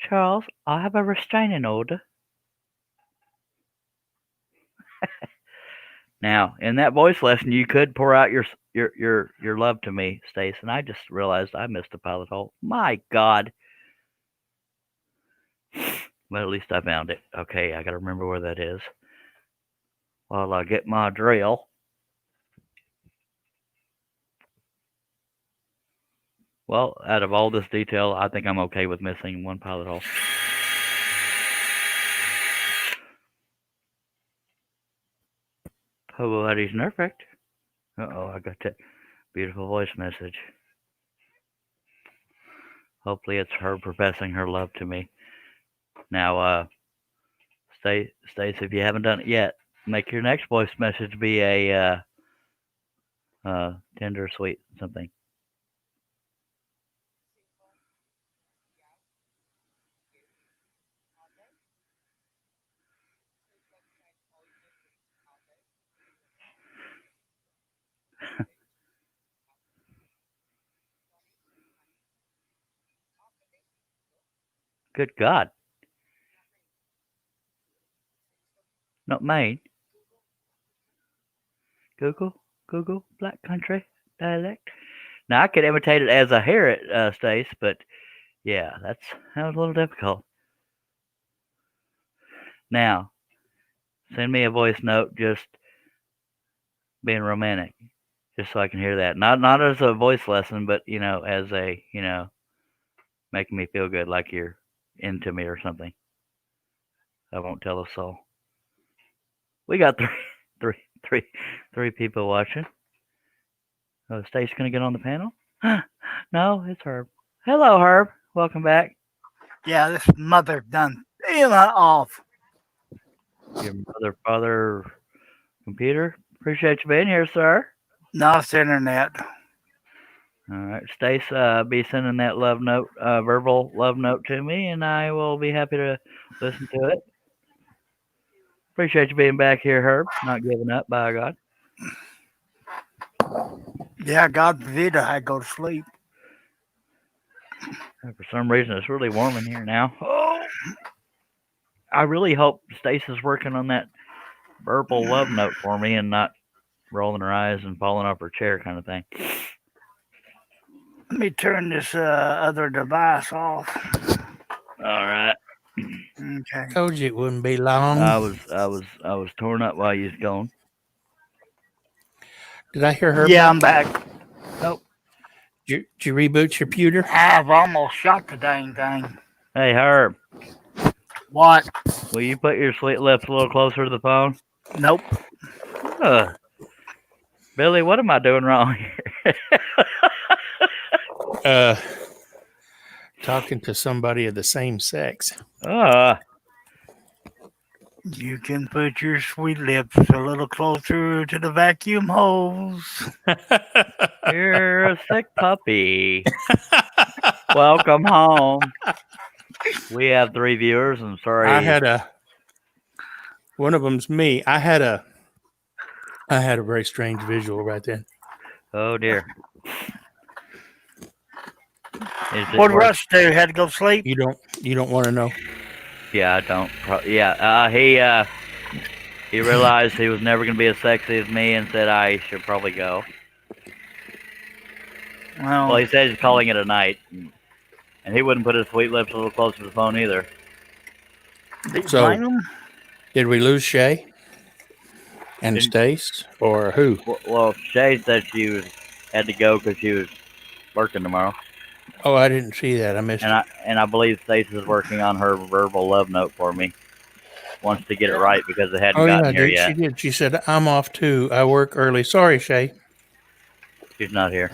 Charles, I have a restraining order. Now, in that voice lesson, you could pour out your love to me, Stace, and I just realized I missed a pilot hole. My God. Well, at least I found it. Okay, I gotta remember where that is. While I get my drill. Well, out of all this detail, I think I'm okay with missing one pilot hole. Hobo Eddie's perfect. Uh-oh, I got that beautiful voice message. Hopefully it's her professing her love to me. Now, Stace, if you haven't done it yet, make your next voice message be a tender, sweet something. Good God. Not Maine. Google, Black Country dialect. Now I could imitate it as I hear it, Stace, but yeah, that was a little difficult. Now, send me a voice note, just being romantic, just so I can hear that. Not as a voice lesson, but as a making me feel good, like you're into me or something. I won't tell a soul. We got three people watching. Oh, Stace gonna get on the panel? No, it's Herb. Hello, Herb. Welcome back. Yeah, this mother done peeling off. Your mother, father, computer. Appreciate you being here, sir. No, it's internet. All right, Stace, be sending that love note, verbal love note to me, and I will be happy to listen to it. Appreciate you being back here, Herb. Not giving up, by God. Yeah, God forbid I go to sleep. For some reason, it's really warm in here now. Oh, I really hope Stace is working on that verbal love note for me and not rolling her eyes and falling off her chair kind of thing. Let me turn this other device off. All right. Okay. Told you it wouldn't be long. I was torn up while you was gone. Did I hear her? Yeah, I'm back. Nope. Did you reboot your computer? I've almost shot the dang thing. Hey, Herb. What? Will you put your sweet lips a little closer to the phone? Nope. Billy, what am I doing wrong here? Talking to somebody of the same sex. You can put your sweet lips a little closer to the vacuum hose. You're a sick puppy. Welcome home. We have 3 viewers. I'm sorry. One of them's me. I had a very strange visual right then. Oh dear. What did Russ do? Had to go sleep? You don't want to know. Yeah, I don't. He realized he was never going to be as sexy as me and said I should probably go. Well, he said he's calling it a night. And he wouldn't put his sweet lips a little closer to the phone either. So, did we lose Shay? And Stace? Or who? Well, Shay said she had to go because she was working tomorrow. Oh, I didn't see that. I missed it. And I believe Stace is working on her verbal love note for me. Wants to get it right because it hadn't gotten here yet. She did. She said, I'm off too. I work early. Sorry, Shay. She's not here.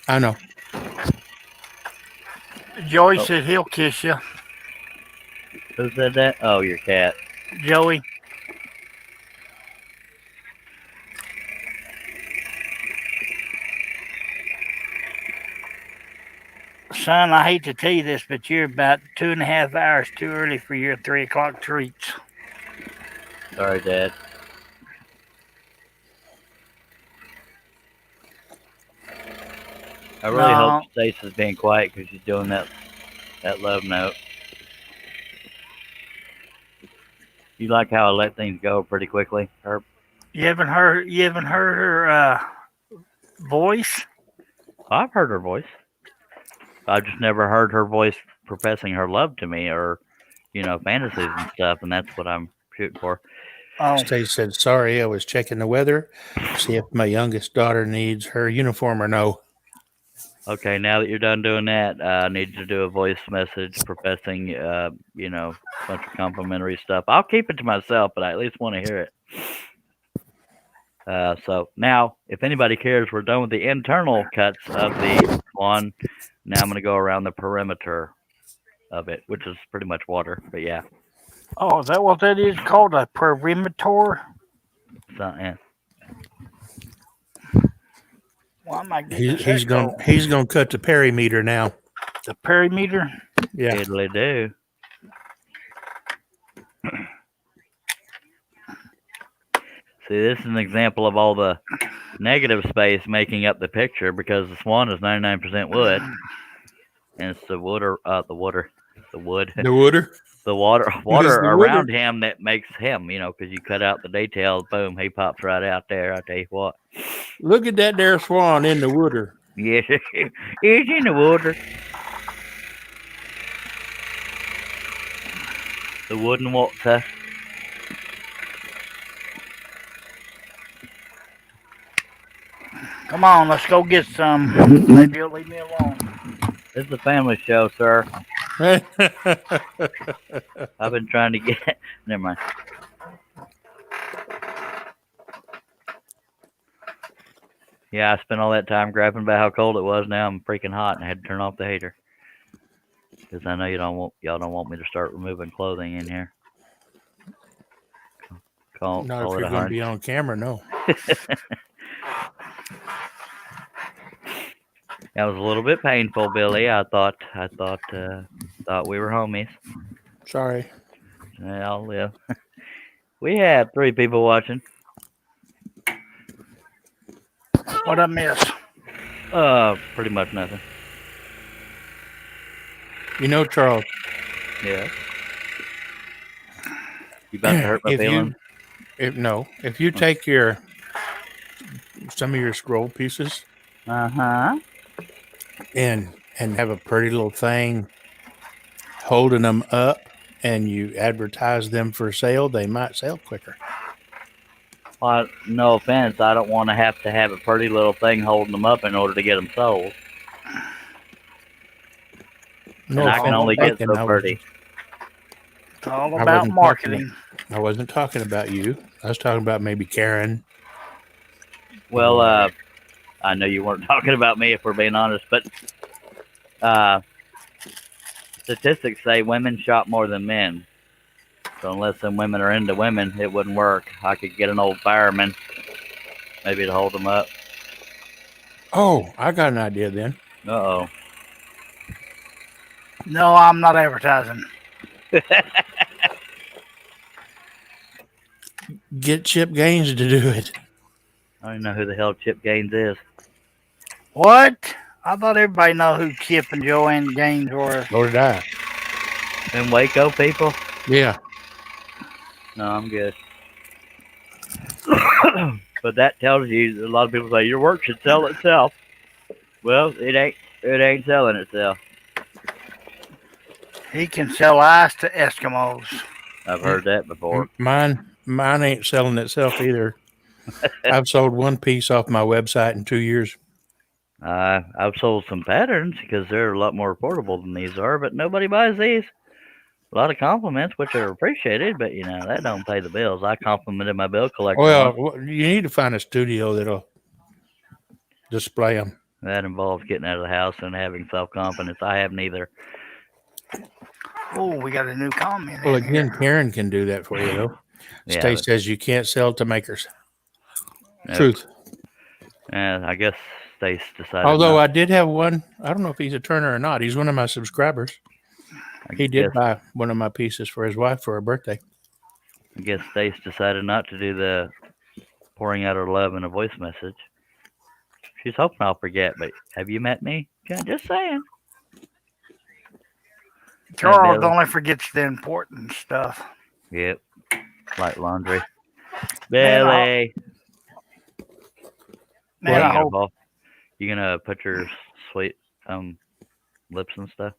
I know. Joey said he'll kiss you. Who said that? Oh, your cat. Joey. Son, I hate to tell you this, but you're about 2.5 hours too early for your 3 o'clock treats. Sorry, Dad. I really hope Stace is being quiet because she's doing that love note. You like how I let things go pretty quickly, Herb? You haven't heard her voice? I've heard her voice. I've just never heard her voice professing her love to me or, fantasies and stuff, and that's what I'm shooting for. Stace said, sorry, I was checking the weather, see if my youngest daughter needs her uniform or no. Okay, now that you're done doing that, I need you to do a voice message professing, a bunch of complimentary stuff. I'll keep it to myself, but I at least want to hear it. So now, if anybody cares, we're done with the internal cuts of the Swan. Now I'm going to go around the perimeter of it, which is pretty much water, but yeah. Oh, is that what that is called? A perimeter? So, yeah. Well, he's gonna cut the perimeter now. The perimeter? Yeah. Diddly do. See, this is an example of all the negative space making up the picture because the Swan is 99% wood, and it's the water. The wood. The wooder. The water It is the around wooder. him that makes him, because you cut out the details, boom, he pops right out there. I tell you what. Look at that there swan in the wooder. Yes, he's in the water. The wooden water. Come on, let's go get some. Maybe you'll leave me alone. This is a family show, sir. I've been trying to get. Never mind. Yeah, I spent all that time grabbing about how cold it was. Now I'm freaking hot, and I had to turn off the heater because I know y'all don't want me to start removing clothing in here. Call Not if it you're a going to hunch. be on camera, no. That was a little bit painful, Billy. I thought we were homies. Sorry. Yeah, I'll live. We had 3 people watching. What I miss? Pretty much nothing. You know, Charles, Yeah. You about to hurt my feelings? if you take some of your scroll pieces Uh-huh. and have a pretty little thing holding them up and you advertise them for sale, they might sell quicker. Well, no offense, I don't want to have a pretty little thing holding them up in order to get them sold. No And I can offense only get taken, so pretty. It's all I about wasn't marketing. I wasn't talking about you. I was talking about maybe Karen. Well, I know you weren't talking about me if we're being honest, but statistics say women shop more than men. So unless some women are into women, it wouldn't work. I could get an old fireman, maybe to hold them up. Oh, I got an idea then. Uh-oh. No, I'm not advertising. Get Chip Gaines to do it. I don't even know who the hell Chip Gaines is. What? I thought everybody know who Chip and Joanne Gaines were. So did I. Them Waco people? Yeah. No, I'm good. But that tells you, a lot of people say, your work should sell itself. Well, it ain't selling itself. He can sell ice to Eskimos. I've heard that before. Mine ain't selling itself either. I've sold one piece off my website in 2 years. I've sold some patterns because they're a lot more affordable than these are, but nobody buys these. A lot of compliments, which are appreciated, but that don't pay the bills. I complimented my bill collector once. Well, you need to find a studio that'll display them. That involves getting out of the house and having self-confidence. I have neither. Oh, we got a new comment. Well, in again, here. Karen can do that for you, though. Yeah, Stace says you can't sell to makers. Nope. Truth. And I guess Stace decided. Although not. I did have one. I don't know if he's a Turner or not. He's one of my subscribers. He did buy one of my pieces for his wife for her birthday. I guess Stace decided not to do the pouring out her love in a voice message. She's hoping I'll forget, but have you met me? Just saying. Charles only forgets the important stuff. Yep. Like laundry. Billy. Man, I hope. You gonna put your sweet lips and stuff?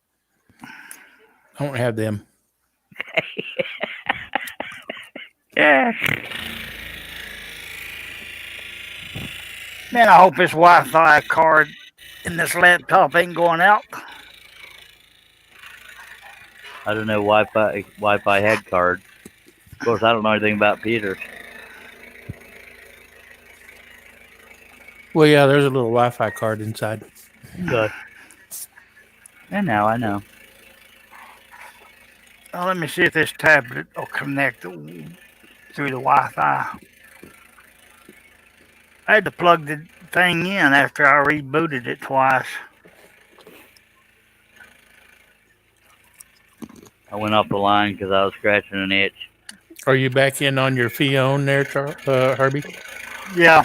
I don't have them. Yeah. Man, I hope this Wi-Fi card in this laptop ain't going out. I don't know Wi-Fi head card. Of course, I don't know anything about Peter. Well, yeah, there's a little Wi-Fi card inside. Good. And now I know. Now, let me see if this tablet will connect through the Wi-Fi. I had to plug the thing in after I rebooted it twice. I went off the line because I was scratching an itch. Are you back in on your Fion there, Herbie? Yeah.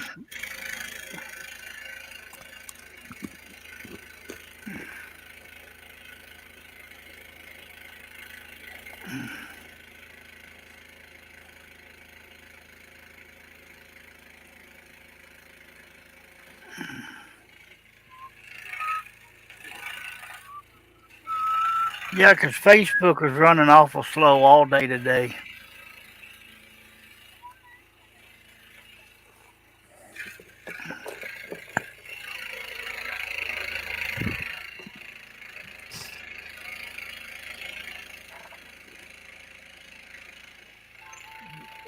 Yeah, 'cause Facebook was running awful slow all day today.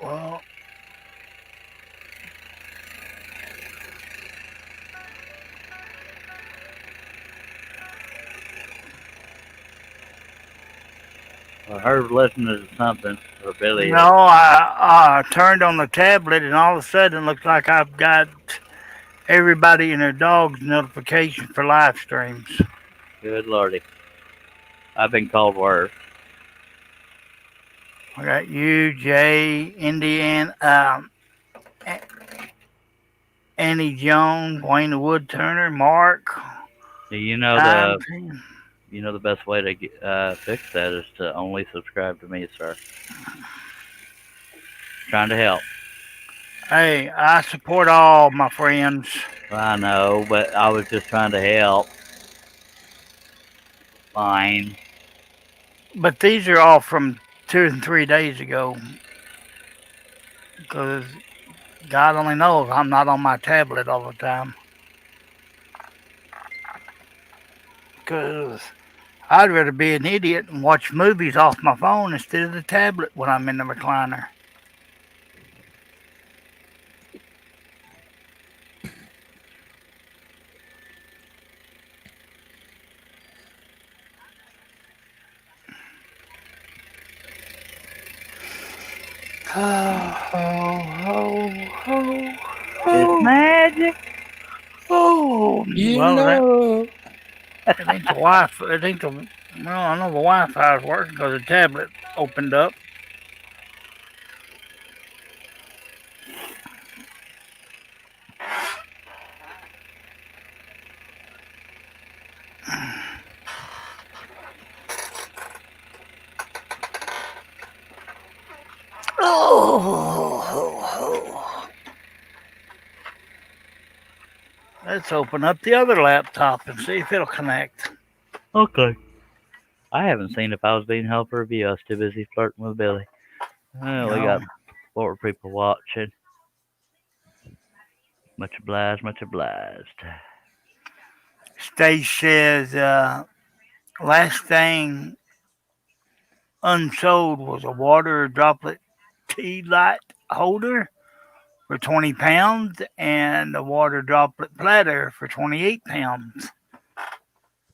Well, I heard listening to something or Billy. no, I turned on the tablet and all of a sudden it looks like I've got everybody and their dogs notification for live streams. Good lordy. I've been called worse. I got you, Jay, Indian, Annie Jones, Wayne the Wood Turner, Mark, Do you know Time. the best way to fix that is to only subscribe to me, sir. Trying to help. Hey, I support all my friends. I know, but I was just trying to help. Fine. But these are all from 2 and 3 days ago. Because God only knows I'm not on my tablet all the time. Because I'd rather be an idiot and watch movies off my phone instead of the tablet when I'm in the recliner. It's magic. Oh, You well, know. it ain't the Wi-Fi. It ain't the. Well, I know the Wi-Fi is working because the tablet opened up. Oh, let's open up the other laptop and see if it'll connect. Okay. I haven't seen if I was being held for review. I was too busy flirting with Billy. Well, we got 4 people watching. Much obliged, much obliged. Stage says last thing unsold was a water droplet tea light holder for 20 pounds and a water droplet platter for 28 pounds.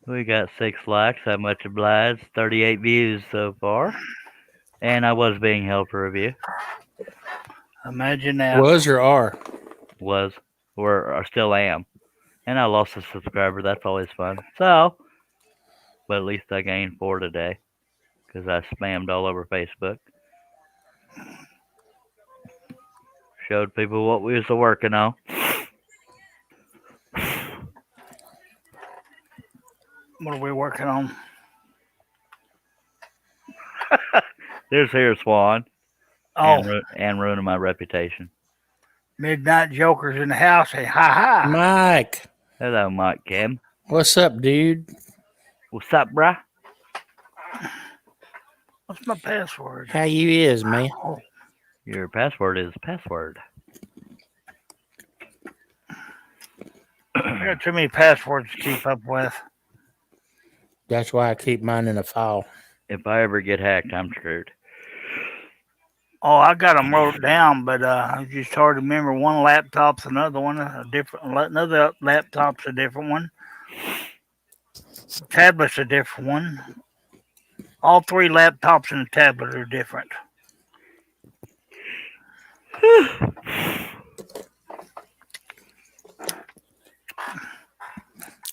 We got 6 likes. I'm much obliged. 38 views so far. And I was being held for review. Imagine that. Was or are? Was. Or I still am. And I lost a subscriber. That's always fun. So, but at least I gained 4 today. Because I spammed all over Facebook. Showed people what we was working on. What are we working on? There's here Swan. Oh, And ruining my reputation. Midnight Joker's in the house. Hey, ha ha. Mike, Hello, Mike Kim. what's up, dude? What's up, bruh? What's my password? How you is, man? Oh, Your password is password. I got too many passwords to keep up with. That's why I keep mine in a file. If I ever get hacked, I'm screwed. Oh, I got them wrote down, but I just hard to remember. One laptop's another one, another laptop's a different one. Tablet's a different one. All 3 laptops and the tablet are different.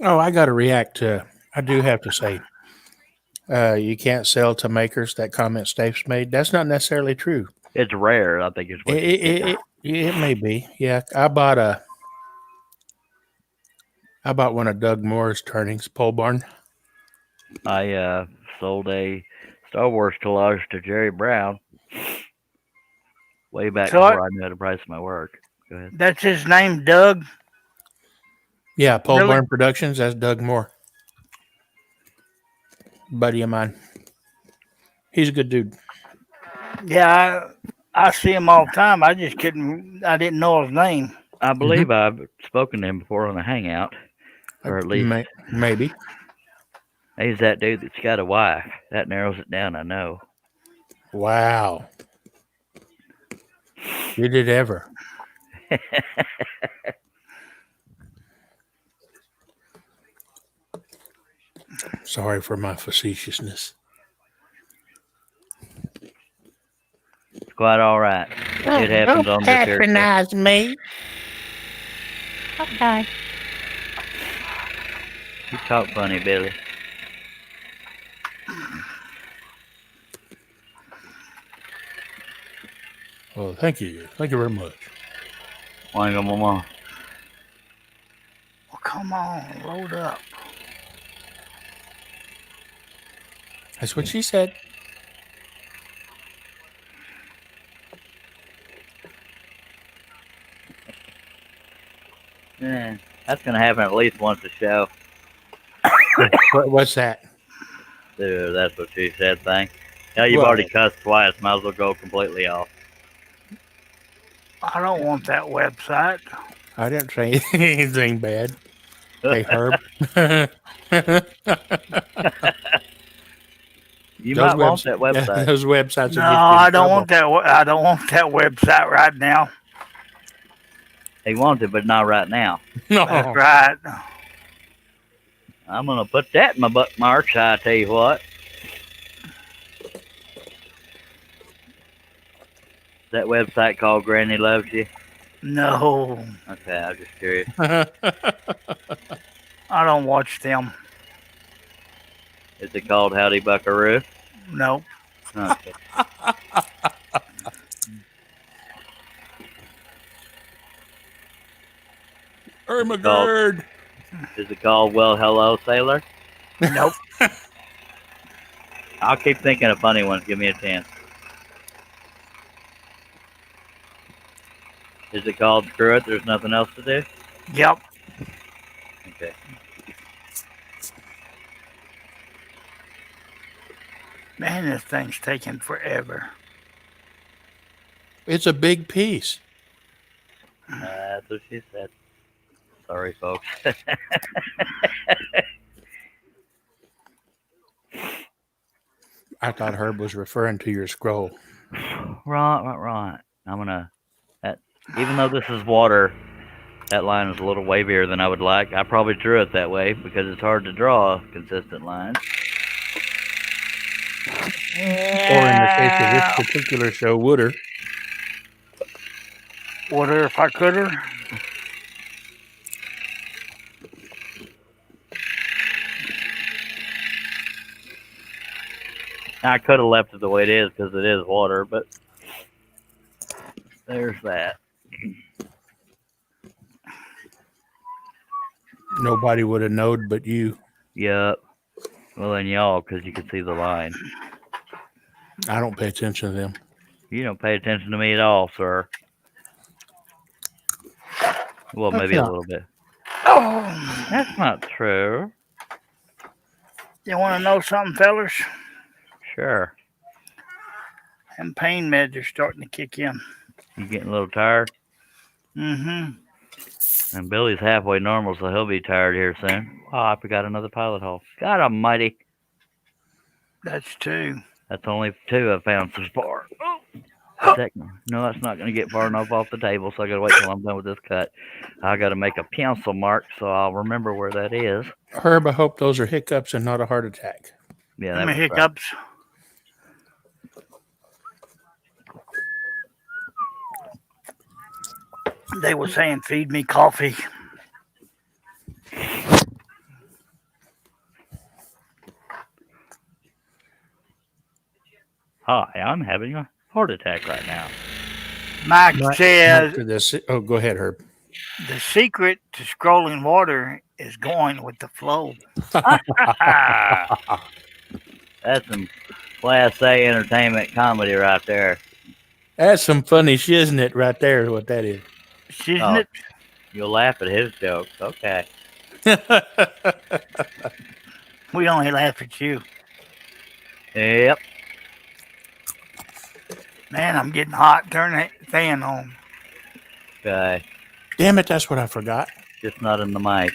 Oh, I got to react to. I do have to say, you can't sell to makers. That comment Stapes made. That's not necessarily true. It's rare, I think is what It may be. Yeah, I bought one of Doug Moore's turnings, pole barn. I sold a Star Wars collage to Jerry Brown way back So before I knew how to price my work. Go ahead. That's his name, Doug. Yeah, Pole Really? Barn Productions. That's Doug Moore, buddy of mine. He's a good dude. Yeah, I see him all the time. I just couldn't. I didn't know his name. I believe I've spoken to him before on a hangout, or at least Maybe. he's that dude that's got a wife. That narrows it down, I know. Wow. Did it ever? Sorry for my facetiousness. It's quite all right. It happens on this here. Me. Okay. You talk funny, Billy. Well, thank you. Thank you very much. Wanna go, Mama? Well, come on, load up. That's what she said. Yeah, that's gonna happen at least once a show. What's that? Dude, that's what she said. Thing. Hell, you've Well- already cussed twice. Might as well go completely off. I don't want that website. I didn't say anything bad. Hey, Herb. You might want that website. Those websites No, will get you in I don't trouble. want that. I don't want that website right now. He wants it, but not right now. No. That's right. I'm gonna put that in my bookmarks. I tell you what. That website called Granny Loves You. No, Okay, I was just curious. I don't watch them. Is it called Howdy Buckaroo? Nope. Okay. Ermagerd. Is it called Well Hello Sailor? Nope. I'll keep thinking of funny ones. Give me a chance. Is it called Screw It? There's nothing else to do? Yep. Okay. Man, this thing's taking forever. It's a big piece. That's what she said. Sorry, folks. I thought Herb was referring to your scroll. Right. I'm gonna. Even though this is water, that line is a little wavier than I would like. I probably drew it that way because it's hard to draw consistent lines. Or in the case of this particular show, Wooder. Wonder if I could her. I could have left it the way it is because it is water, but there's that. Nobody would have known but you. Yup. Well, and y'all, because you can see the line. I don't pay attention to them. You don't pay attention to me at all, sir. Well, That's maybe a not- little bit. Oh, That's not true. you want to know something, fellas? Sure. Them pain meds are starting to kick in. You getting a little tired? Mm-hmm. And Billy's halfway normal, so he'll be tired here soon. Oh, I forgot another pilot hole. God almighty. That's two. That's only 2 I've found so far. No, that's not going to get far enough off the table, so I got to wait till I'm done with this cut. I got to make a pencil mark so I'll remember where that is. Herb, I hope those are hiccups and not a heart attack. Yeah, Them that was right. hiccups. They were saying, "Feed me coffee." Hi, I'm having a heart attack right now. Mike Not says to this. Oh, go ahead, Herb. the secret to scrolling water is going with the flow. That's some Class A entertainment comedy right there. That's some funny shiznit right there, is what that is. Isn't Oh. it? You'll laugh at his jokes. Okay. We only laugh at you. Yep. Man, I'm getting hot. Turn that fan on. Okay. Damn it, that's what I forgot. Just not in the mic.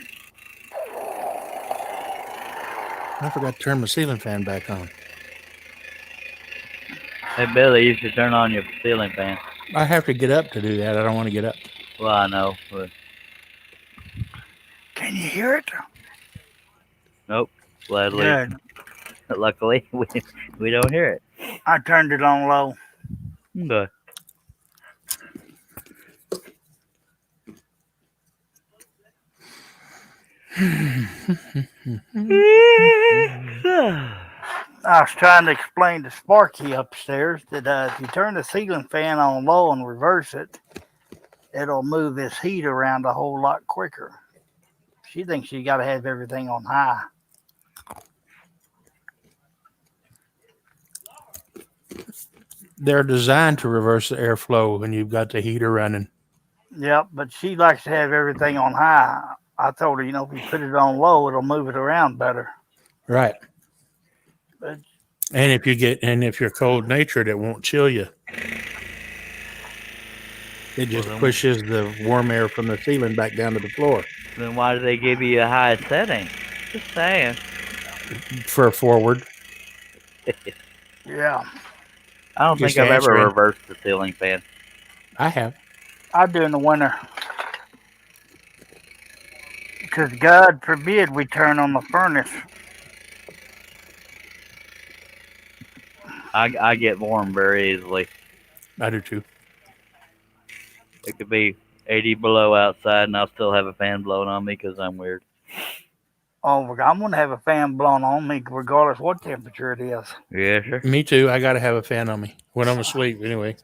I forgot to turn my ceiling fan back on. Hey, Billy, you should turn on your ceiling fan. I have to get up to do that. I don't want to get up. Well, I know, but Can you hear it? nope. Gladly. Good. Luckily, we don't hear it. I turned it on low. Okay. I was trying to explain to Sparky upstairs that if you turn the ceiling fan on low and reverse it, it'll move this heat around a whole lot quicker. She thinks you got to have everything on high. They're designed to reverse the airflow when you've got the heater running. Yep, but she likes to have everything on high. I told her, if you put it on low, it'll move it around better. Right. But And if you're cold natured, it won't chill you. It just pushes the warm air from the ceiling back down to the floor. Then why do they give you a high setting? Just saying. For forward. yeah, I don't Just think I've ever answering. reversed the ceiling fan. I have. I do in the winter. Because God forbid we turn on the furnace. I get warm very easily. I do too. It could be 80 below outside, and I'll still have a fan blowing on me because I'm weird. Oh, I'm going to have a fan blown on me regardless what temperature it is. Yeah, sure. Me too. I got to have a fan on me when I'm asleep anyway.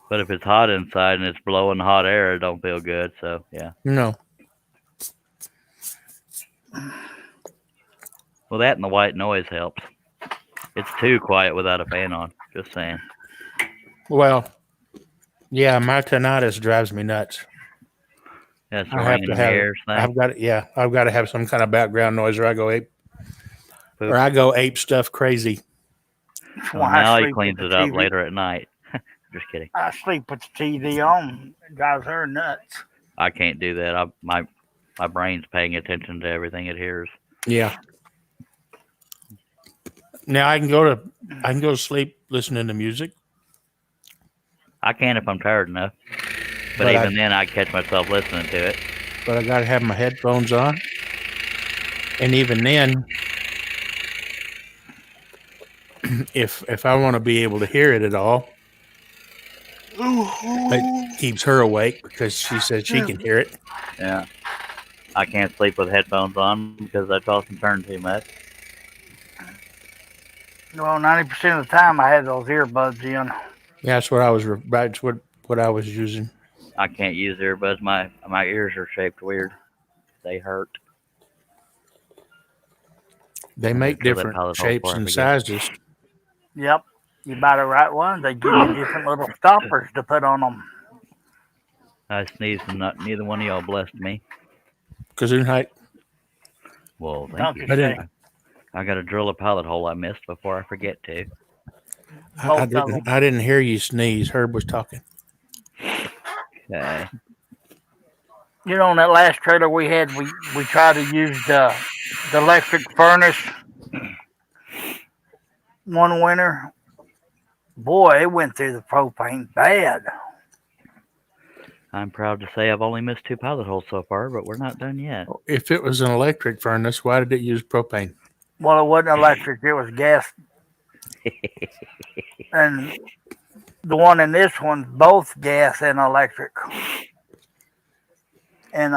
But if it's hot inside and it's blowing hot air, it don't feel good. So, yeah. No. Well, that and the white noise helps. It's too quiet without a fan on. Just saying. Well, yeah, my tinnitus drives me nuts. That's the I have ringing to in the have. ears thing. I've got to have some kind of background noise, or I go ape. Poop. Or I go ape stuff crazy. Well, now he cleans it up later at night. Just kidding. I sleep with the TV on. It drives her nuts. I can't do that. My brain's paying attention to everything it hears. Yeah. Now I can go to sleep listening to music. I can if I'm tired enough. But even then, I catch myself listening to it. But I got to have my headphones on. And even then, if I want to be able to hear it at all, it keeps her awake because she says she can hear it. Yeah. I can't sleep with headphones on because I toss and turn too much. Well, 90% of the time I had those earbuds in. Yeah, that's what I was. That's what I was using. I can't use earbuds. My ears are shaped weird. They hurt. They make different shapes and sizes. Yep. You buy the right ones, they give you different little stoppers to put on them. I sneezed and neither one of y'all blessed me. Gesundheit. Well, thank you. I got to drill a pallet hole I missed before I forget to. I didn't hear you sneeze. Herb was talking. Okay. On that last trailer we had, we tried to use the electric furnace one winter. Boy, it went through the propane bad. I'm proud to say I've only missed 2 pallet holes so far, but we're not done yet. If it was an electric furnace, why did it use propane? Well, it wasn't electric. It was gas. And the one in this one's both gas and electric. And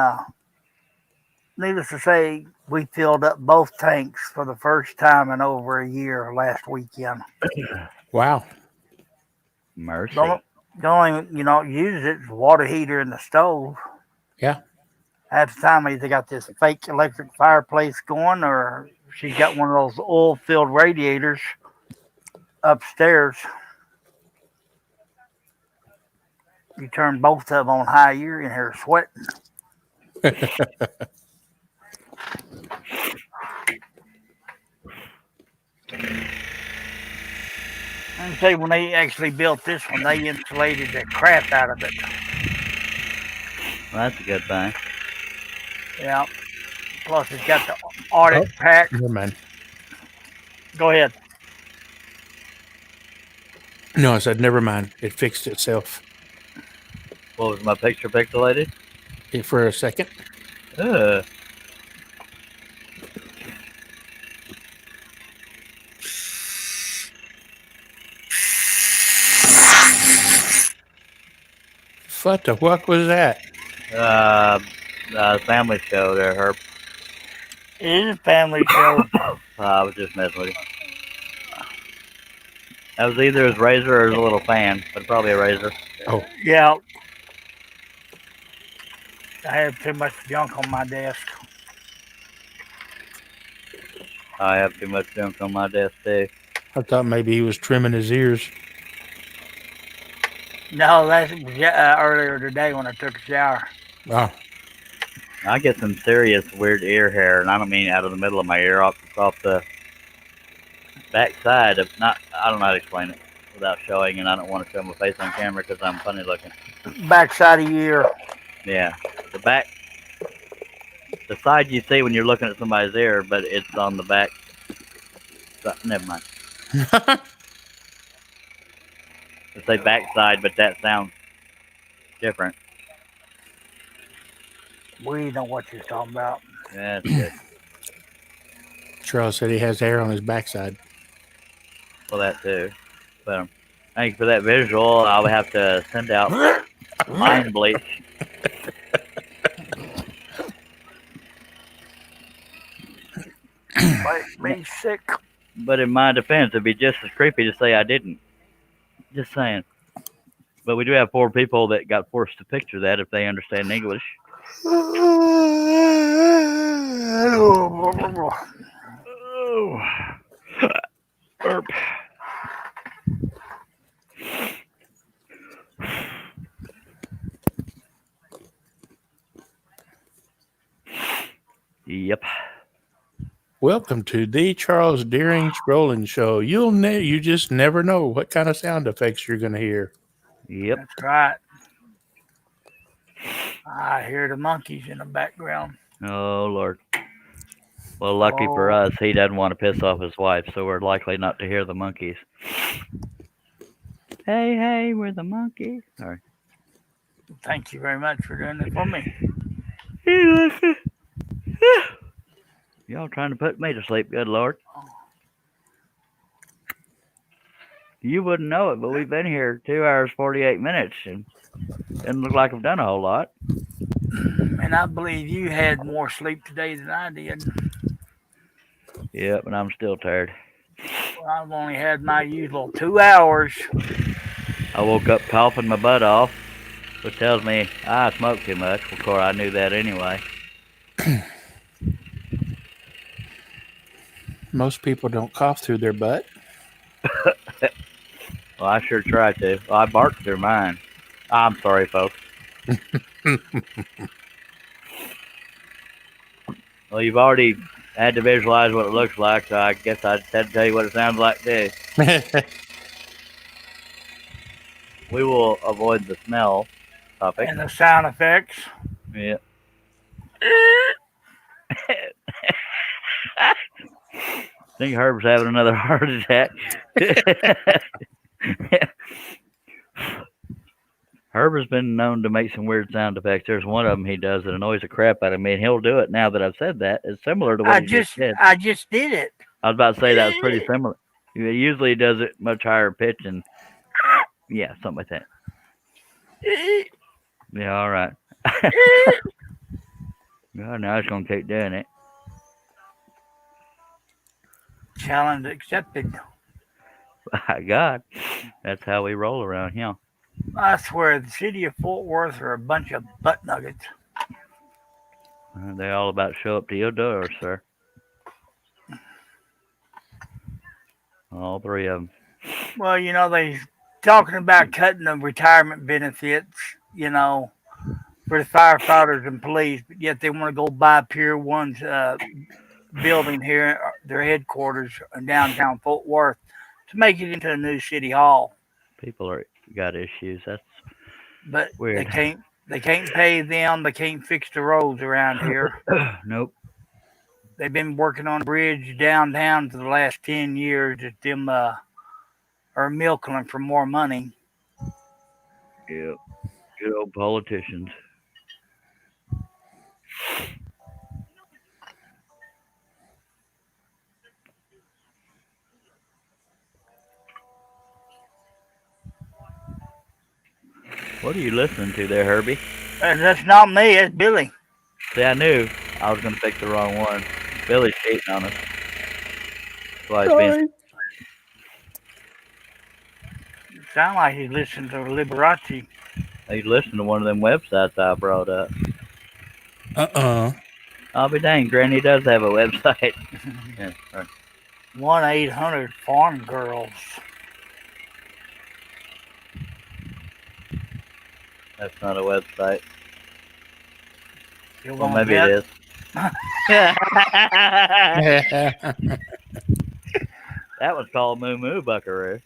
needless to say, we filled up both tanks for the first time in over a year last weekend. Wow. Mercy. The only, use it is water heater in the stove. Yeah. At the time, either got this fake electric fireplace going or she's got one of those oil-filled radiators upstairs. You turn both of them on high, you're in here sweating. Let me tell you, when they actually built this one, they insulated the crap out of it. Well, that's a good thing. Yeah. Plus, it's got the audit pack. Never mind. Go ahead. No, I said never mind. It fixed itself What was my picture pixelated? for a second. Ugh. What the fuck was that? Family show there, Herb. It is a family show. I was just messing with you. That was either his razor or his little fan, but probably a razor. Oh, Yeah. I have too much junk on my desk. I have too much junk on my desk too. I thought maybe he was trimming his ears. No, that was earlier today when I took a shower. Oh, I get some serious weird ear hair, and I don't mean out of the middle of my ear, off the back side of not. I don't know how to explain it without showing, and I don't want to show my face on camera because I'm funny looking. Backside of your ear. Yeah, the back, the side you see when you're looking at somebody's ear, but it's on the back. Never mind. I say backside, but that sounds different. We know what you're talking about. Yeah, that's good. Charles said he has hair on his backside. Well, that too. But thank you for that visual. I'll have to send out mind bleach. Make me sick. But in my defense, it'd be just as creepy to say I didn't. Just saying. But we do have 4 people that got forced to picture that if they understand English. Oh. Burp. Yep. Welcome to the Charles Deering Strolling Show. You just never know what kind of sound effects you're going to hear. Yep. That's right. I hear the monkeys in the background. Oh, Lord. Well, lucky for us, he doesn't want to piss off his wife, so we're likely not to hear the monkeys. Hey, we're the monkeys. Sorry. Thank you very much for doing it for me. Hey, listen. Y'all trying to put me to sleep, good Lord. You wouldn't know it, but we've been here 2 hours, 48 minutes, and doesn't look like I've done a whole lot. And I believe you had more sleep today than I did. Yep, and I'm still tired. Well, I've only had my usual 2 hours. I woke up coughing my butt off, which tells me I smoke too much. Of course, I knew that anyway. Most people don't cough through their butt. Well, I sure try to. Well, I barked through mine. I'm sorry, folks. Well, you've already had to visualize what it looks like, so I guess I had to tell you what it sounds like too. We will avoid the smell topic. And the sound effects. Yeah. I think Herb's having another heart attack. Herb has been known to make some weird sound effects. There's one of them he does that annoys the crap out of me, and he'll do it now that I've said that. It's similar to what he just did. I just did it. I was about to say that was pretty similar. He usually does it much higher pitch and yeah, something like that. Yeah, all right. God, now it's gonna keep doing it. Challenge accepted. My God, that's how we roll around here. I swear, the city of Fort Worth are a bunch of butt nuggets. They all about show up to your door, sir. All 3 of them. Well, you know, they talking about cutting the retirement benefits, you know, for the firefighters and police, but yet they want to go buy Pier One's building here, their headquarters in downtown Fort Worth, to make it into a new city hall. People are got issues. That's But weird. they can't pay them. They can't fix the roads around here. Nope. They've been working on a bridge downtown for the last 10 years. That them are milking them for more money. Yep. Good old politicians. What are you listening to there, Herbie? And that's not me. It's Billy. See, I knew I was going to pick the wrong one. Billy's cheating on us. That's why he's being. Sound like he's listening to Liberace. He's listening to one of them websites I brought up. I'll be dang, Granny does have a website. Yeah, right. 1-800 Farm Girls. That's not a website. You Well, want maybe that? it is. That was called Moo Moo Buckaroo.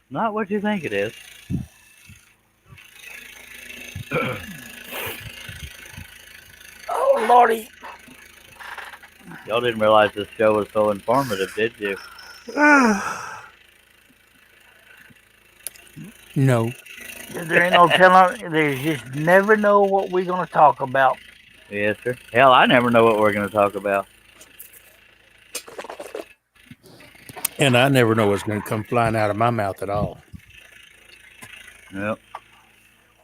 Not what you think it is. Oh, Lordy. Y'all didn't realize this show was so informative, did you? No. There ain't no telling. There's just never know what we're going to talk about. Yes, sir. Hell, I never know what we're going to talk about. And I never know what's going to come flying out of my mouth at all. Yep.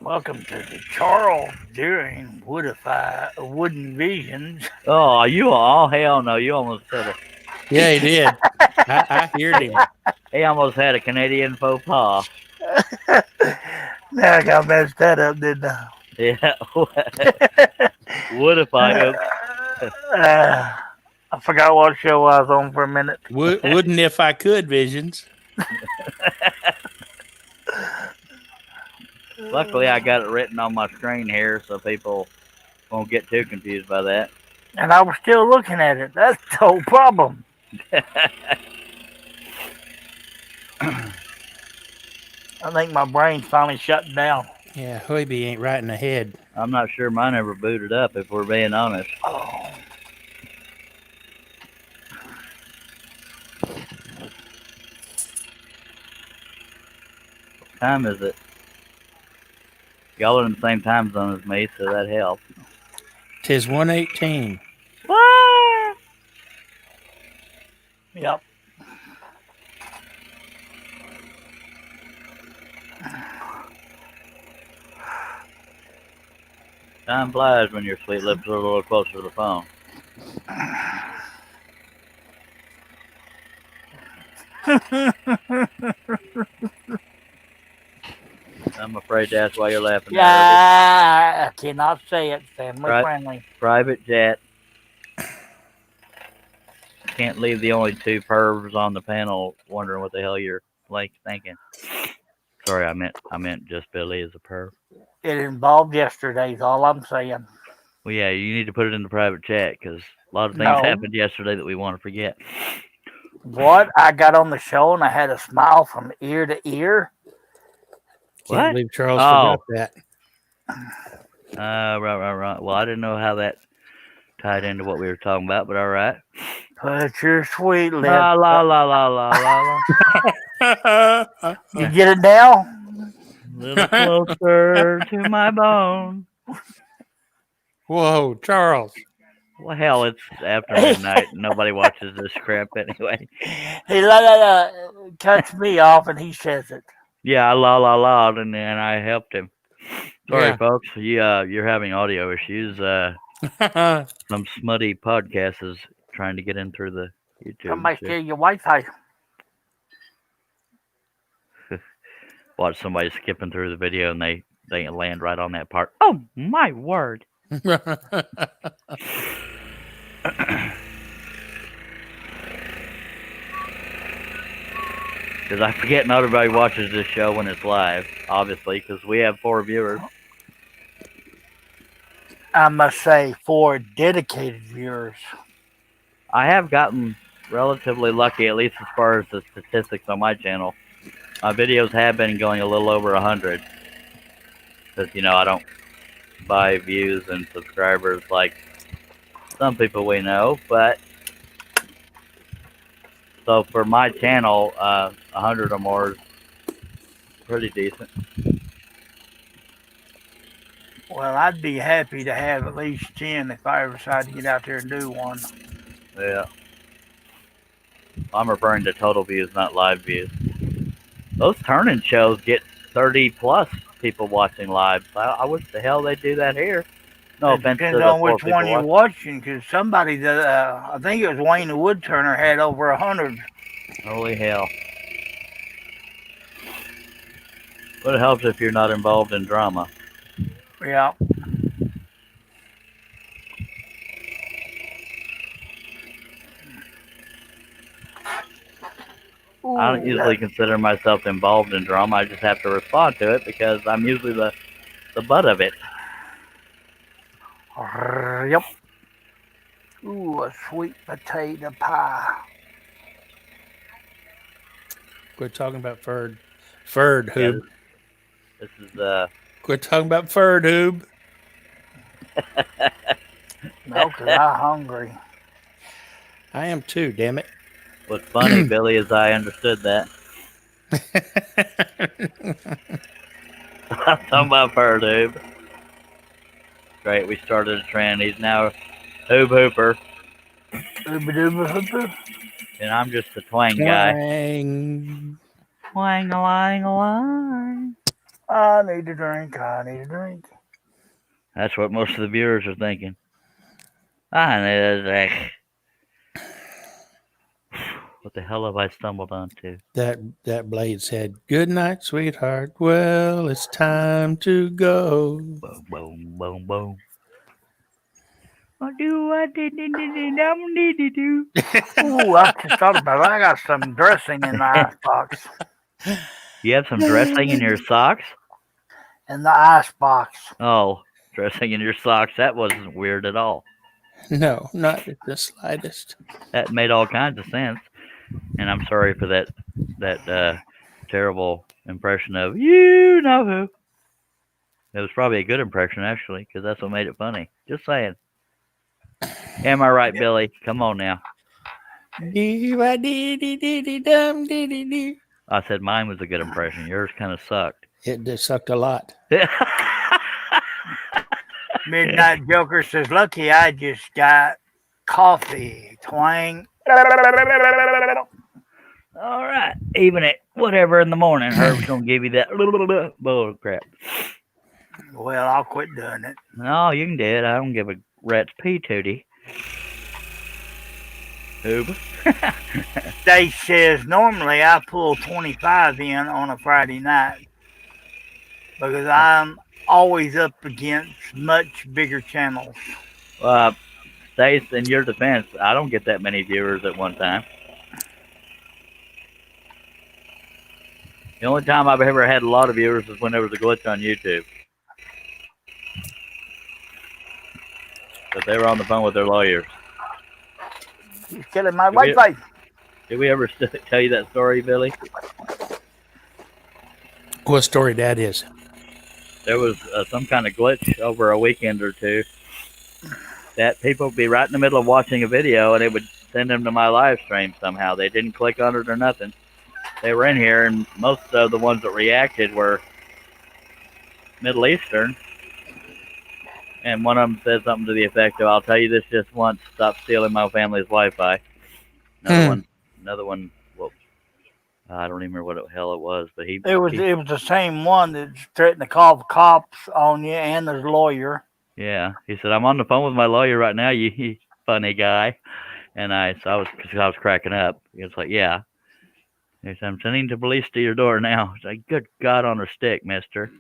Welcome to the Charles Deering Wooden Visions. Oh, you all hell no! You almost said it. Yeah, he did. I heard him. He almost had a Canadian faux pas. Now I got messed that up, didn't I? Yeah. What if I? I forgot what show I was on for a minute. Wouldn't if I could, Visions. Luckily, I got it written on my screen here, so people won't get too confused by that. And I was still looking at it. That's the whole problem. I think my brain's finally shutting down. Yeah, Hoiby ain't right in the head. I'm not sure mine ever booted up, if we're being honest. Oh. What time is it? Y'all are in the same time zone as me, so that helps. 'Tis 1:18. What? Yep. Time flies when your sweet lips are a little closer to the phone. I'm afraid that's why you're laughing. Yeah, I cannot say it. Family friendly. Private jet. Can't leave the only two pervs on the panel wondering what the hell you're like thinking. Sorry, I meant just Billy as a perv. It involved yesterday's. All I'm saying. Well, yeah, you need to put it in the private chat because a lot of things happened yesterday that we want to forget. What? I got on the show and I had a smile from ear to ear. Can't believe Charles forgot that. Right. Well, I didn't know how that tied into what we were talking about, but all right. Put your sweet lips. La la la la la la la. You get it now? A little closer to my bone. Whoa, Charles. Well, hell, it's after midnight. Nobody watches this crap anyway. He cuts me off and he says it. Yeah, la, and then I helped him. Sorry, folks. You're having audio issues. Some smutty podcast is trying to get in through the YouTube. Somebody steal your Wi-Fi. Watch somebody skipping through the video and they land right on that part. Oh my word! Because I forget not everybody watches this show when it's live, obviously, because we have 4 viewers. I must say, 4 dedicated viewers. I have gotten relatively lucky, at least as far as the statistics on my channel. My videos have been going a little over 100. Because, I don't buy views and subscribers like some people we know, but so for my channel, 100 or more is pretty decent. Well, I'd be happy to have at least 10 if I ever decide to get out there and do one. Yeah. I'm referring to total views, not live views. Those turn-in shows get 30 plus people watching live. I wish the hell they'd do that here. No It offense to depends the on 4 which people one you're watching. watching, because somebody that I think it was Wayne the Woodturner had over 100. Holy hell. But it helps if you're not involved in drama. Yeah. I don't usually consider myself involved in drama. I just have to respond to it because I'm usually the butt of it. Yep. Ooh, a sweet potato pie. Quit talking about Ferd. Ferd, Yeah, Hoob. this is Quit talking about Ferd, Hoob. No, because I'm hungry. I am too, damn it. What's funny, Billy, is I understood that. I'm talking about her, dude. Great, we started a trend. He's now Hoob Hooper, Ooba dooba hooper. and I'm just the twang guy. Twang. Twang-a-lang-a-lang. I need a drink. I need a drink. That's what most of the viewers are thinking. I need a drink. What the hell have I stumbled onto? That blade said, "Good night, sweetheart. Well, it's time to go." Boom, boom, boom, boom. What do I need to do? Ooh, I just thought about it. I got some dressing in the icebox. You have some dressing in your socks? In the icebox. Oh, dressing in your socks. That wasn't weird at all. No, not the slightest. That made all kinds of sense. And I'm sorry for that terrible impression of you know who. It was probably a good impression, actually, because that's what made it funny. Just saying. Am I right, Billy? Come on now. I said mine was a good impression. Yours kind of sucked. It just sucked a lot. Midnight Joker says, "Lucky I just got coffee." Twang. All right. Even at whatever in the morning, Herb's going to give you that bull crap. Well, I'll quit doing it. No, you can do it. I don't give a rat's pee tootie. Hoob. Stace says, normally I pull 25 in on a Friday night because I'm always up against much bigger channels. Stace, in your defense, I don't get that many viewers at one time. The only time I've ever had a lot of viewers is when there was a glitch on YouTube. But they were on the phone with their lawyers. He's killing my Wi-Fi. Did we ever tell you that story, Billy? What story that is? There was some kind of glitch over a weekend or two that people would be right in the middle of watching a video and it would send them to my live stream somehow. They didn't click on it or nothing. They were in here, and most of the ones that reacted were Middle Eastern. And one of them said something to the effect of, "I'll tell you this just once, stop stealing my family's Wi-Fi." Another one, well, I don't even remember what the hell it was, but it was the same one that threatened to call the cops on you and his lawyer. Yeah, he said, "I'm on the phone with my lawyer right now, you funny guy." And I was cracking up. It's like, yeah. He said, "I'm sending the police to your door now." It's like, good God on a stick, mister.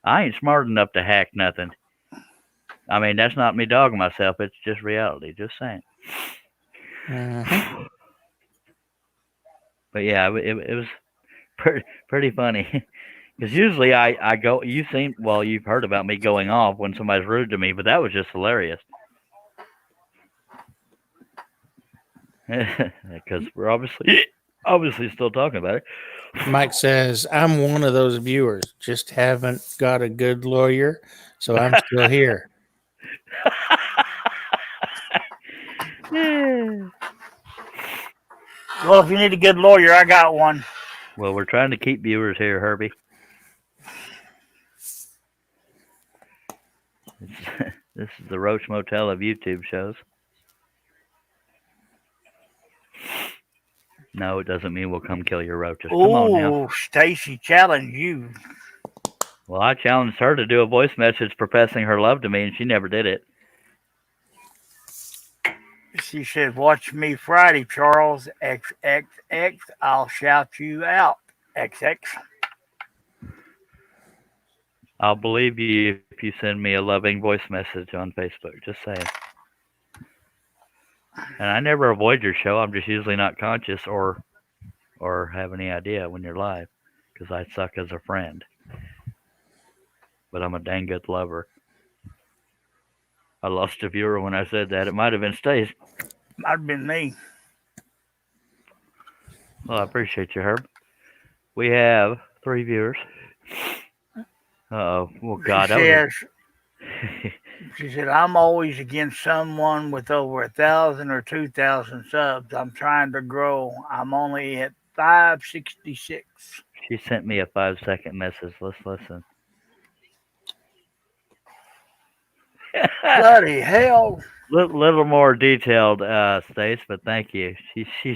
I ain't smart enough to hack nothing. I mean, that's not me dogging myself. It's just reality. Just saying. Mm-hmm. But yeah, it was pretty funny. Because usually I go. You've heard about me going off when somebody's rude to me, but that was just hilarious. Because we're obviously still talking about it. Mike says, I'm one of those viewers, just haven't got a good lawyer, so I'm still here. Well, if you need a good lawyer, I got one. Well, we're trying to keep viewers here, Herbie. This is the Roach Motel of YouTube shows. No, it doesn't mean we'll come kill your roaches. Come on now. Oh, Stacy challenged you. Well, I challenged her to do a voice message professing her love to me, and she never did it. She said, "Watch me Friday, Charles. XXX. I'll shout you out. XX." I'll believe you if you send me a loving voice message on Facebook. Just saying. And I never avoid your show. I'm just usually not conscious or have any idea when you're live, because I suck as a friend. But I'm a dang good lover. I lost a viewer when I said that. It might have been Stace. Might have been me. Well, I appreciate you, Herb. We have 3 viewers. Uh-oh. Well, God, She said, I'm always against someone with over 1,000 or 2,000 subs. I'm trying to grow. I'm only at 566. She sent me a 5-second message. Let's listen. Bloody hell. Little more detailed, Stace, but thank you. She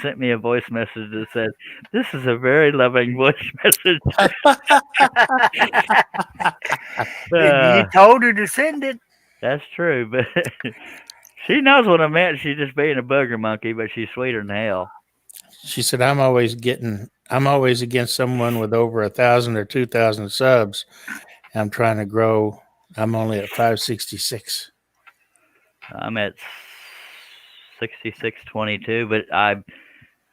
sent me a voice message that said, "This is a very loving voice message." You told her to send it. That's true, but she knows what I meant. She's just being a booger monkey, but she's sweeter than hell. She said, I'm always against someone with over 1,000 or 2,000 subs. I'm trying to grow. I'm only at 566. I'm at 6622, but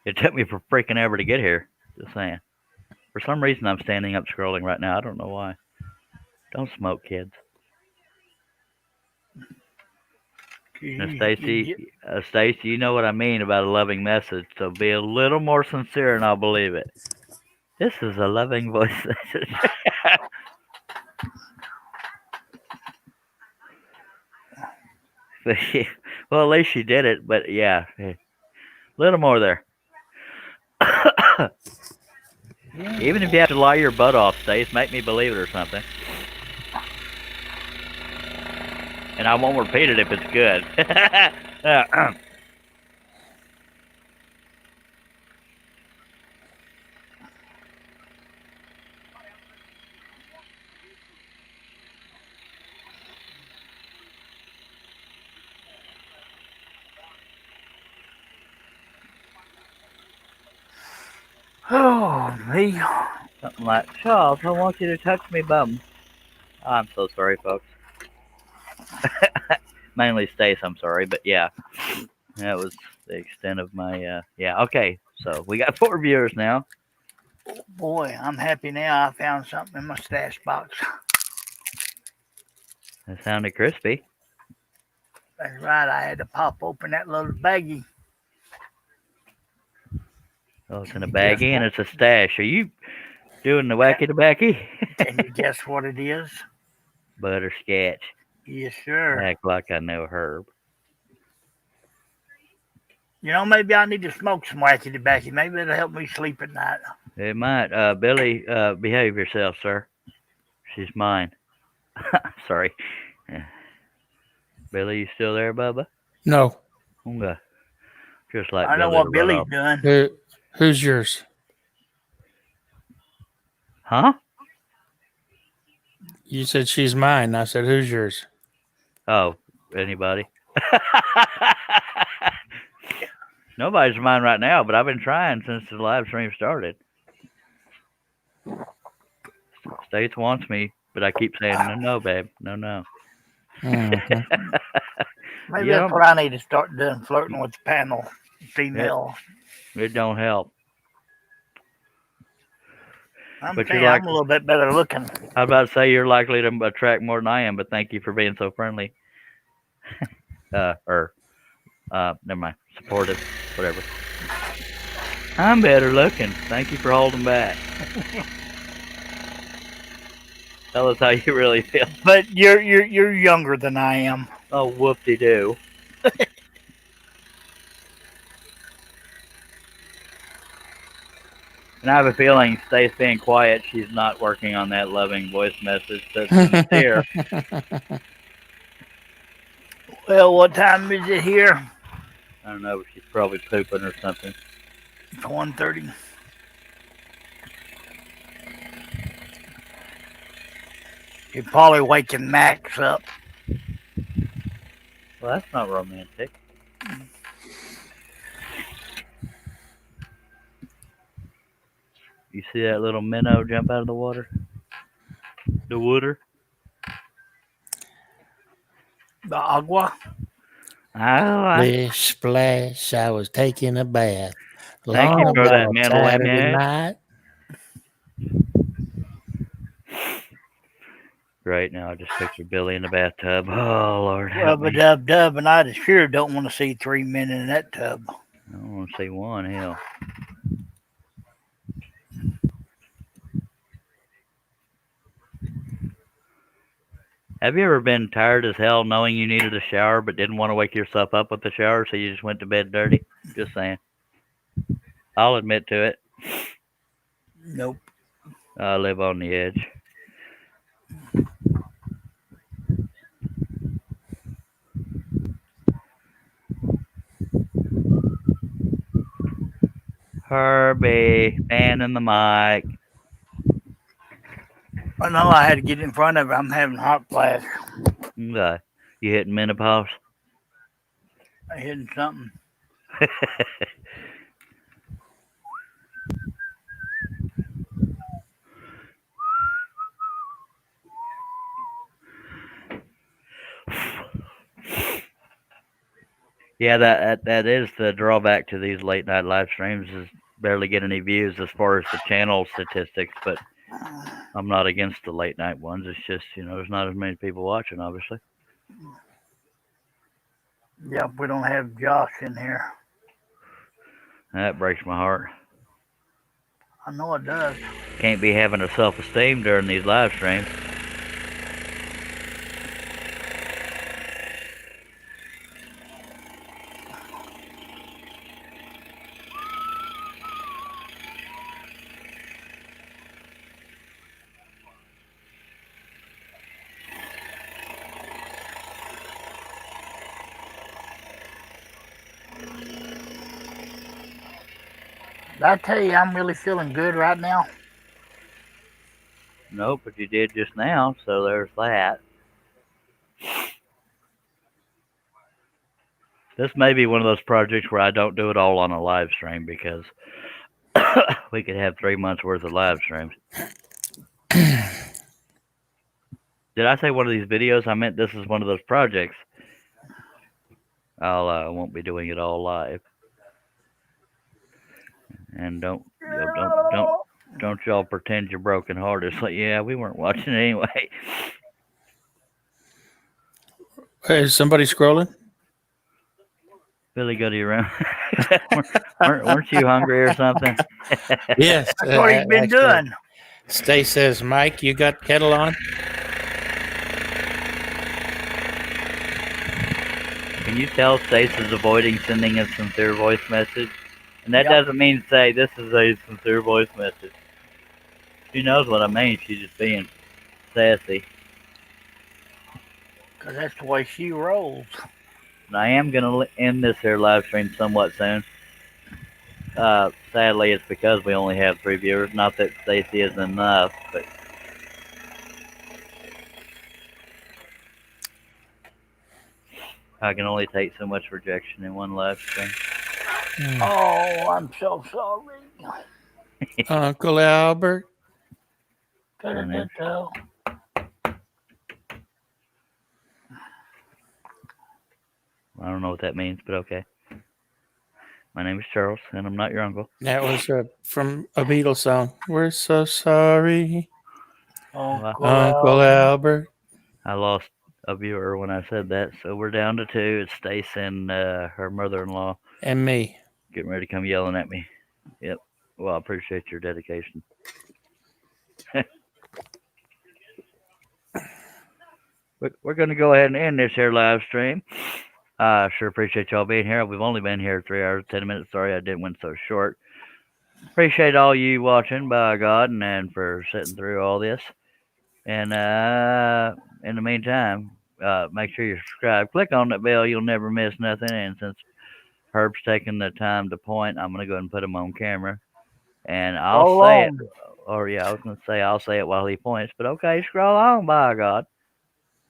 it took me for freaking ever to get here. Just saying. For some reason, I'm standing up scrolling right now. I don't know why. Don't smoke, kids. Now, Stacy, you know what I mean about a loving message, so be a little more sincere and I'll believe it. This is a loving voice message. Well, at least she did it, but yeah, a little more there. Even if you have to lie your butt off, Stace, make me believe it or something. And I won't repeat it if it's good. Oh, me. Something like, Charles, I want you to touch me bum. Oh, I'm so sorry, folks. Mainly Stace, I'm sorry, but yeah. That was the extent of my, yeah, okay. So we got 4 viewers now. Boy, I'm happy now I found something in my stash box. That sounded crispy. That's right, I had to pop open that little baggie. Oh, it's in a baggie and it's a stash. Are you doing the wacky tobacco? Can you guess what it is? Butterscotch. Yes, sir. Act like I know Herb. You know, maybe I need to smoke some wacky tobacco. Maybe it'll help me sleep at night. It might. Billy, behave yourself, sir. She's mine. Sorry. Billy, you still there, Bubba? No. Okay. Just like I know Billy what to run Billy's off. doing. Who's yours? Huh? You said she's mine. I said, who's yours? Oh, anybody? Nobody's mine right now, but I've been trying since the live stream started. States wants me, but I keep saying, no, babe. No. Mhm. Maybe Yeah. that's what I need to start doing, flirting with the panel female. It don't help. I'm But saying you're I'm like, a little bit better looking. I was about to say you're likely to attract more than I am, but thank you for being so friendly. Never mind, supportive, whatever. I'm better looking. Thank you for holding back. Tell us how you really feel. But you're younger than I am. Oh, whoop-de-doo. And I have a feeling Stace being quiet, she's not working on that loving voice message that's sincere. Well, what time is it here? I don't know, but she's probably pooping or something. It's 1:30. You're probably waking Max up. Well, that's not romantic. You see that little minnow jump out of the water? The water? The agua. Splish, splash, I was taking a bath. Thank you Long for that on mental Saturday image. night. Right now, I just picture Billy in the bathtub. Oh, Lord, help Rub a me. dub dub, and I sure don't want to see 3 men in that tub. I don't want to see one, hell. Have you ever been tired as hell knowing you needed a shower but didn't want to wake yourself up with the shower, so you just went to bed dirty? Just saying. I'll admit to it. Nope. I live on the edge. Herbie, man in the mic. I know I had to get in front of it. I'm having hot flash. Okay. You hitting menopause? I hitting something. Yeah, that is the drawback to these late night live streams is barely get any views as far as the channel statistics, but I'm not against the late night ones. It's just, there's not as many people watching, obviously. Yep, we don't have Josh in here. That breaks my heart. I know it does. Can't be having a self-esteem during these live streams. Did I tell you I'm really feeling good right now? Nope, but you did just now, so there's that. This may be one of those projects where I don't do it all on a live stream because we could have 3 months worth of live streams. Did I say one of these videos? I meant this is one of those projects. I won't be doing it all live. And don't y'all pretend you're broken hearted. It's like, yeah, we weren't watching it anyway. Is somebody scrolling? Billy, go to your room. weren't you hungry or something? Yes. That's what he's been actually, doing. Stay says, Mike, you got kettle on? Can you tell Stace is avoiding sending a sincere voice message? And that Yep. doesn't mean say this is a sincere voice message. She knows what I mean. She's just being sassy. Because that's the way she rolls. And I am going to end this here live stream somewhat soon. Sadly, it's because we only have 3 viewers. Not that Stacy isn't enough, but I can only take so much rejection in one live stream. Oh, I'm so sorry. Uncle Albert. Da-da-da-da. I don't know what that means, but okay. My name is Charles, and I'm not your uncle. That was from a Beatles song. We're so sorry, Uncle Albert. I lost a viewer when I said that, so we're down to 2. It's Stace and her mother-in-law And me. getting ready to come yelling at me. Yep. Well, I appreciate your dedication. We're going to go ahead and end this here live stream. I sure appreciate y'all being here. We've only been here 3 hours, 10 minutes. Sorry I didn't went so short. Appreciate all you watching, by God, and for sitting through all this. And in the meantime, make sure you subscribe. Click on that bell. You'll never miss nothing. And since Herb's taking the time to point, I'm going to go ahead and put him on camera. And I'll say it. Or, yeah, I was going to say I'll say it while he points. But okay, scroll on, by God.